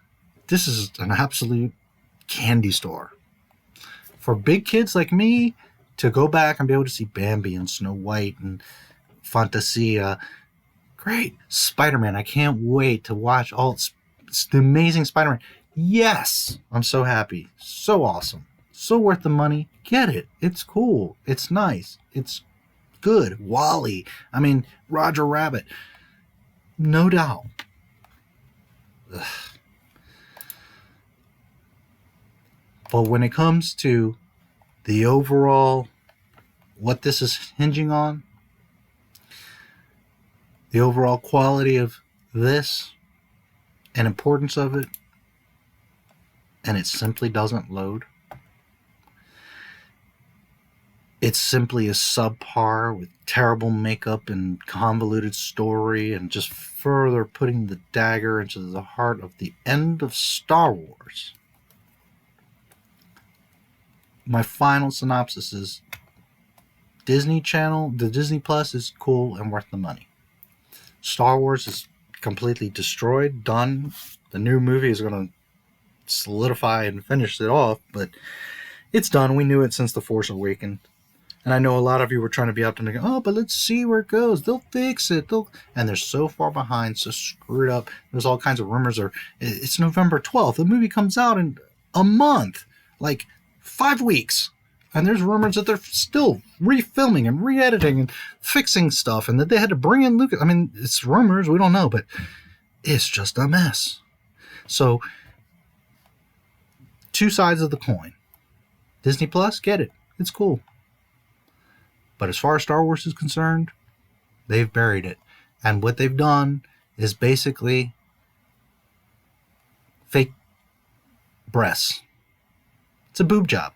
A: this is an absolute candy store. For big kids like me, to go back and be able to see Bambi and Snow White and Fantasia. Great. Spider-Man. I can't wait to watch all the amazing Spider-Man. Yes. I'm so happy. So awesome. So worth the money. Get it. It's cool. It's nice. It's good. Wall-E. I mean, Roger Rabbit. No doubt. Ugh. But when it comes to the overall, what this is hinging on, the overall quality of this and importance of it, and it simply doesn't load. It's simply a subpar with terrible makeup and convoluted story and just further putting the dagger into the heart of the end of Star Wars. My final synopsis is Disney Channel, the Disney Plus is cool and worth the money. Star Wars is completely destroyed, done. The new movie is going to solidify and finish it off, but it's done. We knew it since The Force Awakens. And I know a lot of you were trying to be optimistic. Oh, but let's see where it goes. They'll fix it. And they're so far behind, so screwed up. There's all kinds of rumors. It's November 12th. The movie comes out in a month. Like 5 weeks. And there's rumors that they're still refilming and re-editing and fixing stuff. And that they had to bring in Lucas. I mean, it's rumors. We don't know. But it's just a mess. So, two sides of the coin. Disney Plus, get it. It's cool. But as far as Star Wars is concerned, they've buried it. And what they've done is basically fake breasts. It's a boob job.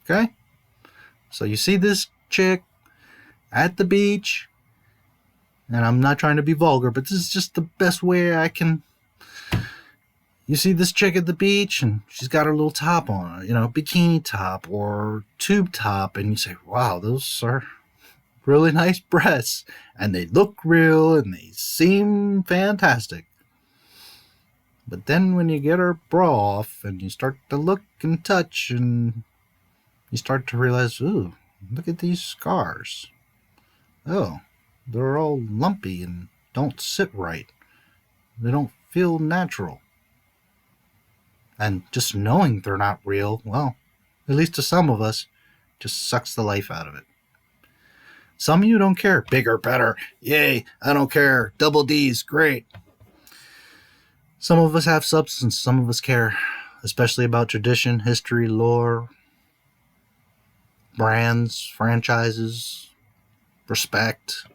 A: Okay? So you see this chick at the beach, and I'm not trying to be vulgar, but this is just the best way I can. You see this chick at the beach, and she's got her little top on, bikini top or tube top, and you say, wow, those are really nice breasts, and they look real, and they seem fantastic. But then when you get her bra off and you start to look and touch and you start to realize, ooh, look at these scars. Oh, they're all lumpy and don't sit right. They don't feel natural. And just knowing they're not real, well, at least to some of us, just sucks the life out of it. Some of you don't care. Bigger, better. Yay, I don't care. Double D's, great. Some of us have substance. Some of us care, especially about tradition, history, lore, brands, franchises, respect.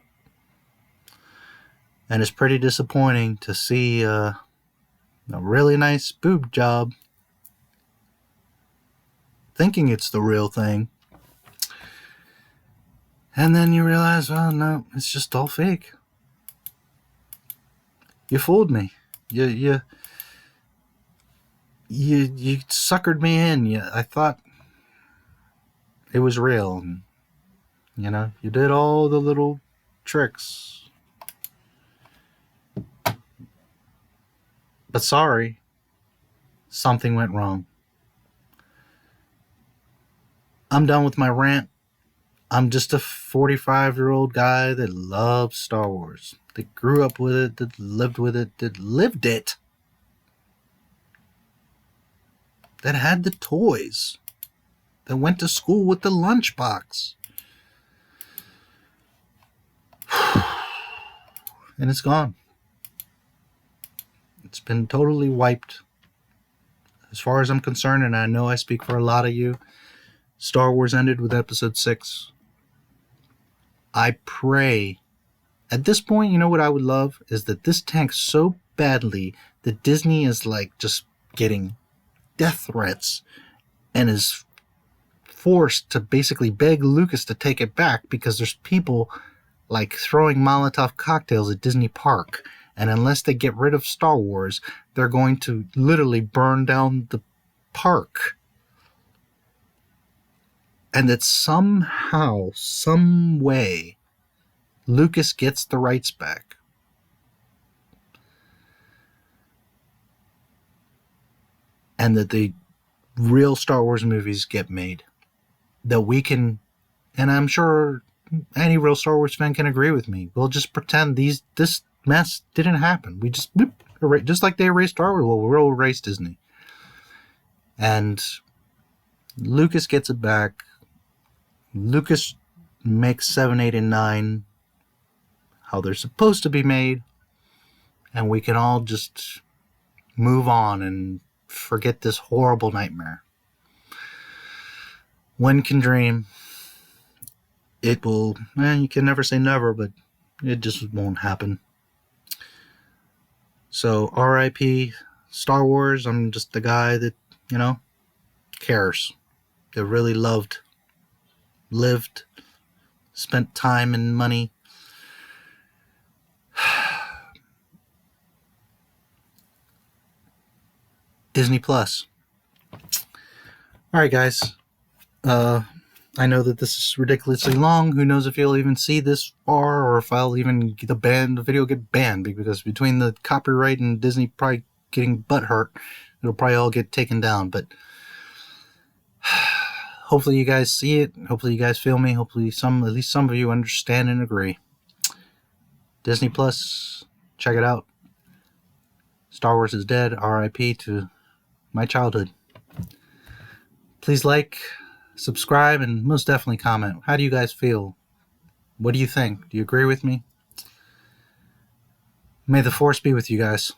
A: And it's pretty disappointing to see a really nice boob job thinking it's the real thing. And then you realize, well, no, it's just all fake. You fooled me. You suckered me in. I thought it was real. And, you did all the little tricks. But sorry, something went wrong. I'm done with my rant. I'm just a 45-year-old guy that loves Star Wars, that grew up with it, that lived with it, that lived it, that had the toys, that went to school with the lunchbox. And it's gone. It's been totally wiped. As far as I'm concerned, and I know I speak for a lot of you, Star Wars ended with Episode 6. I pray, at this point, you know what I would love? Is that this tanks so badly that Disney is like just getting death threats and is forced to basically beg Lucas to take it back because there's people like throwing Molotov cocktails at Disney Park. And unless they get rid of Star Wars, they're going to literally burn down the park. And that somehow, some way, Lucas gets the rights back. And that the real Star Wars movies get made. That we can, and I'm sure any real Star Wars fan can agree with me, we'll just pretend this mess didn't happen. We just, just like they erased Star Wars, well, we'll erase Disney. And Lucas gets it back. Lucas makes 7, 8, and 9 how they're supposed to be made, and we can all just move on and forget this horrible nightmare. One can dream. It will, you can never say never, but it just won't happen. So, R.I.P. Star Wars. I'm just the guy that, cares. That really lived, spent time and money. Disney Plus. All right, guys. I know that this is ridiculously long. Who knows if you'll even see this far, or if I'll even get the video get banned, because between the copyright and Disney probably getting butthurt, it'll probably all get taken down. But hopefully you guys see it. Hopefully you guys feel me. Hopefully at least some of you understand and agree. Disney Plus, check it out. Star Wars is dead. R.I.P. to my childhood. Please like, subscribe, and most definitely comment. How do you guys feel? What do you think? Do you agree with me? May the Force be with you guys.